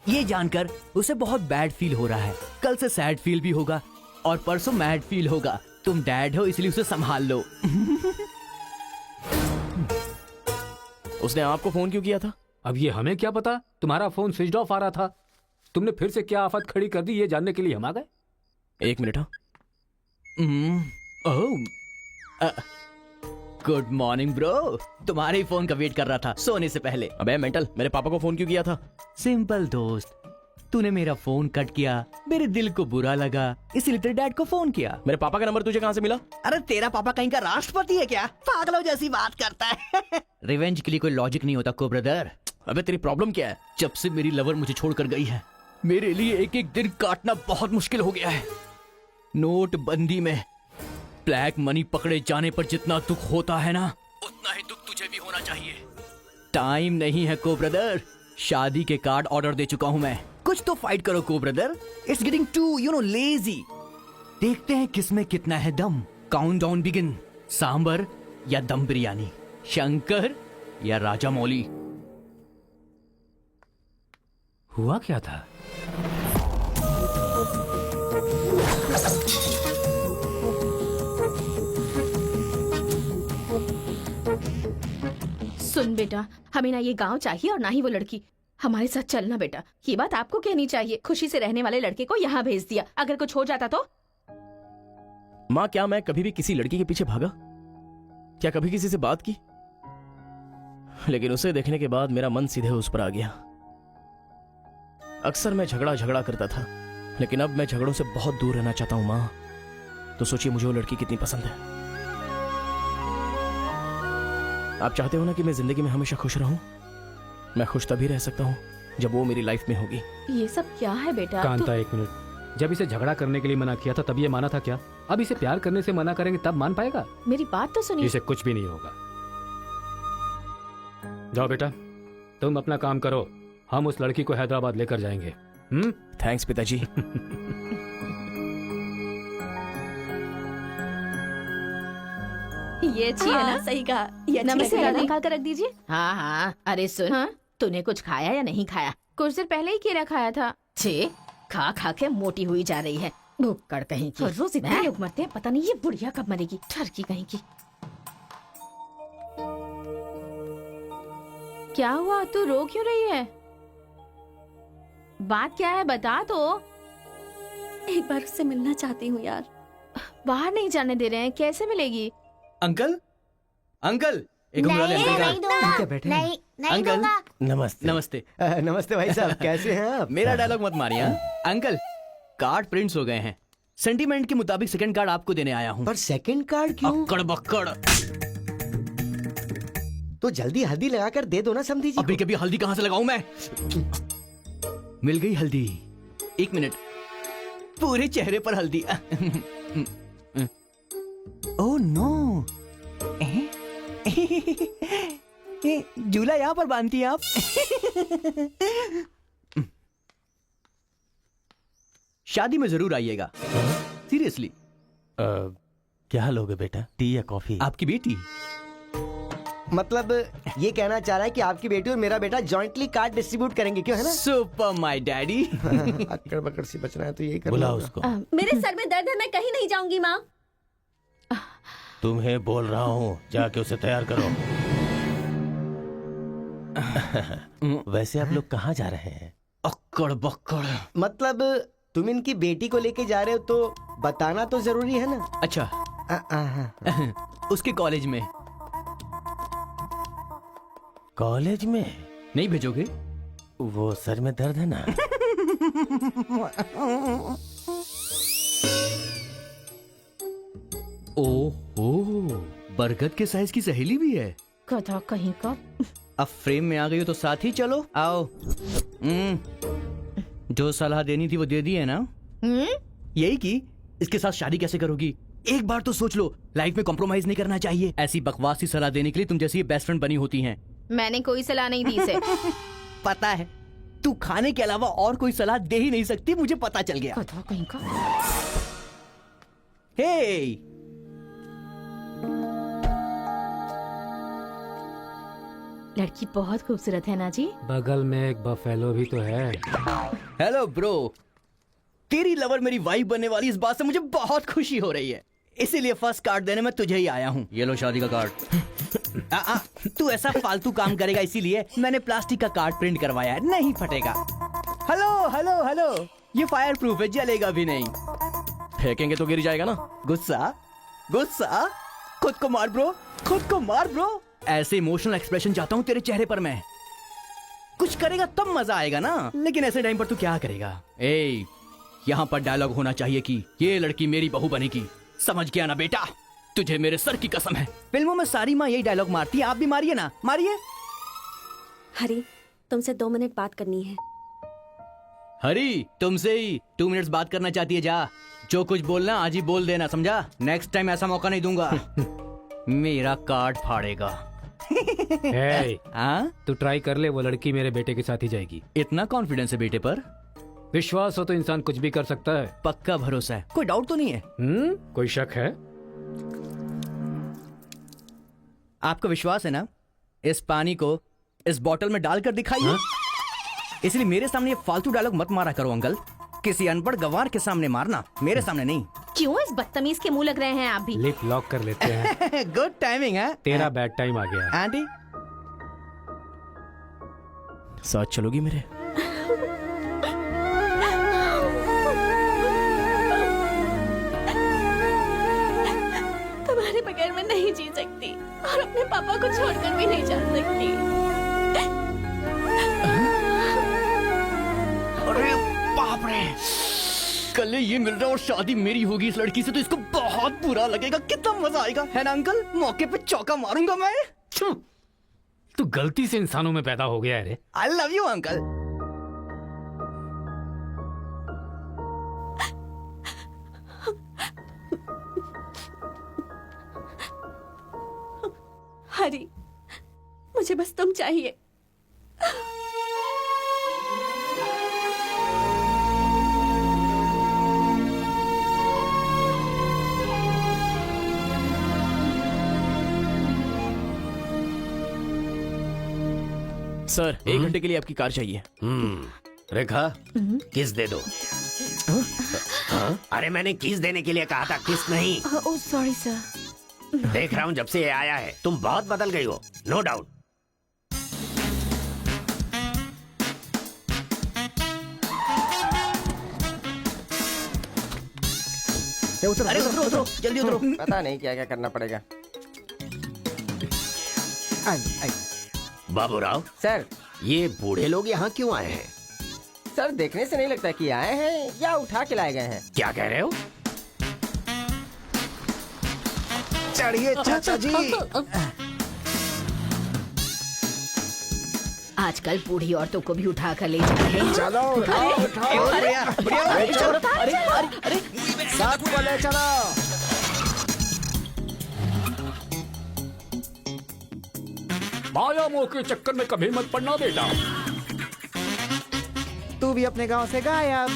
ये जानकर उसे बहुत बैड फील हो रहा है। कल से सैड फील भी होगा और परसों मैड फील होगा। तुम डैड हो इसलिए उसे संभाल लो। उसने आपको फोन क्यों किया था? अब ये हमें क्या पता, तुम्हारा फोन स्विच ऑफ आ रहा था। तुमने फिर से क्या आफत खड़ी कर दी ये जानने के लिए हम आ गए। एक मिनट। हाँ गुड मॉर्निंग ब्रो। तुम्हारे ही फोन का वेट कर रहा था सोने से पहले। अबे मेंटल, मेरे पापा को फोन क्यों किया था? सिंपल दोस्त, तूने मेरा फोन कट किया, मेरे दिल को बुरा लगा, इसलिए तेरे डैड को फोन किया। मेरे पापा का नंबर तुझे कहाँ से मिला? अरे तेरा पापा कहीं का राष्ट्रपति है क्या? पागलों जैसी बात करता है। रिवेंज के लिए कोई लॉजिक नहीं होता को ब्रदर। अबे तेरी प्रॉब्लम क्या है? जब से मेरी लवर मुझे छोड़कर गई है, मेरे लिए एक एक दिन काटना बहुत मुश्किल हो गया है। नोटबंदी में ब्लैक मनी पकड़े जाने पर जितना दुख होता है ना, उतना ही दुख तुझे भी होना चाहिए। टाइम नहीं है को ब्रदर, शादी के कार्ड ऑर्डर दे चुका हूं मैं। कुछ तो फाइट करो को brother, it's getting too lazy. देखते हैं किसमें कितना है दम। Countdown begin. सांबर या दम बिरयानी, शंकर या राजा मौली। हुआ क्या था? सुन बेटा, हमें ना ये गांव चाहिए और ना ही वो लड़की। हमारे साथ चलना बेटा। ये बात आपको कहनी चाहिए। खुशी से रहने वाले लड़के को यहाँ भेज दिया, अगर कुछ हो जाता तो? माँ, क्या मैं कभी भी किसी लड़की के पीछे भागा? क्या कभी किसी से बात की? लेकिन उसे देखने के बाद मेरा मन सीधे उस पर आ गया। अक्सर मैं झगड़ा करता था, लेकिन अब मैं झगड़ों से बहुत दूर रहना चाहता हूँ माँ। तो सोचिए मुझे वो लड़की कितनी पसंद है। आप चाहते हो ना कि मैं जिंदगी में हमेशा खुश रहूं? मैं खुश तभी रह सकता हूँ जब वो मेरी लाइफ में होगी। ये सब क्या है बेटा? कांता एक मिनट, जब इसे झगड़ा करने के लिए मना किया था तब ये माना था क्या? अब इसे प्यार करने से मना करेंगे तब मान पाएगा? मेरी बात तो सुनिए। इसे कुछ भी नहीं होगा। जाओ बेटा, तुम अपना काम करो, हम उस लड़की को हैदराबाद लेकर जाएंगे। थैंक्स पिताजी। ये अच्छी है ना? सही कहा। ये नमस्ते दादा, दादी। निकाल कर रख दीजिए। हाँ हाँ। अरे सुन, हाँ? तूने कुछ खाया या नहीं खाया? कुछ देर पहले ही केला खाया था। छे, खा खा के मोटी हुई जा रही है। भुक्कड़ कहीं की। रोज इतने लोग मरते हैं, पता नहीं ये बुढ़िया कब मरेगी। ठरकी कहीं की। क्या हुआ? तू रो क्यों रही है? बात क्या है, बता तो। एक बार उससे मिलना चाहती हूँ यार। बाहर नहीं जाने दे रहे हैं, कैसे मिलेगी? अंकल अंकल एक उम्र वाले अंकल का क्या बैठे हैं? अंकल नमस्ते। नमस्ते। नमस्ते भाई साहब, कैसे हैं आप? मेरा डायलॉग मत मारिए हाँ? अंकल कार्ड प्रिंट्स हो गए हैं, सेंटीमेंट के मुताबिक सेकंड कार्ड आपको देने आया हूँ। पर सेकंड कार्ड क्यों? अक्कड़ बक्कड़। तो जल्दी हल्दी लगाकर दे दो ना समधी जी अभी को। कभी हल्दी कहाँ से लगाऊं मैं? मिल गई हल्दी। एक मिनट, पूरे चेहरे पर हल्दी। ओह नो, झूला यहाँ पर बांधती हैं आप? शादी में जरूर आइएगा, सीरियसली। क्या लोगे बेटा, टी या कॉफी? आपकी बेटी मतलब ये कहना चाह रहा है कि आपकी बेटी और मेरा बेटा जॉइंटली कार्ड डिस्ट्रीब्यूट करेंगे, क्यों है ना? Super my daddy. अक्कड़ बकड़ से बचना है तो यही करना बुलाओ होगा। उसको। मेरे सर में दर्द है, मैं कहीं नहीं जाऊंगी माँ। तुम्हें बोल रहा हूँ, जाके उसे तैयार करो। वैसे आप लोग कहाँ जा रहे हैं? अक्कड़ बक्कड़। मतलब तुम इनकी बेटी को लेके जा रहे हो तो बताना तो जरूरी है ना? अच्छा, उसके कॉलेज में। कॉलेज में नहीं भेजोगे? वो सर में दर्द है ना। ओहो, बरगद के साइज की सहेली भी है। गधा कहीं का। अब फ्रेम में आ गई हो तो साथ ही चलो। आओ। जो सलाह देनी थी वो दे दी है ना? यही कि इसके साथ शादी कैसे करोगी? एक बार तो सोच लो, लाइफ में कॉम्प्रोमाइज नहीं करना चाहिए। ऐसी बकवास सी सलाह देने के लिए तुम जैसी बेस्ट फ्रेंड बनी होती हैं। मैंने कोई सलाह नहीं दी इसे। पता है, तू खाने के अलावा और कोई सलाह दे ही नहीं सकती, मुझे पता चल गया। गधा कहीं का। हे, लड़की बहुत खूबसूरत है ना जी। बगल में एक बफेलो भी तो है। हेलो ब्रो, तेरी लवर मेरी वाइफ बनने वाली इस बात से मुझे बहुत खुशी हो रही है, इसीलिए फर्स्ट कार्ड देने में तुझे ही आया हूँ। ये लो शादी का कार्ड। तू ऐसा फालतू काम करेगा इसीलिए मैंने प्लास्टिक का कार्ड प्रिंट करवाया है, नहीं फटेगा। हेलो हेलो हेलो, ये फायर प्रूफ है, जलेगा भी नहीं। फेंकेंगे तो गिर जाएगा ना। गुस्सा गुस्सा, खुद को मार ब्रो, खुद को मार ब्रो। ऐसे इमोशनल एक्सप्रेशन चाहता हूँ तेरे चेहरे पर मैं। कुछ करेगा तब मजा आएगा ना, लेकिन ऐसे टाइम पर तू क्या करेगा? ए, यहाँ पर डायलॉग होना चाहिए कि ये लड़की मेरी बहू बनेगी, समझ गया ना बेटा? तुझे मेरे सर की कसम है, फिल्मों में सारी माँ यही डायलॉग मारती है, आप भी मारिए ना, मारिए। हरी, तुमसे 2 मिनट बात करनी है। हरी, तुमसे ही 2 मिनट्स बात करना चाहती है? जा, जो कुछ बोलना आज ही बोल देना, समझा? नेक्स्ट टाइम ऐसा मौका नहीं दूंगा। मेरा कार्ड फाड़ेगा। तू ट्राई कर ले, वो लड़की मेरे बेटे के साथ ही जाएगी। इतना कॉन्फिडेंस है बेटे पर? विश्वास हो तो इंसान कुछ भी कर सकता है। पक्का भरोसा है, कोई डाउट तो नहीं है? कोई शक है? आपको विश्वास है ना? इस पानी को इस बोतल में डालकर दिखाइए। इसलिए मेरे सामने ये फालतू डायलॉग मत मारा करो अंकल, किसी अनपढ़ गवार के सामने मारना, मेरे सामने नहीं। क्यों इस बदतमीज के मुंह लग रहे हैं आप भी? लिप लॉक कर लेते हैं। गुड टाइमिंग है। तेरा बैड टाइम आ गया है। आंटी, साथ चलोगी मेरे? तुम्हारे बगैर मैं नहीं जी सकती और अपने पापा को छोड़कर भी नहीं जा सकती। अरे बाप रे, कल ये मिल रहा और शादी मेरी होगी इस लड़की से, तो इसको बहुत बुरा लगेगा। कितना मजा आएगा, है ना अंकल? मौके पे चौका मारूंगा मैं। तू गलती से इंसानों में पैदा हो गया है रे। I love you uncle. Hari, मुझे बस तुम चाहिए। सर, 1 घंटे के लिए आपकी कार चाहिए। रेखा, किस दे दो। अरे मैंने किस देने के लिए कहा था, किस नहीं। Oh sorry sir. देख रहा हूँ जब से ये आया है तुम बहुत बदल गई हो, नो डाउट। उतर, अरे उतर, उतरो उतरो जल्दी उतरो। पता नहीं क्या क्या करना पड़ेगा। बाबूराव सर, ये बूढ़े लोग यहाँ क्यों आए हैं? सर देखने से नहीं लगता कि आए हैं या उठा के लाए गए हैं। क्या कह रहे हो? चढ़िए चाचा जी। आजकल बूढ़ी औरतों को भी उठा कर ले जा रहे हैं। चलो उठाओ, उठाओ। अरे सबको ले चलो। माया मोह के चक्कर में कभी मत पड़ना बेटा। तू भी अपने गांव से गायब।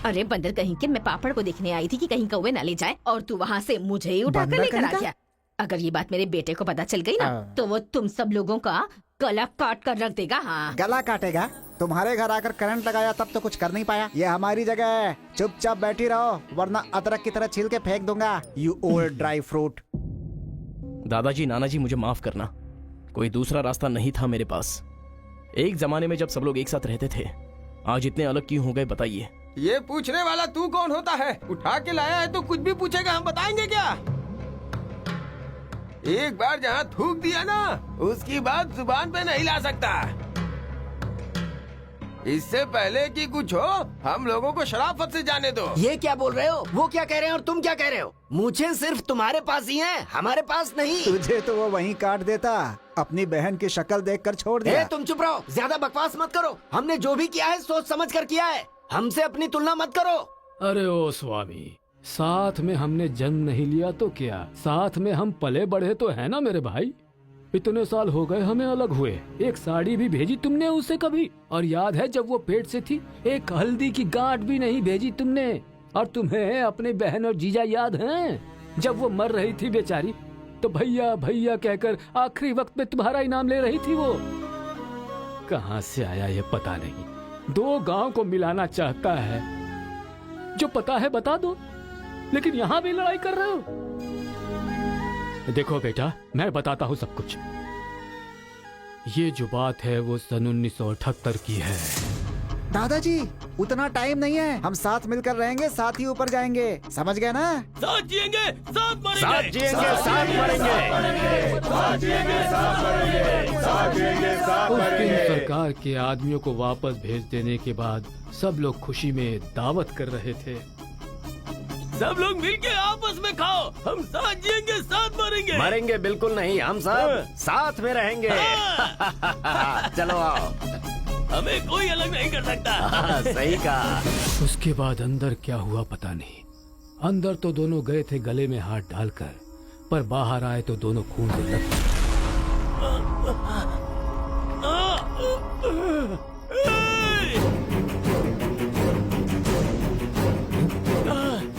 अरे बंदर कहीं के, मैं पापड़ को देखने आई थी कि कहीं कौवे न ले जाए और तू वहाँ से मुझे ही उठा कर बंदर लेकर आ कहीं का? गया। अगर ये बात मेरे बेटे को पता चल गई ना तो वो तुम सब लोगों का गला काट कर रख देगा। हाँ, गला काटेगा? तुम्हारे घर आकर करंट लगाया तब तो कुछ कर नहीं पाया। ये हमारी जगह है, चुपचाप बैठी रहो वरना अदरक की तरह छील के फेंक दूंगा। You old dry fruit. दादाजी नानाजी मुझे माफ करना, कोई दूसरा रास्ता नहीं था मेरे पास। एक जमाने में जब सब लोग एक साथ रहते थे, आज इतने अलग क्यों हो गए बताइए। ये पूछने वाला तू कौन होता है? उठा के लाया है तो कुछ भी पूछेगा, हम बताएंगे क्या? एक बार जहाँ थूक दिया ना, उसकी बात जुबान पे नहीं ला सकता। इससे पहले कि कुछ हो, हम लोगों को शराफत से जाने दो। ये क्या बोल रहे हो? वो क्या कह रहे हैं और तुम क्या कह रहे हो? मुझे सिर्फ तुम्हारे पास ही है, हमारे पास नहीं। तुझे तो वो वहीं काट देता, अपनी बहन की शक्ल देखकर छोड़ दिया। तुम चुप रहो, ज्यादा बकवास मत करो। हमने जो भी किया है सोच समझ कर किया है, हमसे अपनी तुलना मत करो। अरे ओ स्वामी, साथ में हमने जन्म नहीं लिया तो क्या, साथ में हम पले बढ़े तो है ना मेरे भाई। इतने साल हो गए हमें अलग हुए, एक साड़ी भी भेजी तुमने उसे कभी? और याद है जब वो पेट से थी, एक हल्दी की गांठ भी नहीं भेजी तुमने। और तुम्हें अपने बहन और जीजा याद हैं? जब वो मर रही थी बेचारी, तो भैया भैया कहकर आखिरी वक्त में तुम्हारा इनाम ले रही थी। वो कहाँ से आया ये पता नहीं। दो गांव को मिलाना चाहता है, जो पता है बता दो, लेकिन यहाँ भी लड़ाई कर रहे हो। देखो बेटा, मैं बताता हूँ सब कुछ। ये जो बात है वो सन 1978 की है। दादाजी उतना टाइम नहीं है, हम साथ मिलकर रहेंगे, साथ ही ऊपर जाएंगे, समझ गए ना? साथ जिएंगे, साथ मरेंगे, साथ जिएंगे, साथ मरेंगे। उस दिन सरकार के आदमियों को वापस भेज देने के बाद सब लोग खुशी में दावत कर रहे थे। सब लोग मिलके आपस में खाओ, हम साथ जिएंगे, साथ मरेंगे। मरेंगे बिल्कुल नहीं, हम सब साथ में रहेंगे। चलो आओ। हमें कोई अलग नहीं कर सकता। सही कहा। उसके बाद अंदर क्या हुआ पता नहीं। अंदर तो दोनों गए थे गले में हाथ डालकर, पर बाहर आए तो दोनों खून से लथपथ।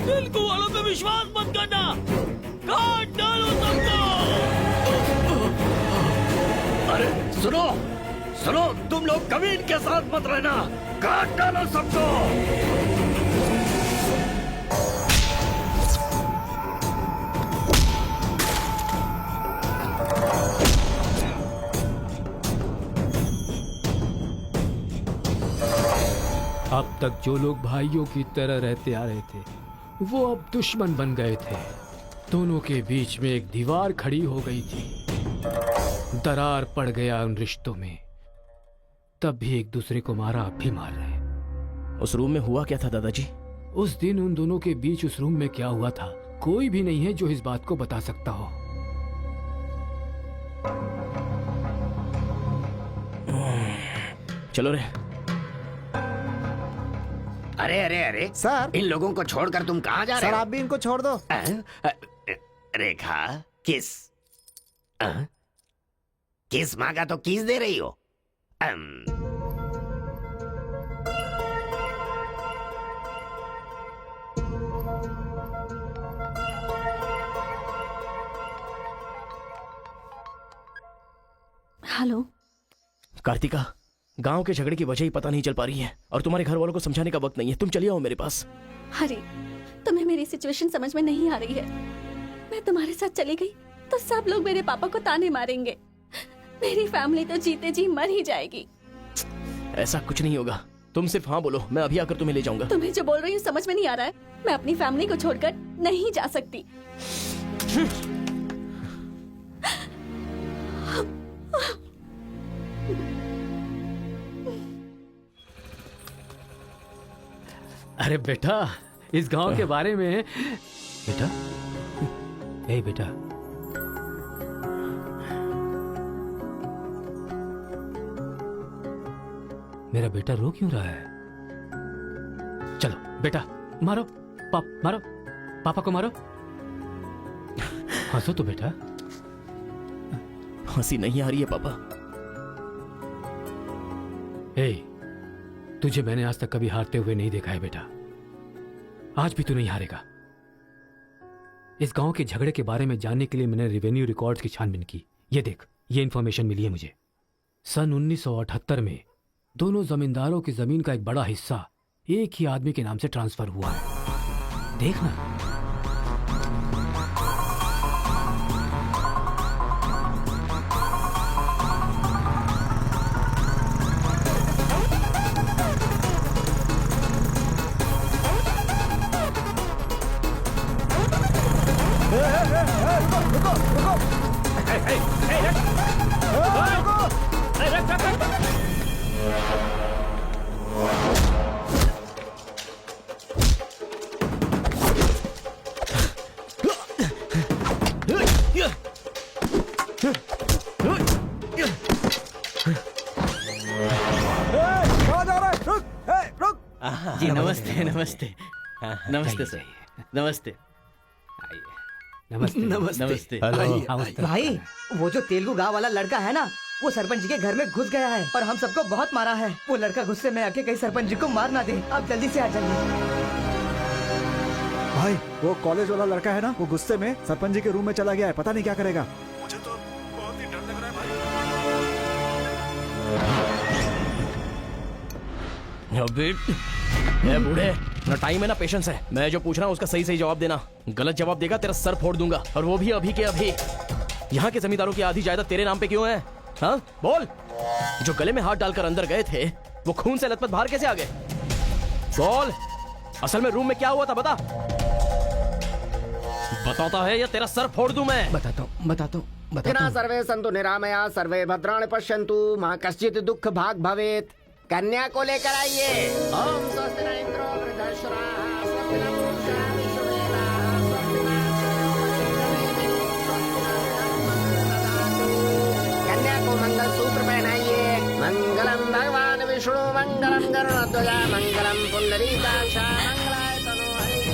तेलुगु वालों पे विश्वास मत करना, काट डालो सबको। अरे सुनो सुनो, तुम लोग कभी इनके साथ मत रहना, काट डालो सबको। अब तक जो लोग भाइयों की तरह रहते आ रहे थे, वो अब दुश्मन बन गए थे। दोनों के बीच में एक दीवार खड़ी हो गई थी। दरार पड़ गया उन रिश्तों में। तब भी एक दूसरे को मारा, अब भी मार रहे। उस रूम में हुआ क्या था दादाजी? उस दिन उन दोनों के बीच उस रूम में क्या हुआ था, कोई भी नहीं है जो इस बात को बता सकता हो। चलो रे। अरे अरे अरे सर, इन लोगों को छोड़कर तुम कहाँ जा रहे सर हो? आप भी इनको छोड़ दो। रेखा, किस किस मांगा तो किस दे रही हो? हेलो कार्तिका, गांव के झगड़े की वजह ही पता नहीं चल पा रही है और तुम्हारे घर वालों को समझाने का वक्त नहीं है। तुम चलिए आओ मेरे पास। हरी, तुम्हें मेरी सिचुएशन समझ में नहीं आ रही है। मैं तुम्हारे साथ चली गई तो सब लोग मेरे पापा को ताने मारेंगे। मेरी फैमिली तो जीते जी मर ही जाएगी। ऐसा कुछ नहीं होगा। तुम सिर्फ हाँ बोलो, मैं अभी आकर तुम्हें ले जाऊंगा। तुम्हें जो बोल रही हूँ समझ में नहीं आ रहा है। मैं अपनी फैमिली को छोड़कर नहीं जा सकती। अरे बेटा, इस गांव के बारे में बेटा, ए बेटा, मेरा बेटा रो क्यों रहा है? चलो बेटा, मारो मारो, पापा को मारो। हंसो तो बेटा। हंसी नहीं आ रही है पापा। ए, तुझे मैंने आज तक कभी हारते हुए नहीं देखा है बेटा। आज भी तू नहीं हारेगा। इस गांव के झगड़े के बारे में जानने के लिए मैंने रेवेन्यू रिकॉर्ड्स की छानबीन की। ये देख, ये इंफॉर्मेशन मिली है मुझे। सन 1978 में दोनों जमींदारों की जमीन का एक बड़ा हिस्सा एक ही आदमी के नाम से ट्रांसफर हुआ है। देखना। जी नमस्ते नमस्ते नमस्ते सर, नमस्ते नमस्ते नमस्ते। भाई, वो जो तेलुगु गाँव वाला लड़का है ना, वो सरपंच जी के घर में घुस गया है और हम सबको बहुत मारा है। वो लड़का गुस्से में आके कहीं सरपंच जी को मार ना दे। आप जल्दी से आ जाइए। भाई, वो कॉलेज वाला लड़का है ना, वो गुस्से में सरपंच जी के रूम में चला गया है। पता नहीं क्या करेगा। मुझे तो बहुत ही डर लग रहा है भाई। बूढ़े, ना टाइम है ना पेशेंस है। मैं जो पूछ रहा हूँ उसका सही सही जवाब देना। गलत जवाब देगा तेरा सर फोड़ दूंगा, और वो भी अभी के अभी। यहाँ के जमींदारों की आधी जायदाद तेरे नाम पे क्यों है? हाँ बोल। जो गले में हाथ डालकर अंदर गए थे, वो खून से लथपथ बाहर कैसे आ गए? बोल, असल में रूम में क्या हुआ था बता। बताता है या तेरा सर फोड़ दूं मैं? बताता हूँ। सर्वे संतु निरामया, सर्वे भद्राणि पश्यन्तु, मां कश्चित् दुःख भाग भवेत्। कन्या को लेकर आइए। ओम स्वस्ति न इंद्रो वृद्धश्रवाः, स्वस्ति न पूषा विश्ववेदाः, स्वस्ति न कन्या को मंगलसूत्र पहनाइए। मंगलम भगवान विष्णु, मंगलम गरुड़ध्वज, मंगलम पुंडरीकाक्ष, मंगलाय तनो हरिः।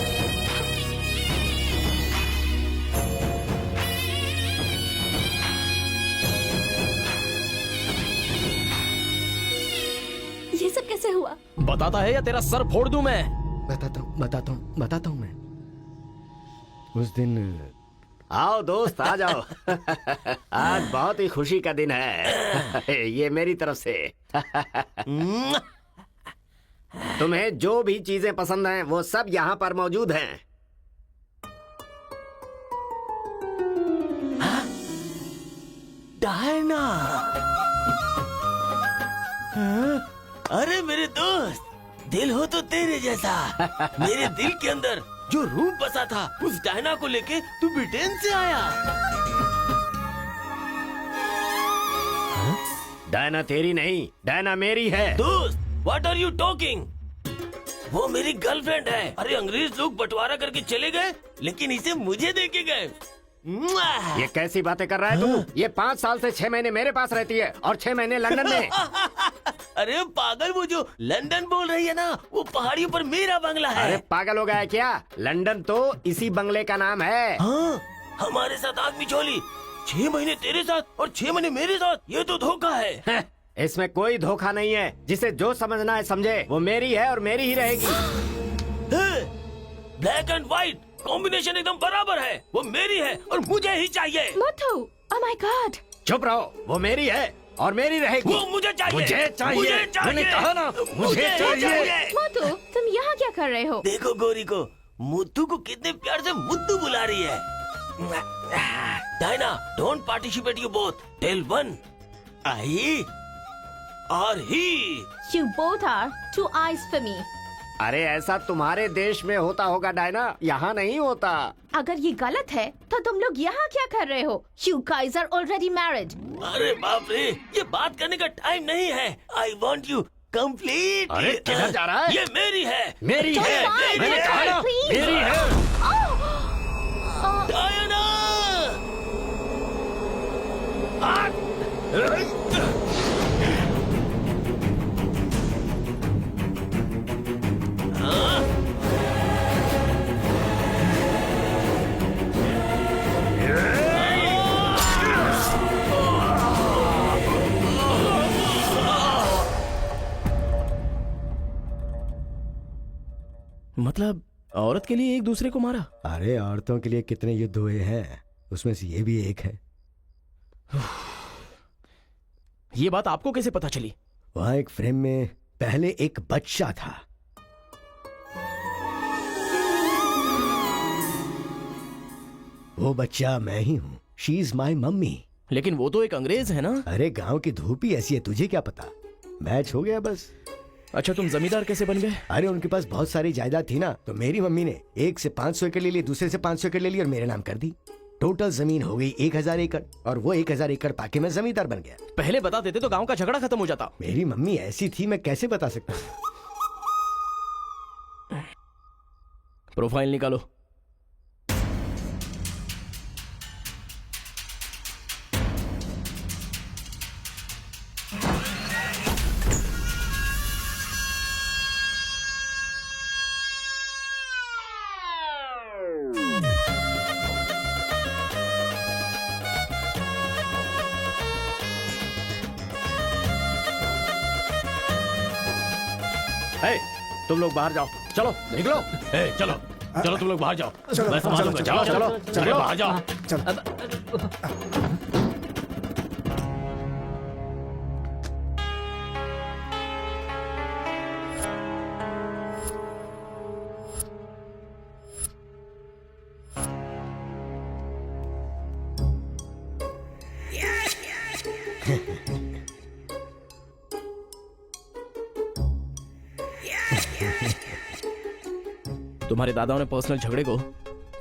ये सब कैसे हुआ? बताता है या तेरा सर फोड़ दूं मैं? बताता हूँ मैं। उस दिन आओ दोस्त, आ जाओ। आज बहुत ही खुशी का दिन है। ये मेरी तरफ से। तुम्हें जो भी चीजें पसंद हैं वो सब यहाँ पर मौजूद हैं। डायना, अरे मेरे दोस्त, दिल हो तो तेरे जैसा। मेरे दिल के अंदर जो रूप बसा था, उस डायना को लेके तू ब्रिटेन से आया। डायना तेरी नहीं, डायना मेरी है। दोस्त, व्हाट आर यू टॉकिंग? वो मेरी गर्लफ्रेंड है। अरे अंग्रेज लोग बंटवारा करके चले गए, लेकिन इसे मुझे दे के गए। ये कैसी बातें कर रहा है तू? ये 5 साल से 6 महीने मेरे पास रहती है और 6 महीने लंदन में। अरे पागल, वो जो लंदन बोल रही है ना, वो पहाड़ियों पर मेरा बंगला है। अरे पागल हो गया है क्या? लंदन तो इसी बंगले का नाम है। हाँ, हमारे साथ आग मिचोली। 6 महीने तेरे साथ और 6 महीने मेरे साथ, ये तो धोखा है। इसमें कोई धोखा नहीं है। जिसे जो समझना है समझे। वो मेरी है और मेरी ही रहेगी। ब्लैक एंड व्हाइट कॉम्बिनेशन एकदम बराबर है। वो मेरी है और मुझे ही चाहिए। मोटू, ओह माय गॉड। चुप रहो, वो मेरी है और मेरी रहेगी। वो मुझे चाहिए। मुझे चाहिए। मुझे चाहिए। मैंने कहा ना, मुझे चाहिए। मोटू, तुम यहाँ क्या कर रहे हो? देखो गोरी को, मुद्दू को कितने प्यार से मुद्दू बुला रही है। Diana, don't participate you both. Tell one. I or he. You both are two eyes for me. अरे ऐसा तुम्हारे देश में होता होगा डायना, यहाँ नहीं होता। अगर ये गलत है तो तुम लोग यहाँ क्या कर रहे हो? You guys are already married. अरे बाप रे, ये बात करने का टाइम नहीं है। I want you complete. अरे किधर जा रहा है? ये मेरी है, मेरी Don't है, mind, मैंने कहा ना, please. मेरी है। डायना! मतलब औरत के लिए एक दूसरे को मारा? अरे औरतों के लिए कितने युद्ध हुए हैं, उसमें से ये भी एक है। ये बात आपको कैसे पता चली? वहाँ एक फ्रेम में पहले एक बच्चा था। वो बच्चा मैं ही हूँ। She is my mummy. लेकिन वो तो एक अंग्रेज है ना? अरे गांव की धूप ही ऐसी है, तुझे क्या पता। मैच हो गया बस। अच्छा, तुम जमींदार कैसे बन गए? अरे उनके पास बहुत सारी जायदाद थी ना, तो मेरी मम्मी ने एक से 500 एकड़ ले ली, दूसरे से 500 एकड़ ले ली और मेरे नाम कर दी। टोटल जमीन हो गई 1000 एकड़, और वो 1000 एकड़ पाके मैं जमींदार बन गया। पहले बता देते तो गांव का झगड़ा खत्म हो जाता। मेरी मम्मी ऐसी थी, मैं कैसे बता सकता हूँ। प्रोफाइल निकालो। तुम लोग बाहर जाओ, चलो निकलो। चलो चलो, तुम लोग बाहर जाओ, मैं संभालूंगा। चलो चलो चलो बाहर जाओ। तुम्हारे दादाओं ने पर्सनल झगड़े को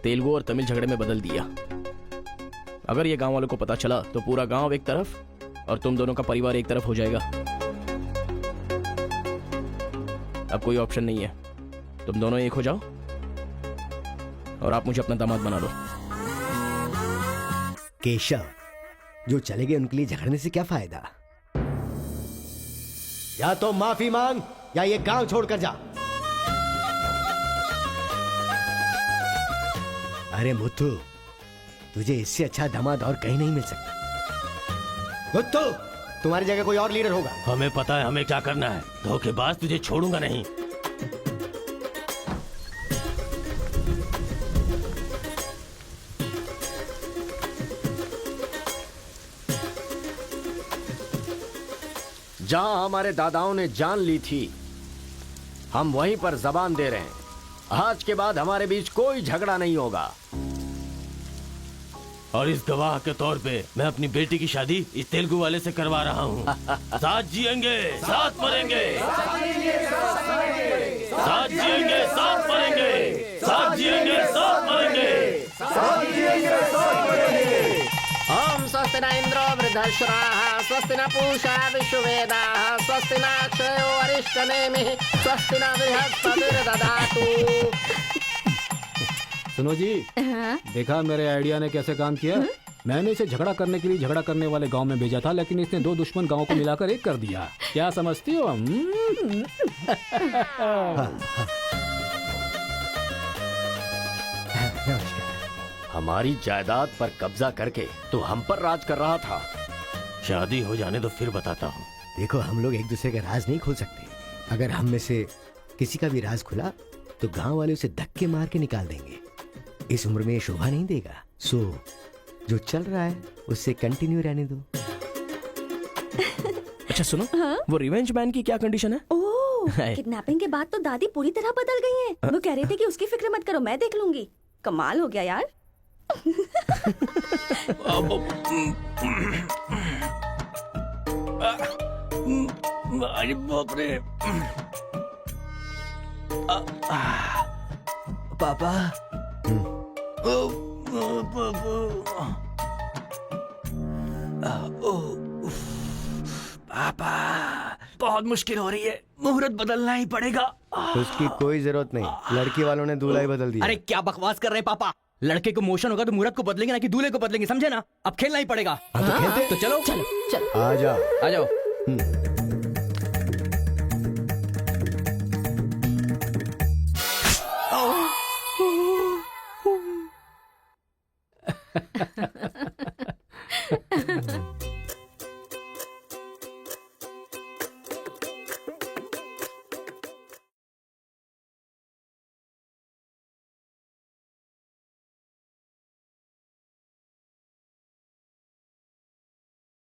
तेलुगु और तमिल झगड़े में बदल दिया। अगर ये गांव वालों को पता चला तो पूरा गांव एक तरफ और तुम दोनों का परिवार एक तरफ हो जाएगा। अब कोई ऑप्शन नहीं है, तुम दोनों एक हो जाओ और आप मुझे अपना दामाद बना दो। केशव, जो चले गए उनके लिए झगड़ने से क्या फायदा। या तो माफी मांग या ये गांव छोड़कर जा। अरे मुत्तू, तुझे इससे अच्छा दामाद और कहीं नहीं मिल सकता। मुत्तू, तुम्हारी जगह कोई और लीडर होगा। हमें पता है हमें क्या करना है। धोखेबाज, तुझे छोड़ूंगा नहीं। जहां हमारे दादाओं ने जान ली थी, हम वहीं पर जबान दे रहे हैं। आज के बाद हमारे बीच कोई झगड़ा नहीं होगा। और इस गवाह के तौर पे मैं अपनी बेटी की शादी इस तेलुगु वाले से करवा रहा हूँ। साथ जिएंगे, साथ मरेंगे, साथ जिएंगे, साथ मरेंगे, साथ जिएंगे, साथ मरेंगे। ओम स्वस्ति न इंद्रो वृद्धश्राः स्वस्ति न पूषा विश्ववेदाः स्वस्ति न अक्षयो अरिष्टनेमिः स्वस्ति न बृहस्पतिर्दधातु। सुनो जी, देखा मेरे आइडिया ने कैसे काम किया। मैंने इसे झगड़ा करने के लिए झगड़ा करने वाले गांव में भेजा था, लेकिन इसने दो दुश्मन गांवों को मिलाकर एक कर दिया। क्या समझती हो? हमारी जायदाद पर कब्जा करके तो हम पर राज कर रहा था। शादी हो जाने तो फिर बताता हूँ। देखो, हम लोग एक दूसरे का राज नहीं खोल सकते। अगर हम में से किसी का भी राज खुला तो गांव वाले उसे धक्के मार के निकाल देंगे। इस उम्र में ये शोभा नहीं देगा। सो जो चल रहा है उससे कंटिन्यू रहने दो। अच्छा सुनो, वो रिवेंज मैन की क्या कंडीशन है? ओह, किडनैपिंग के बाद तो दादी पूरी तरह बदल गई हैं। वो कह रहे थे कि उसकी फिक्र मत करो, मैं देख लूंगी। कमाल हो गया यार। अरे बाप रे। पापा। पापा बहुत मुश्किल हो रही है, मुहूर्त बदलना ही पड़ेगा। उसकी कोई जरूरत नहीं, लड़की वालों ने दूल्हा ही बदल दिया। अरे क्या बकवास कर रहे हैं पापा, लड़के को मोशन होगा तो मुहूर्त को बदलेंगे ना कि दूल्हे को बदलेंगे, समझे ना? अब खेलना ही पड़ेगा। तो खेलते। तो चलो चलो चलो आ जा। आ जाओ।